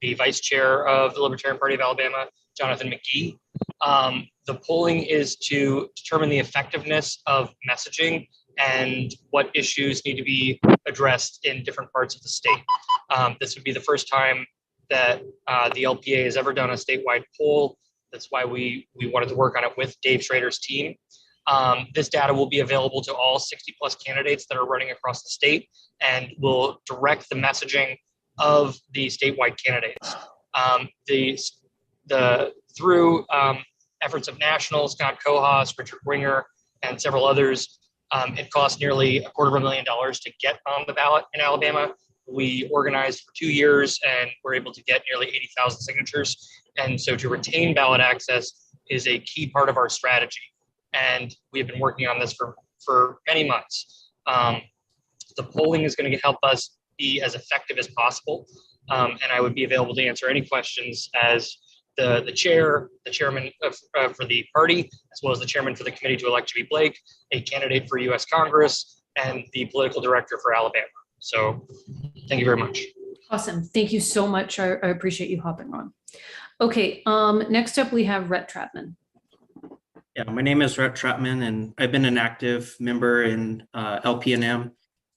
the vice chair of the Libertarian Party of Alabama, Jonathan McGee. The polling is to determine the effectiveness of messaging and what issues need to be addressed in different parts of the state. This would be the first time that the LPA has ever done a statewide poll. That's why we wanted to work on it with Dave Schrader's team. This data will be available to all 60 plus candidates that are running across the state and will direct the messaging of the statewide candidates. Through efforts of National, Scott Kohas, Richard Winger, and several others, it cost nearly $250,000 to get on the ballot in Alabama. We organized for 2 years and were able to get nearly 80,000 signatures. And so to retain ballot access is a key part of our strategy. And we have been working on this for many months. The polling is going to help us be as effective as possible. And I would be available to answer any questions as the chairman for the party, as well as the chairman for the committee to elect Jimmy Blake, a candidate for U.S. Congress, and the political director for Alabama. So thank you very much. Awesome. Thank you so much. I appreciate you hopping on. Okay, next up we have Rhett Trapman. Yeah, my name is Rhett Trapman, and I've been an active member in LPNM,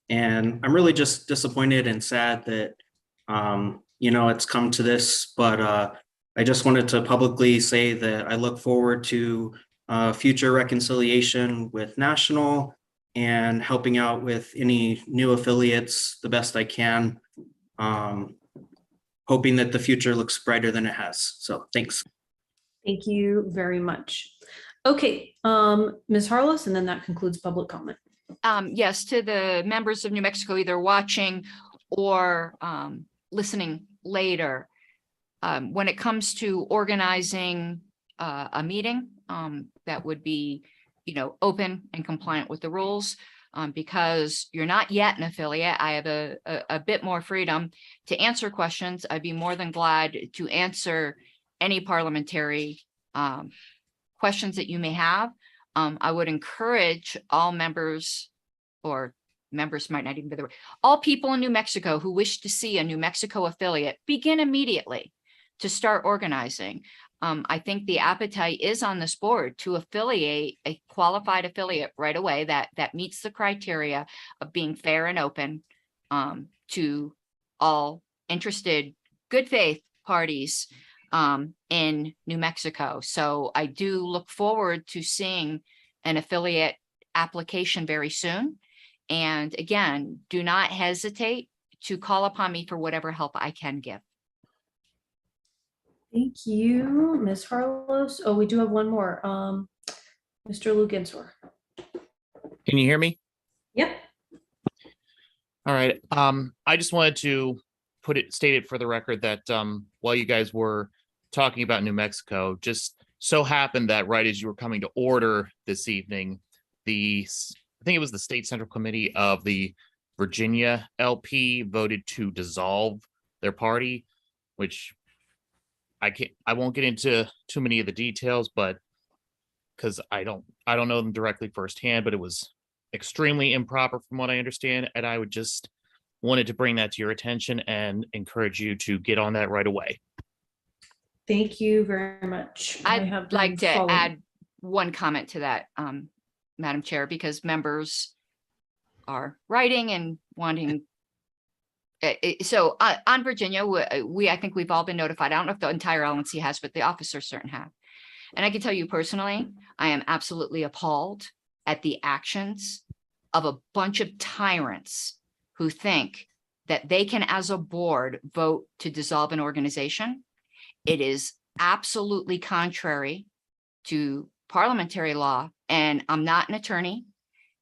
and I'm really just disappointed and sad that it's come to this. But I just wanted to publicly say that I look forward to future reconciliation with National and helping out with any new affiliates the best I can. Hoping that the future looks brighter than it has. So thanks. Thank you very much. Okay, Ms. Harless, and then that concludes public comment. Yes, to the members of New Mexico, either watching or listening later, when it comes to organizing a meeting that would be, open and compliant with the rules, because you're not yet an affiliate, I have a bit more freedom to answer questions. I'd be more than glad to answer any parliamentary questions that you may have. I would encourage all members, or members might not even be the word, all people in New Mexico who wish to see a New Mexico affiliate begin immediately to start organizing. I think the appetite is on this board to affiliate a qualified affiliate right away that meets the criteria of being fair and open to all interested good faith parties in New Mexico. So I do look forward to seeing an affiliate application very soon. And again, do not hesitate to call upon me for whatever help I can give. Thank you, Ms. Harlos. Oh, we do have one more. Mr. Lou Ginsor. Can you hear me? Yep. All right. I just wanted to state it for the record that while you guys were talking about New Mexico, just so happened that right as you were coming to order this evening, I think it was the State Central Committee of the Virginia LP voted to dissolve their party, which I won't get into too many of the details, but because I don't know them directly firsthand, but it was extremely improper from what I understand. And I would just wanted to bring that to your attention and encourage you to get on that right away. Thank you very much. I'd like to add one comment to that, Madam Chair, because members are writing and wanting. So on Virginia, I think we've all been notified. I don't know if the entire LNC has, but the officers certain have. And I can tell you personally, I am absolutely appalled at the actions of a bunch of tyrants who think that they can, as a board, vote to dissolve an organization. It is absolutely contrary to parliamentary law. And I'm not an attorney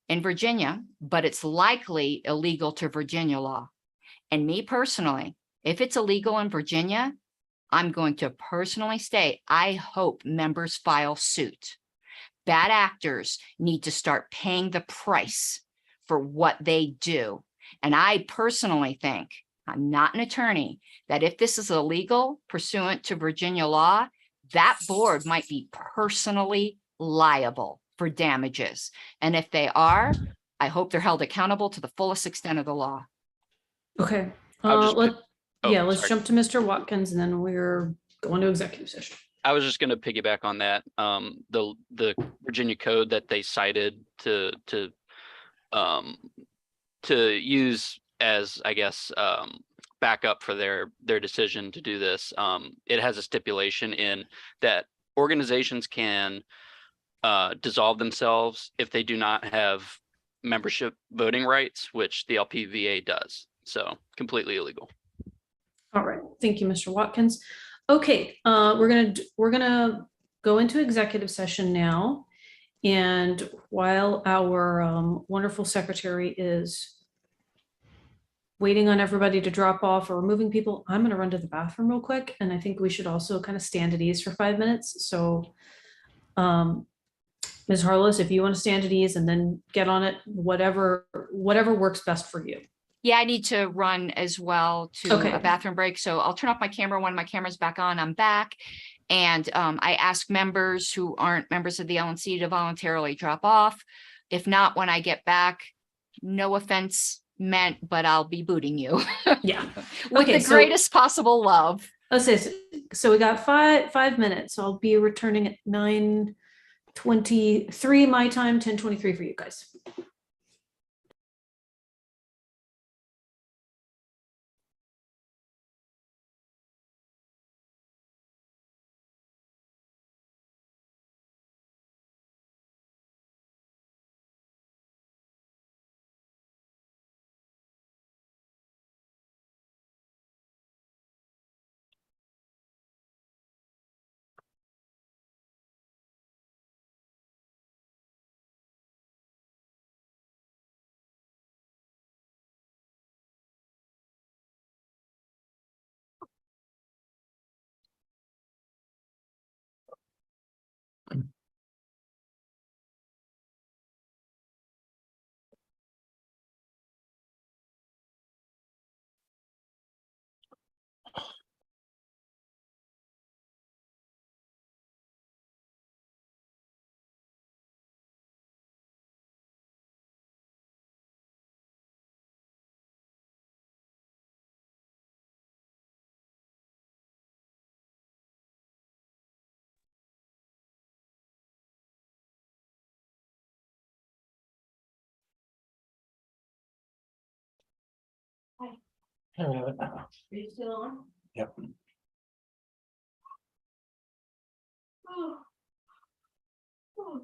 in Virginia, but it's likely illegal to Virginia law. And me personally, if it's illegal in Virginia, I'm going to personally state, I hope members file suit. Bad actors need to start paying the price for what they do. And I personally think, I'm not an attorney, that if this is illegal pursuant to Virginia law, that board might be personally liable for damages. And if they are, I hope they're held accountable to the fullest extent of the law. Okay. Let's jump to Mr. Watkins, and then we're going to executive session. I was just going to piggyback on that. The Virginia code that they cited to to use as, I guess, backup for their decision to do this. It has a stipulation in that organizations can dissolve themselves if they do not have membership voting rights, which the LPVA does. So completely illegal. All right, thank you, Mr. Watkins. Okay, we're gonna go into executive session now. And while our wonderful secretary is waiting on everybody to drop off or removing people, I'm gonna run to the bathroom real quick. And I think we should also kind of stand at ease for 5 minutes. So Ms. Harless, if you want to stand at ease and then get on it, whatever works best for you. Yeah, I need to run as well to Okay. a bathroom break. So I'll turn off my camera when my camera's back on. I'm back. And I ask members who aren't members of the LNC to voluntarily drop off. If not, when I get back, no offense meant, but I'll be booting you. Yeah. With Okay, the greatest possible love. Let's say, so we got five minutes. So I'll be returning at 9:23 my time, 10:23 for you guys. Are you still on? Yep. Oh. Oh.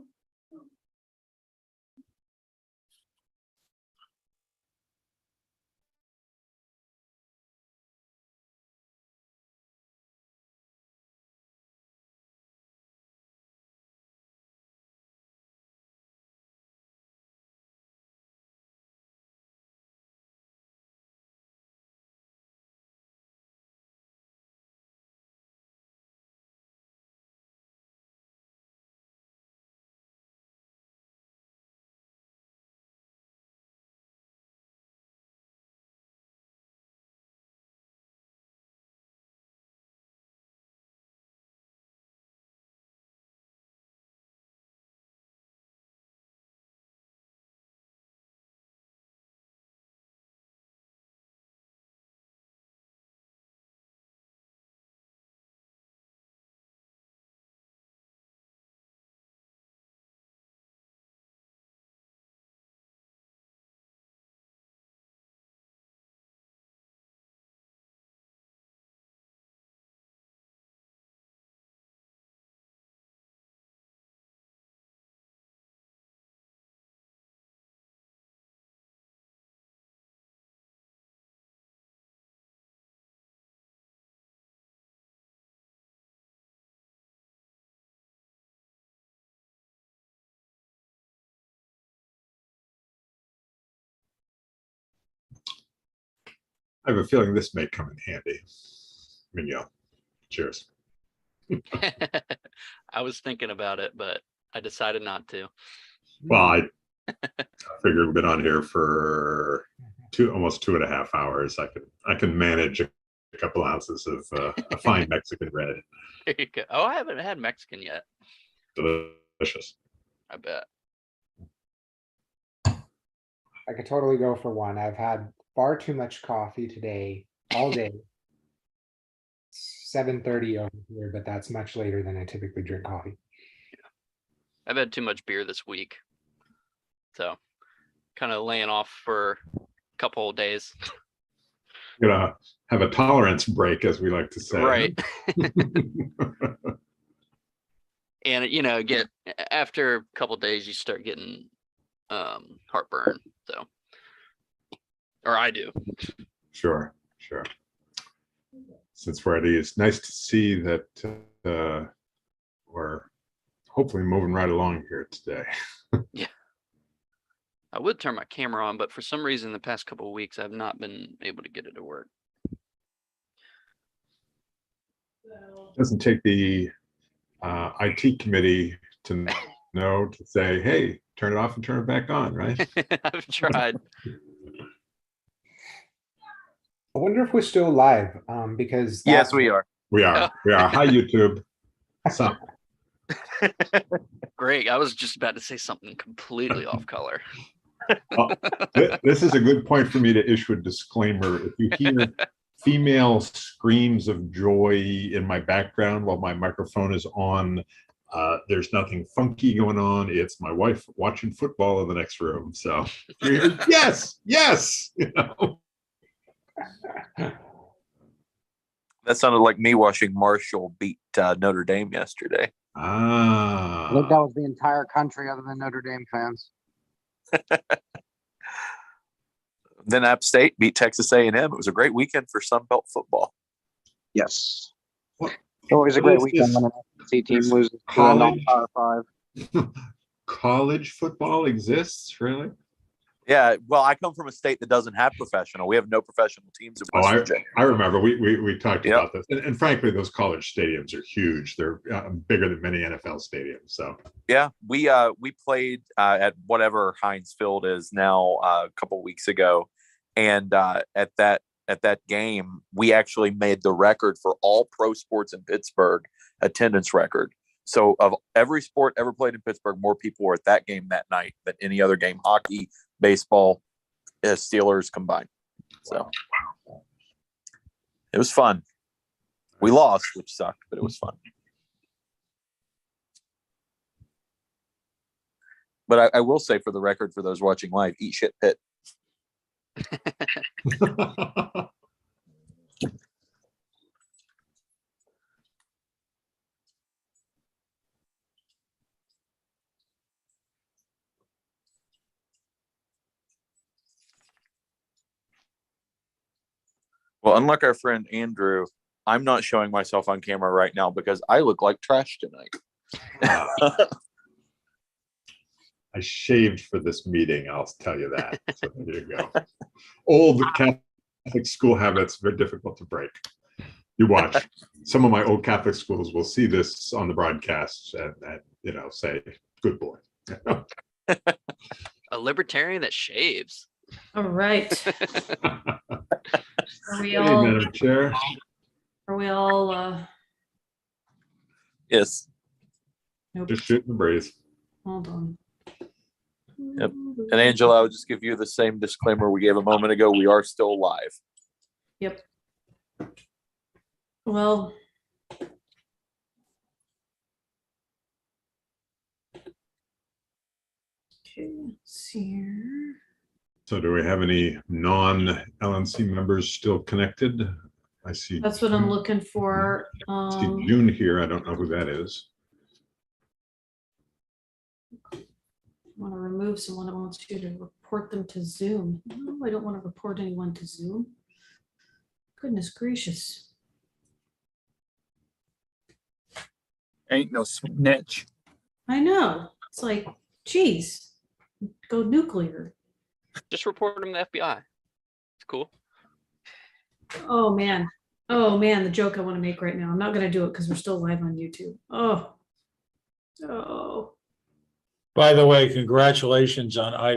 I have a feeling this may come in handy. Mignon, cheers. I was thinking about it, but I decided not to. Well, I figured we've been on here for almost 2.5 hours. I can manage a couple ounces of a fine Mexican red. There you go. Oh, I haven't had Mexican yet. Delicious. I bet. I could totally go for one. I've had far too much coffee today, all day. 7:30 over here, but that's much later than I typically drink coffee. I've had too much beer this week. So kind of laying off for a couple of days. Gonna have a tolerance break, as we like to say. Right. And get after a couple of days, you start getting heartburn. So, or I do. Sure. Since we're at ease, it's nice to see that we're hopefully moving right along here today. Yeah. I would turn my camera on, but for some reason, the past couple of weeks, I've not been able to get it to work. Doesn't take the IT committee to know to say, hey, turn it off and turn it back on, right? I've tried. I wonder if we're still live, because Yes, we are. We are. Hi, YouTube. What's up? Great. I was just about to say something completely off color. This is a good point for me to issue a disclaimer. If you hear female screams of joy in my background while my microphone is on, there's nothing funky going on. It's my wife watching football in the next room. So yes. That sounded like me watching Marshall beat Notre Dame yesterday. I think that was the entire country other than Notre Dame fans. Then App State beat Texas A&M. It was a great weekend for Sun Belt football. Yes. Always a great weekend when an SEC team loses to a non-Power 5. College football exists, really? Yeah, well, I come from a state that doesn't have professional. We have no professional teams in West Virginia. I remember we talked about this, and frankly, those college stadiums are huge. They're bigger than many NFL stadiums. So yeah, we played at whatever Heinz Field is now a couple weeks ago, and at that game, we actually made the record for all pro sports in Pittsburgh attendance record. So of every sport ever played in Pittsburgh, more people were at that game that night than any other game. Hockey, baseball, Steelers combined. So it was fun. We lost, which sucked, but it was fun. But I will say, for the record, for those watching live, eat shit Pitt. Well, unlike our friend Andrew, I'm not showing myself on camera right now because I look like trash tonight. I shaved for this meeting, I'll tell you that. So there you go. Old Catholic school habits, very difficult to break. You watch. Some of my old Catholic schools will see this on the broadcast and say, good boy. A libertarian that shaves. All right. Are we Hey, all? Madam Chair. Are we all? Yes. Nope. Just shooting the breeze. Hold on. Yep. And Angela, I would just give you the same disclaimer we gave a moment ago. We are still live. Yep. Well. Okay, let's see here. So do we have any non-LNC members still connected? I see. That's what I'm looking for. I see June here. I don't know who that is. I want to remove someone that wants you to report them to Zoom. No, I don't want to report anyone to Zoom. Goodness gracious. Ain't no snitch. I know. It's like, geez, go nuclear. Just report him to the FBI. It's cool. Oh man. Oh man, the joke I want to make right now. I'm not going to do it because we're still live on YouTube. Oh. By the way, congratulations on